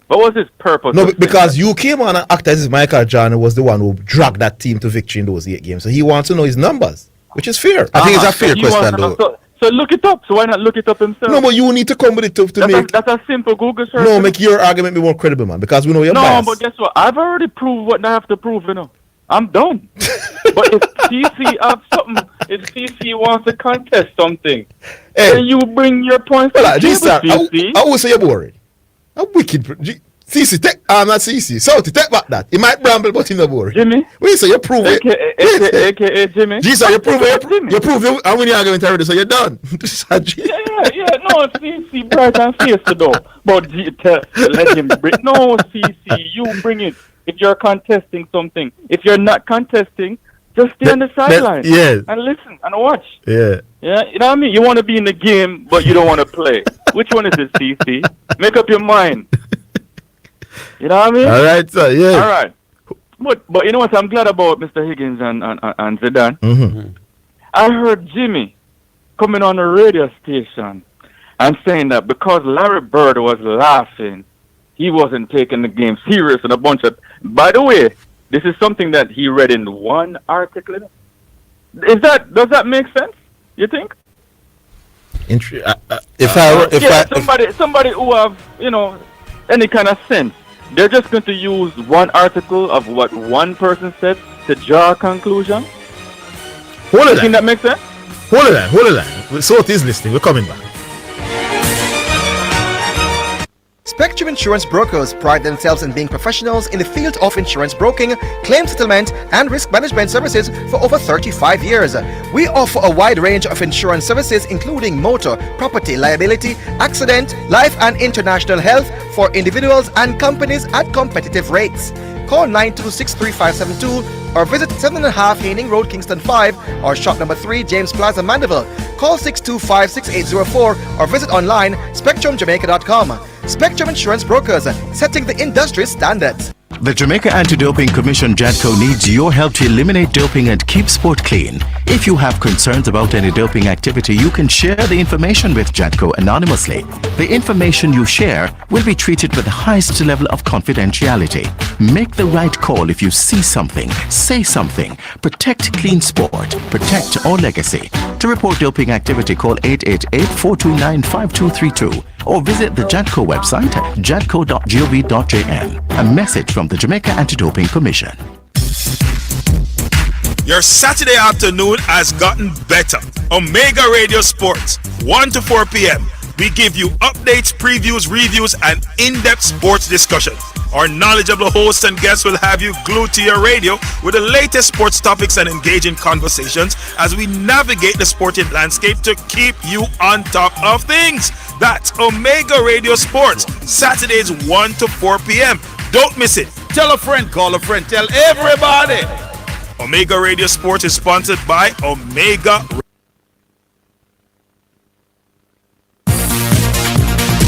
What was his purpose? No, because you came on and acted as if Michael John was the one who dragged that team to victory in those 8 games. So he wants to know his numbers, which is fair. I think it's a fair question, though. So look it up. So why not look it up himself? No, but you need to come with it to make. That's a simple Google search. No, make your argument be more credible, man. Because we know you're biased. No, but guess what? I've already proved what I have to prove. You know, I'm done. But if CC have something, if CC wants to contest something, then you bring your points. Well, to the sir, table, CC. I would say you're boring. A wicked. CC, not CC. Salty, take back that. He might bramble, but he's not boring. Jimmy? Wait, so you prove it. AKA Jimmy? G, sir, you prove it. You prove it. I'm winning argument already, so you're done. Yeah. No, CC bright and fierce though. But let him bring. No, CC, you bring it. If you're contesting something, if you're not contesting, just stay on the sideline. Yeah. And listen and watch. Yeah. Yeah, you know what I mean? You want to be in the game, but you don't want to play. Which one is it, CC? Make up your mind. You know what I mean? All right, sir. Yeah. All right. But you know what I'm glad about, Mr. Higgins and Zidane? Mm-hmm. I heard Jimmy coming on the radio station and saying that because Larry Bird was laughing, he wasn't taking the game serious and a bunch of... By the way, this is something that he read in one article. Does that make sense? You think? Somebody who have, any kind of sense, they're just going to use one article of what one person said to draw a conclusion. Hold you it. think that makes sense? Hold it. So it is listening. We're coming back. Spectrum Insurance Brokers pride themselves in being professionals in the field of insurance broking, claim settlement, and risk management services for over 35 years. We offer a wide range of insurance services including motor, property, liability, accident, life and international health for individuals and companies at competitive rates. Call 926-3572 or visit 7.5 Haining Road, Kingston 5 or shop number 3, James Plaza, Mandeville. Call 625-6804 or visit online spectrumjamaica.com. Spectrum Insurance Brokers, setting the industry standards. The Jamaica Anti-Doping Commission JADCO needs your help to eliminate doping and keep sport clean. If you have concerns about any doping activity, you can share the information with JADCO anonymously. The information you share will be treated with the highest level of confidentiality. Make the right call if you see something, say something. Protect clean sport. Protect our legacy. To report doping activity, call 888-429-5232 or visit the JADCO website at jadco.gov.jn. A message from the Jamaica Anti-Doping Commission. Your Saturday afternoon has gotten better. Omega Radio Sports, 1 to 4 p.m. We give you updates, previews, reviews, and in-depth sports discussions. Our knowledgeable hosts and guests will have you glued to your radio with the latest sports topics and engaging conversations as we navigate the sporting landscape to keep you on top of things. That's Omega Radio Sports, Saturdays 1 to 4 p.m. Don't miss it. Tell a friend, call a friend, tell everybody. Omega Radio Sports is sponsored by Omega.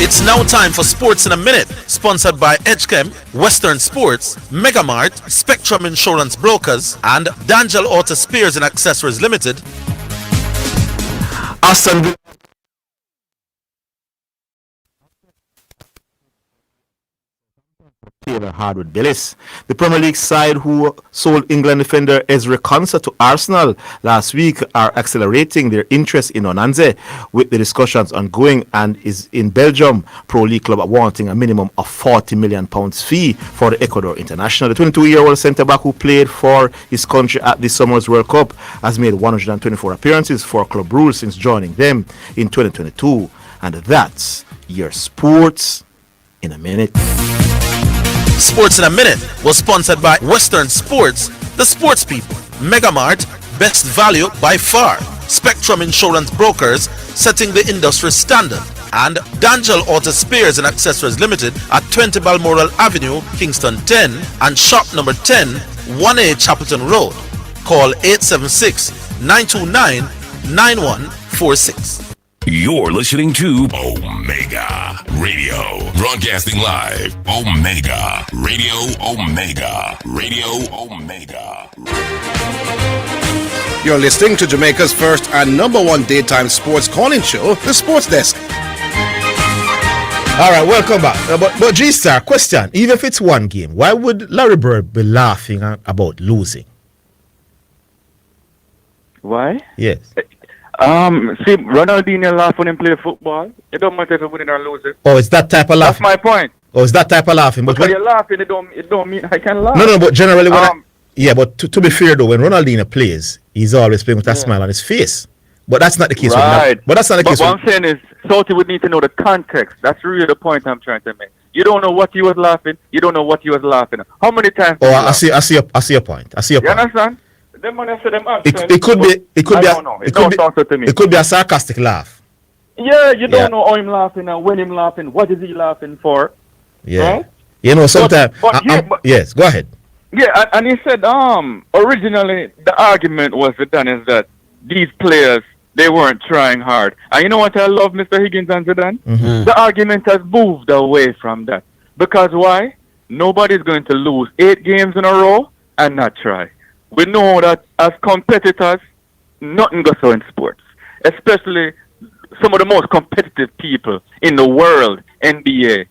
It's now time for Sports in a Minute, sponsored by Edgechem, Western Sports, Megamart, Spectrum Insurance Brokers, and D'Angelo Auto Spares and Accessories Limited. Aston Villa. Taylor Hardwood Billis. The Premier League side who sold England defender Ezra Konsa to Arsenal last week are accelerating their interest in Onanze, with the discussions ongoing, and is in Belgium Pro League club wanting a minimum of £40 million fee for the Ecuador international. The 22-year-old centre-back who played for his country at this summer's World Cup has made 124 appearances for Club Brugge since joining them in 2022. And that's your sports in a minute. Sports in a Minute was sponsored by Western Sports, the sports people, Megamart, best value by far, Spectrum Insurance Brokers, setting the industry standard, and D'Angel Auto Spares and Accessories Limited at 20 Balmoral Avenue, Kingston 10, and shop number 10, 1A Chapelton Road. Call 876-929-9146. You're listening to Omega Radio. Broadcasting live. Omega Radio. Omega Radio. Omega. You're listening to Jamaica's first and number one daytime sports calling show, The Sports Desk. All right, welcome back. But G-Star, question. Even if it's one game, why would Larry Bird be laughing about losing? Why? Yes. See, Ronaldinho laugh when he play football. It don't matter if he winning or losing. Oh, it's that type of laughing. That's my point. Oh, it's that type of laughing. But when you're laughing, it don't mean I can laugh. No, but generally but to be fair though, when Ronaldinho plays, he's always playing with a smile on his face. But that's not the case. Right. But that's not the case. What I'm saying is, Salty would need to know the context. That's really the point I'm trying to make. You don't know what he was laughing. You don't know what he was laughing at. How many times? Oh, I see your point. You understand? Them man say them accent, it could be it could be a sarcastic laugh. Yeah, you don't know how him laughing and when him laughing. What is he laughing for? Yeah. Right? You know, sometimes. Yes, go ahead. Yeah, and he said, originally the argument was Zidane is that these players, they weren't trying hard. And you know what I love, Mr. Higgins and Zidane? Mm-hmm. The argument has moved away from that. Because why? Nobody's going to lose 8 games in a row and not try. We know that as competitors, nothing goes so in sports. Especially some of the most competitive people in the world, NBA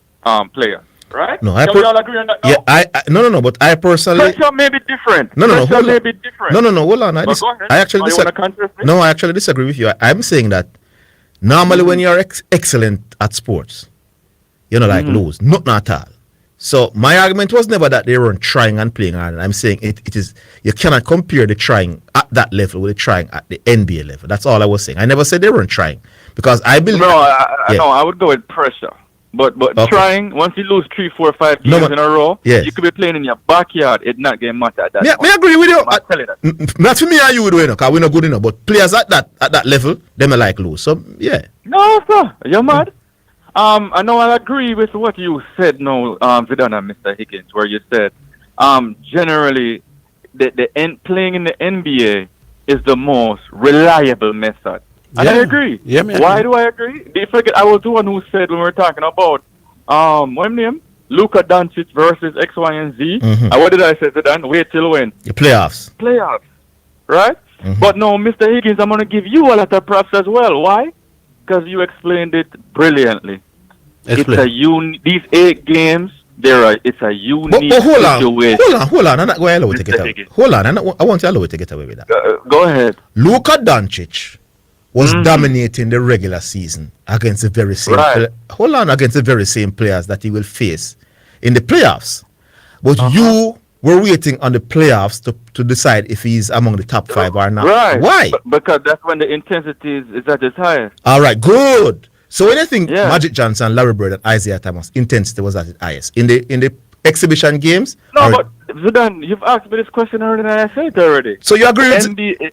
players. Right? No, Can we all agree on that? Yeah, no, but I personally. Pressure may be different. No, Pressure may be different. No, hold on. I actually disagree with you. I'm saying that normally when you're excellent at sports, you know, like lose, not at all. So my argument was never that they weren't trying and playing hard. And I'm saying it is, you cannot compare the trying at that level with the trying at the NBA level. That's all I was saying. I never said they weren't trying because I believe. No, I would go with pressure. But okay. Trying, once you lose 3, 4, 5 games in a row, you could be playing in your backyard. It's not going to matter at that point. I agree with you. That's for me and you, because we're not good enough. But players at that level, they may like lose. So, yeah. No, sir. You're mad. I know I agree with what you said now, Zidane and Mr. Higgins, where you said generally playing in the NBA is the most reliable method. And I agree. Yeah, man. Why do I agree? I was the one who said when we were talking about what's his name? Luka Doncic versus X, Y, and Z. Mm-hmm. And what did I say to Dan? Wait till when? The playoffs. Right? Mm-hmm. But no, Mr. Higgins, I'm going to give you a lot of props as well. Why? Because you explained it brilliantly. These 8 games, it's a unique situation. Hold on. I'm not going to allow it to get away. Hold on. I want to allow it to get away with that. Go ahead. Luka Doncic was dominating the regular season against the very same against the very same players that he will face in the playoffs. But you were waiting on the playoffs to decide if he's among the top 5 or not. Right. Why? Because that's when the intensity is at its highest. All right, good. So when I think Magic Johnson, Larry Bird, and Isaiah Thomas, intensity was at its highest in the exhibition games. No, but Zidane, you've asked me this question earlier and I said it already. So you agree with the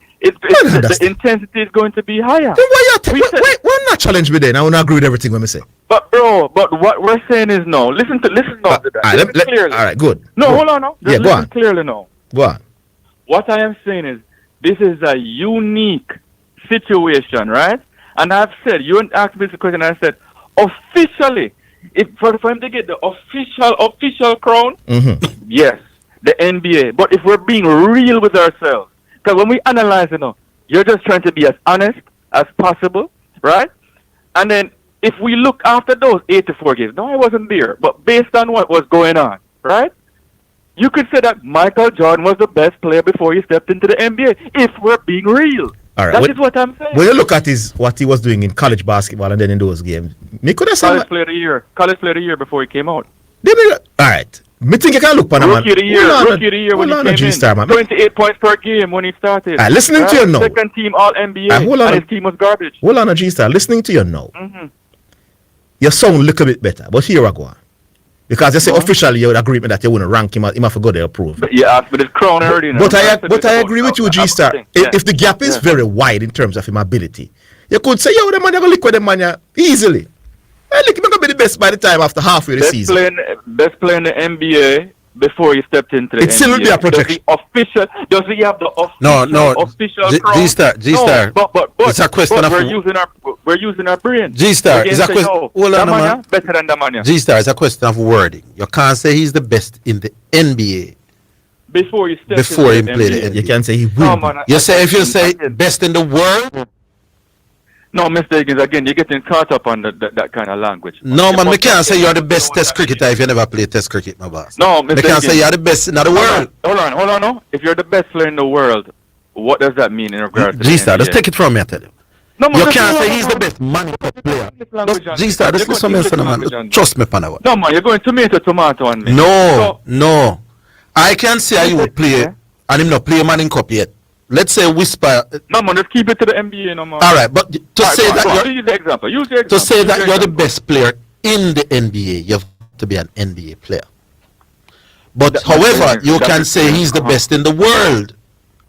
intensity is going to be higher. Then why not challenge me then? I want to agree with everything when I say. But what we're saying is no. Listen now, Zidane. Clearly. All right, good. No, hold on now. Just go on. Clearly now. Go on. What I am saying is this is a unique situation, right? And I've said, you asked me this question, and I said, officially, for him to get the official crown, yes, the NBA. But if we're being real with ourselves, because when we analyze it, you're just trying to be as honest as possible, right? And then if we look after those 84 games, no, I wasn't there, but based on what was going on, right? You could say that Michael Jordan was the best player before he stepped into the NBA, if we're being real. All right. That is what I'm saying. When you look at what he was doing in college basketball and then in those games, me could have said College player of the year. College player of the year before he came out. all right. Me think you can look on a man. Rookie of the year when he came in. G-Star, man. 28 points per game when he started. All right, listening to you now. Second team All NBA, hold on and his team was garbage. Hold on, G-Star. Listening to you now. Mm-hmm. You sound a little bit better, but here I go. Because you say officially you would agree with that you wouldn't rank him out. He might forgot to approve. But yeah, but it's crown already. But I agree with you, G-Star. If the gap is very wide in terms of him ability, you could say, yo, the man, you going to liquid the man easily. I think he's going to be the best by the time after halfway the season. Best player in the NBA before he stepped into the NBA. It still will be a projection. Does he have the official crown? G-Star. No, but it's a question of... We're using our brain. G-Star, it's a question... Hold on, man. Better than Damania. G-Star, it's a question of wording. You can't say he's the best in the NBA. Before he played the NBA. You can't say he will. You say if you say best in the world... No, Mr. Higgins, again, you're getting caught up on that kind of language. No, man, we can't say you're the best test cricketer if you never played test cricket, my boss. No, Mr. We can't say you're the best in the world. Hold on, no. If you're the best player in the world, what does that mean in regards to G-Star, just take it from me, I tell you. No, you can't say he's the best money cup player. G-Star, this is something else, man. Trust me, Panawa. No, man, you're going tomato on me. No. I can say you would play, and him not play Manning Cup yet. Let's say whisper. No, man, just keep it to the NBA, no, man. All right, but to say that use the example. To say that you're the best player in the NBA, you have to be an NBA player. But however, you can say he's the best in the world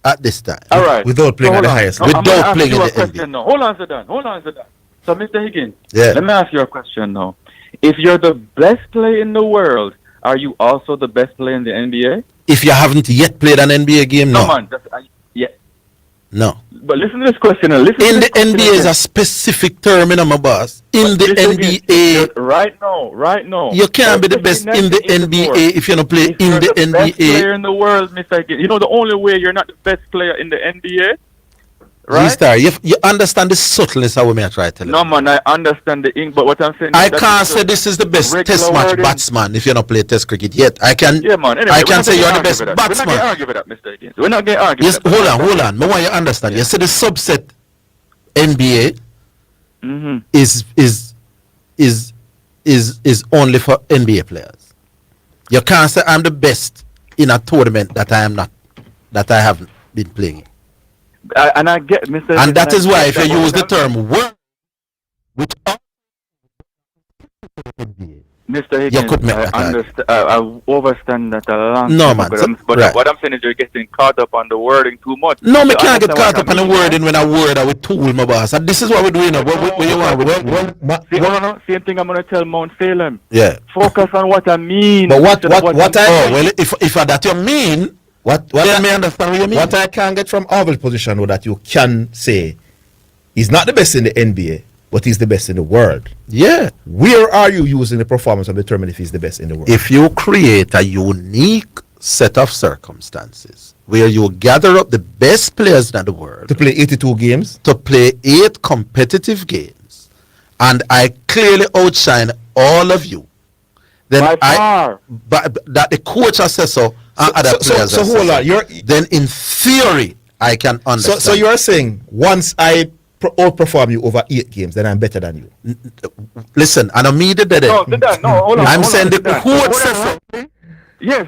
at this time. All right. Without playing at the highest. Without playing in the NBA. Now. Hold on, Zidane. So, Mr. Higgins, yeah. Let me ask you a question now. If you're the best player in the world, are you also the best player in the NBA? If you haven't yet played an NBA game, no. No, man. No. But listen to this question. In the NBA is a specific term, my boss. In the NBA. Right now. You can't be the best in the NBA if you don't play in the NBA. Best player in the world, Mr. Higgins. You know the only way you're not the best player in the NBA? Right? G-Star, you understand the subtleness of what I try to tell you. No, man, I understand the ink, but what I'm saying... I can't say this is the best test match batsman if you don't play test cricket yet. I can anyway, I can say you're the best batsman. We're not going to argue with that, Mr. Higgins. We're not going to argue with that. Hold on. I want you to understand. You say the subset NBA is only for NBA players. You can't say I'm the best in a tournament that I am not, that I haven't been playing. And I get, Mr. And that is why if you use the term world, which Mr. Higgins, I understand that a long no, time man. ago, but what I'm saying is you're getting caught up on the wording too much. No, me can't get caught up on the wording when I word I would tool my boss. And this is what we're doing now. What you want? Same thing I'm going to tell Mount Salem. Yeah. Focus on what I mean. But what if that you mean, what let me understand what you mean. What I can get from Orville's position that you can say he's not the best in the NBA, but he's the best in the world. Yeah. Where are you using the performance to determine if he's the best in the world? If you create a unique set of circumstances where you gather up the best players in the world to play 82 games, to play 8 competitive games, and I clearly outshine all of you, then but that the coach says so. So hold on. Then in theory, I can understand. So you are saying once I outperform you over 8 games, then I'm better than you. Listen, and I'm immediately. No, hold on. I'm saying the coach says so. Yes,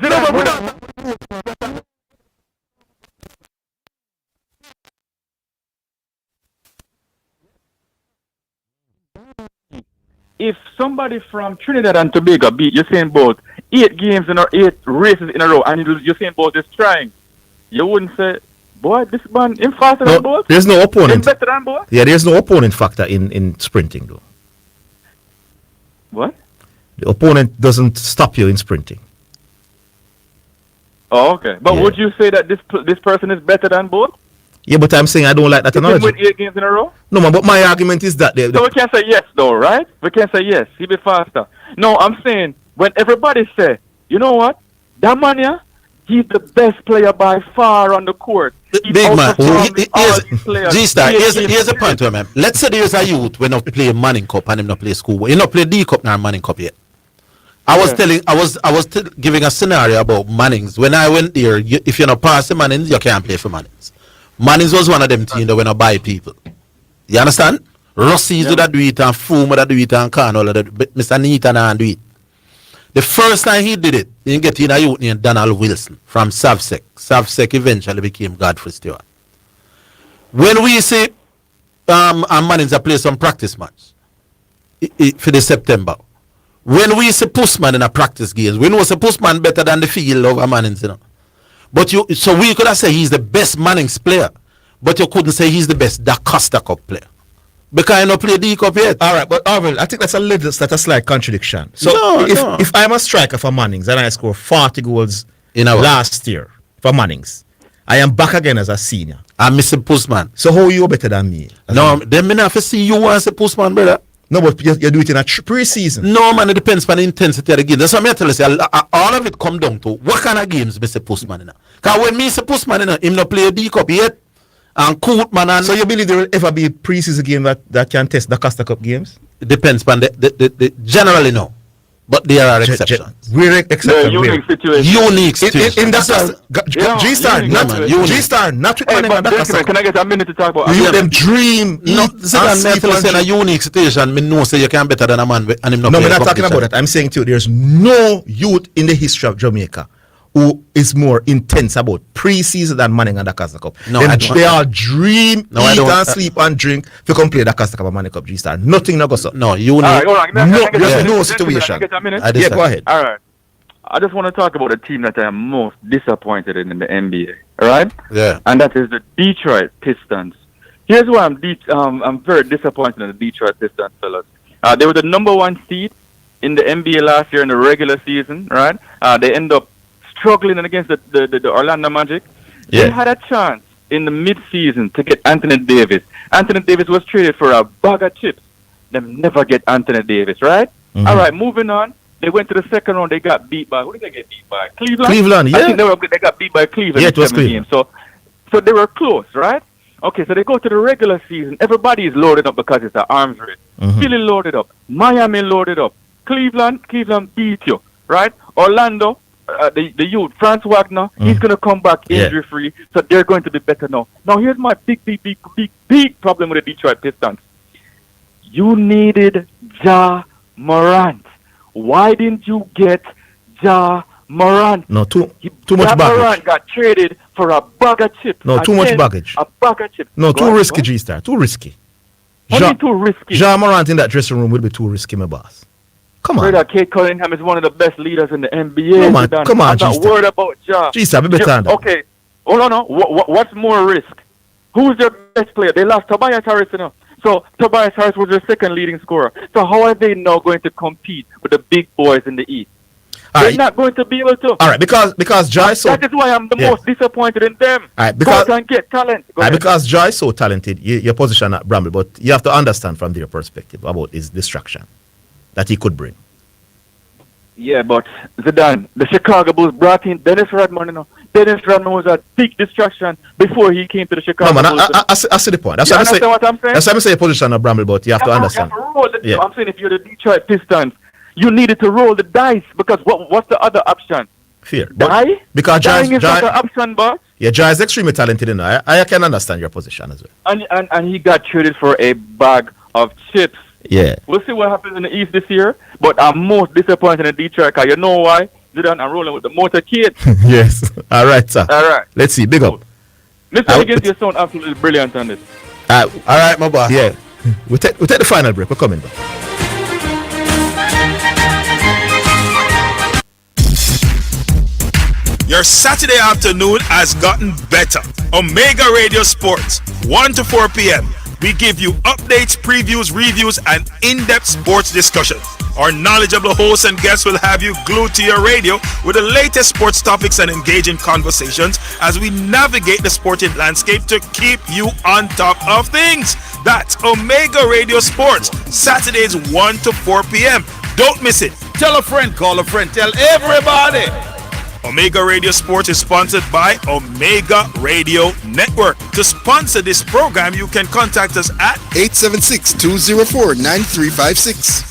if somebody from Trinidad and Tobago beat Usain Bolt 8 games or 8 races in a row, and Usain Bolt is trying, you wouldn't say, boy, this man is faster than Bolt? There's no opponent. Better than Bolt? Yeah, there's no opponent factor in sprinting, though. What? The opponent doesn't stop you in sprinting. Oh, okay. But would you say that this person is better than Bolt? Yeah, but I'm saying I don't like that analogy. Win 8 games in a row? No, man, but my argument is that... So we can't say yes, though, right? We can't say yes. He'll be faster. No, I'm saying, when everybody say, you know what? That man, yeah, he's the best player by far on the court. Big man, G-Star, here's a point, man. Let's say there's a youth when not play Manning Cup and him not play school. He not play D Cup nor Manning Cup yet. I was giving a scenario about Mannings. When I went there, if you're not past the Mannings, you can't play for Mannings. Mannings was one of them teams that when I buy people. You understand? Rossies would do it, and Foom would do it, and Khan, all of that. But Mr. Neaton and do it. The first time he did it, he get in a youth named Donald Wilson from Savsec. Savsec eventually became Godfrey Stewart. When we say and Mannings play some practice match for the September. When we say Postman in a practice games, we know say Postman better than the field of a Mannings, you know. But so we could have said he's the best Mannings player, but you couldn't say he's the best Da Costa Cup player. Because I don't play D Cup yet. All right, but Orville, I think that's a slight contradiction. So if I'm a striker for Mannings and I score 40 goals last year for Mannings, I am back again as a senior. I'm Mr. Postman. So how are you better than me? No, then me not see you as a Postman, brother. No, but you do it in a pre-season. No, man, it depends on the intensity of the game. That's what I tell you. All of it come down to what kind of games Mr. Postman. Because when me say Postman, him not play a D Cup yet. And Kootman and so you believe there will ever be a pre-season game that can test the Costa Cup games? It depends, but the generally no. But there are exceptions. We're exceptions. Unique situation. Unique situation. In that G-Star, not with Manning and Costa. Can I get a minute to talk about? You them dream. No, in a unique situation. Me know say you can better than a man, and him not. No, I'm not talking about that. I'm saying to you, there's no youth in the history of Jamaica who is more intense about pre-season than Manning and the Costa Cup. No, they all dream, eat and sleep and drink to come play the Costa Cup and Manning Cup G-Star. Nothing no go so. No, you need. There's no situation. Yeah, go ahead. All right. I just want to talk about a team that I am most disappointed in the NBA. All right? Yeah. And that is the Detroit Pistons. Here's why I'm very disappointed in the Detroit Pistons, fellas. They were the number 1 seed in the NBA last year in the regular season, right? They end up struggling against the Orlando Magic. Yeah. They had a chance in the mid-season to get Anthony Davis. Anthony Davis was traded for a bag of chips. They never get Anthony Davis, right? Mm-hmm. All right, moving on. They went to the second round. They got beat by, who did they get beat by? Cleveland? Cleveland, yeah. I think they got beat by Cleveland in 7 games. So they were close, right? Okay, so they go to the regular season. Everybody is loaded up because it's an arms race. Mm-hmm. Philly loaded up. Miami loaded up. Cleveland beat you, right? Orlando, the youth, Franz Wagner, he's going to come back injury-free, so they're going to be better now. Now, here's my big problem with the Detroit Pistons. You needed Ja Morant. Why didn't you get Ja Morant? No, too much baggage. Ja Morant got traded for a bag of chips. No, too much baggage. A bag of chips. No, too risky, G-Star. Too risky. Too risky? Ja Morant in that dressing room will be too risky, my boss. Come on. Brother, Kate Cunningham is one of the best leaders in the NBA. No, man. Come on, I'm not worried about Ja. G-Star, be better. Okay. Hold on. What's more risk? Who's their best player? They lost Tobias Harris, you know. So Tobias Harris was their second leading scorer. So how are they now going to compete with the big boys in the East? They're not going to be able to. All right, because Ja is so... That is why I'm the most disappointed in them. All right, because... Go and get talent. Because Ja is so talented, your position at Bramble, but you have to understand from their perspective about his distraction that he could bring. Yeah, but Zidane, the Chicago Bulls brought in Dennis Rodman, you know. Dennis Rodman was a big distraction before he came to the Chicago Bulls. I see the point. That's what I'm saying? That's why I say your position at Bramble, but you have to understand. I'm saying if you're the Detroit Pistons, you needed to roll the dice because what's the other option? Fear. Die? Because Dying is not the option, boss. Yeah, Ja is extremely talented, you know. I can understand your position as well. And he got traded for a bag of chips. Yeah. We'll see what happens in the East this year, but I'm most disappointed in Detroit because you know why? Zidane, I'm rolling with the motorcade. Yes. All right, sir. All right. Let's see. Big up. Mr. Higgins, you sound absolutely brilliant on this. All right, my boy. Yeah. We'll take the final break. We're coming back. Your Saturday afternoon has gotten better. Omega Radio Sports, 1 to 4 p.m. We give you updates, previews, reviews, and in-depth sports discussions. Our knowledgeable hosts and guests will have you glued to your radio with the latest sports topics and engaging conversations as we navigate the sporting landscape to keep you on top of things. That's Omega Radio Sports, Saturdays 1 to 4 p.m. Don't miss it. Tell a friend, call a friend, tell everybody. Omega Radio Sports is sponsored by Omega Radio Network. To sponsor this program, you can contact us at 876-204-9356.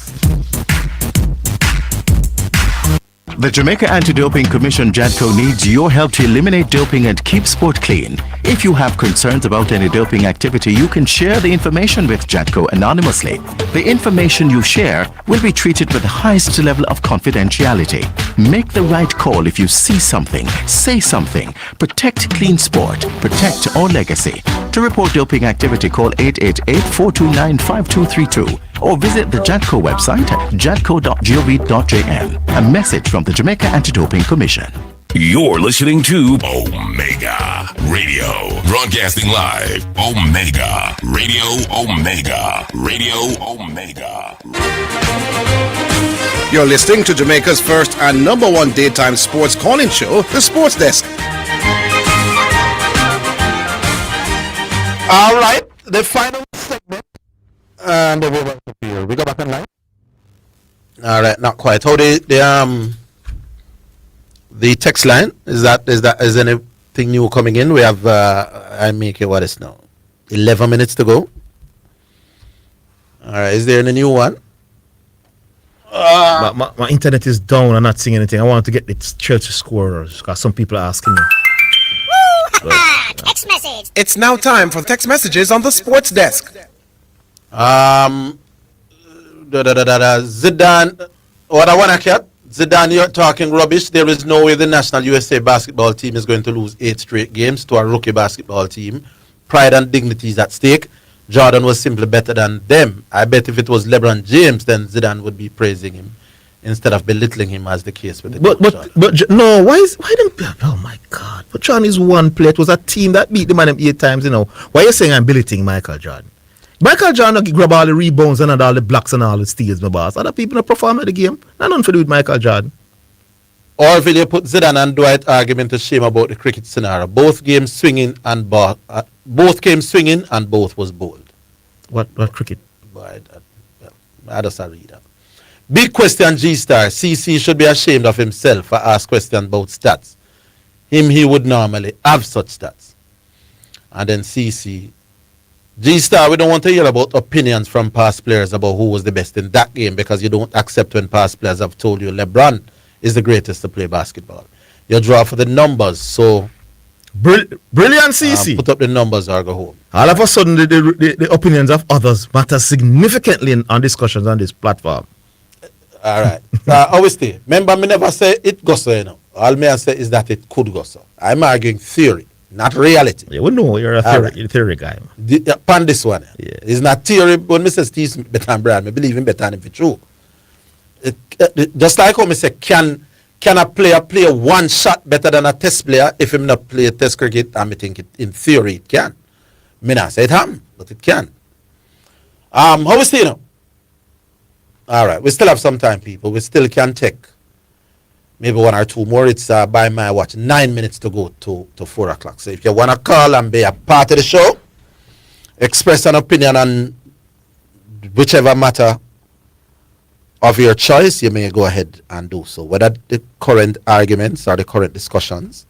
The Jamaica Anti-Doping Commission JADCO needs your help to eliminate doping and keep sport clean. If you have concerns about any doping activity, you can share the information with JADCO anonymously. The information you share will be treated with the highest level of confidentiality. Make the right call if you see something, say something. Protect clean sport. Protect our legacy. To report doping activity, call 888-429-5232 or visit the JADCO website at jadco.gov.jm. A message from the Jamaica Anti-Doping Commission. You're listening to Omega Radio. Broadcasting live. Omega Radio. Omega Radio. Omega. You're listening to Jamaica's first and number one daytime sports calling show, The Sports Desk. All right, the final segment. And everybody here. We go back online. All right, not quite. How the text line is anything new coming in? We have I make it what is now 11 minutes to go. All right, is there any new one? My internet is down. I'm not seeing anything. I want to get the Chelsea scorers because some people are asking me. Text message. It's now time for text messages on the sports desk. Zidane, what I want to get, Zidane, you're talking rubbish. There is no way the national USA basketball team is going to lose 8 straight games to a rookie basketball team. Pride and dignity is at stake. Jordan was simply better than them. I bet if it was LeBron James, then Zidane would be praising him instead of belittling him, as the case with the But no, why them? Oh my God! But Jordan is one player. It was a team that beat the man 8 times. You know why you saying I'm belittling Michael Jordan? Michael Jordan grab all the rebounds and all the blocks and all the steals, my boss. Other people don't perform at the game. Nothing to do with Michael Jordan. Orville, you put Zidane and Dwight argument to shame about the cricket scenario. Both games swinging and both came swinging and both was bold. What cricket? I just read that. Big question, G-Star. CC should be ashamed of himself for ask questions about stats. He would normally have such stats. And then CC. G-Star, we don't want to hear about opinions from past players about who was the best in that game because you don't accept when past players have told you LeBron is the greatest to play basketball. You draw for the numbers, so... Brilliant, CC. Put up the numbers or go home. All of a sudden, the opinions of others matter significantly on discussions on this platform. All right. Obviously, remember, me never say it goes so, you know. All me say is that it could go so. I'm arguing theory, not reality. Yeah, we know you're a theory guy. Upon this one, it's not theory. When me say Steve better than Brad, I believe in better than if it's true. Just like how me say, can a player play one shot better than a test player if him not play test cricket? I think it, in theory it can. Me not say it happen, but it can. How we still know? All right, we still have some time, people. We still can take maybe 1 or 2 more. It's by my watch 9 minutes to go to 4 o'clock. So if you want to call and be a part of the show, express an opinion on whichever matter of your choice, you may go ahead and do so. Whether the current arguments or the current discussions,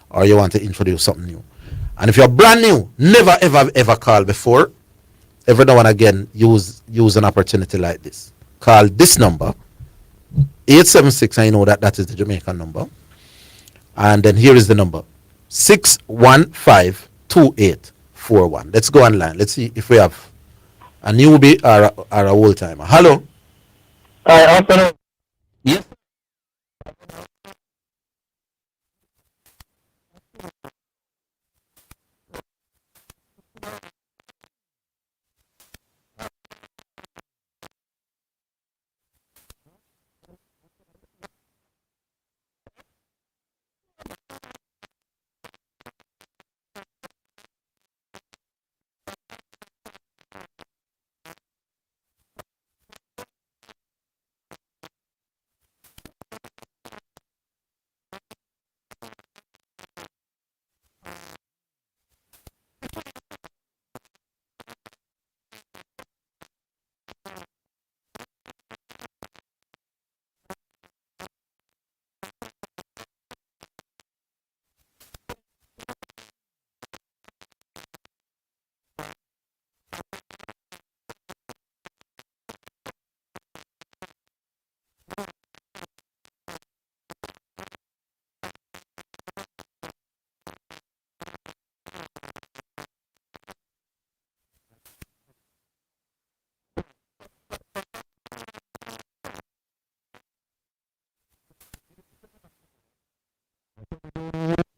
or you want to introduce something new. And if you're brand new, never ever call before, every now and again use an opportunity like this. Call this number, 876, I know that is the Jamaican number. And then here is the number, 615-2841. Let's go online. Let's see if we have a newbie or a old timer. Hello. Hi, afternoon. Yes.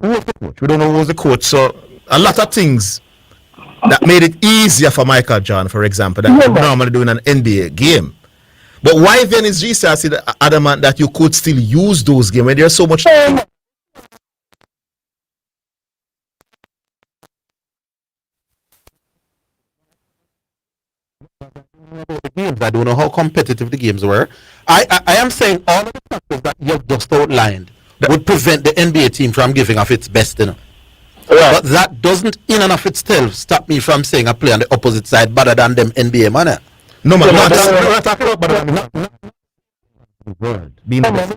Who was the coach? We don't know who was the coach. So a lot of things that made it easier for Michael Jordan, for example, that you normally do in an NBA game. But why then is Jesus adamant that you could still use those games when there's so much? The games, I don't know how competitive the games were. I am saying all of the factors that you've just outlined would prevent the NBA team from giving off its best, you know. Right. But that doesn't in and of itself stop me from saying I play on the opposite side better than them NBA man. No man, we're not talking about better than the world. Being the best.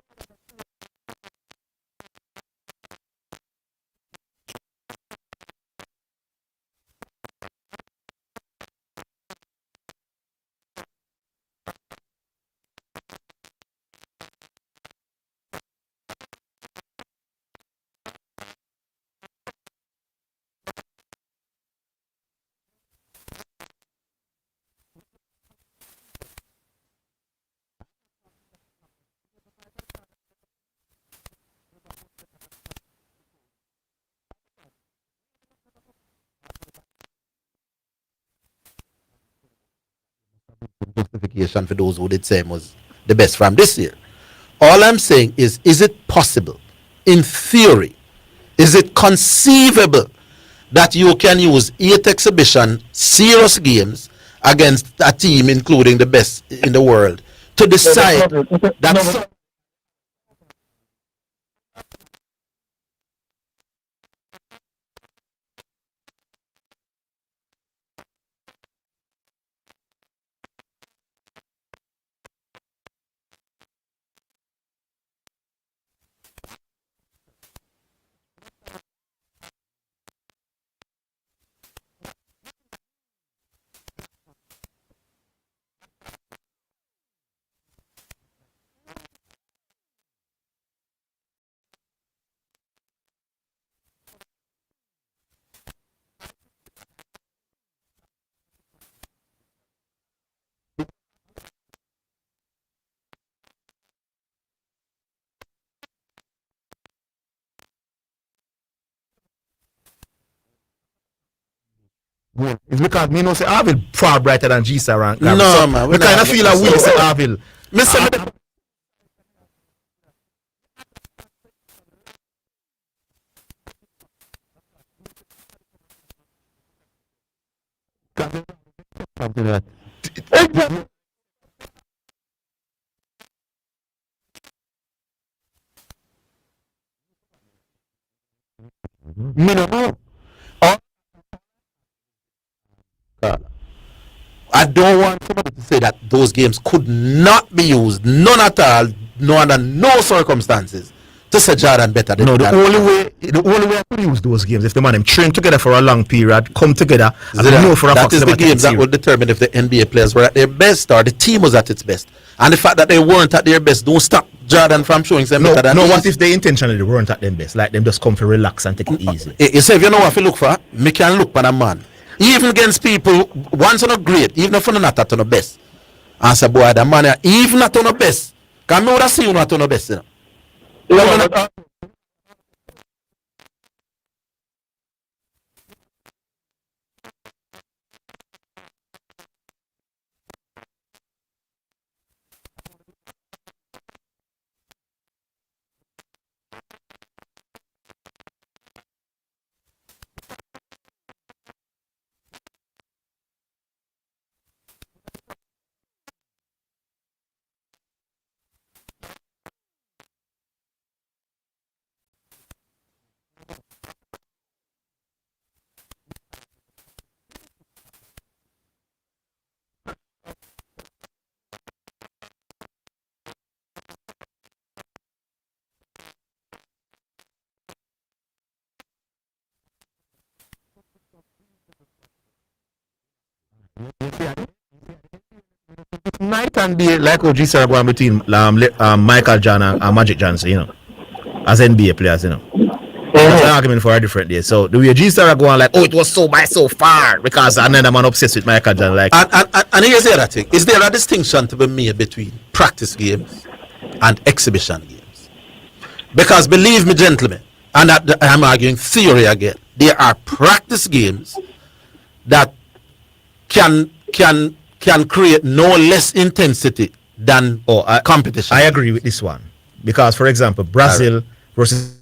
Justification for those who did say him was the best from this year. All I'm saying is it possible, in theory, is it conceivable that you can use 8 exhibition serious games against a team including the best in the world to decide that It's because me know say Orville far brighter than G-Star rank. No, so man. We kind of feel like we say Orville. Me no know. I don't want somebody to say that those games could not be used, none at all, no under no circumstances, to say Jordan better than no, the only way I could use those games if the man them train together for a long period, come together, and know for a fact that is the games that will determine if the NBA players were at their best or the team was at its best. And the fact that they weren't at their best don't stop Jordan from showing them better than what if they intentionally weren't at their best? Like them just come to relax and take it easy. You say if you know what to look for, me can look for a man. Even against people, once on a great, even if you're not at on the best. And say, boy, the man, even not on the best. Can me would see you not on the best, you know? Night and day, like how G-Star going between Michael Jordan and Magic Johnson, you know, as NBA players, you know. That's an argument for a different day. So the way G-Star are going like, oh, it was so by so far because another man obsessed with Michael Jordan. Like, and here's the other thing: is there a distinction to be made between practice games and exhibition games? Because believe me, gentlemen, and I'm arguing theory again. There are practice games that can create no less intensity than competition. I agree with this one because, for example, Brazil versus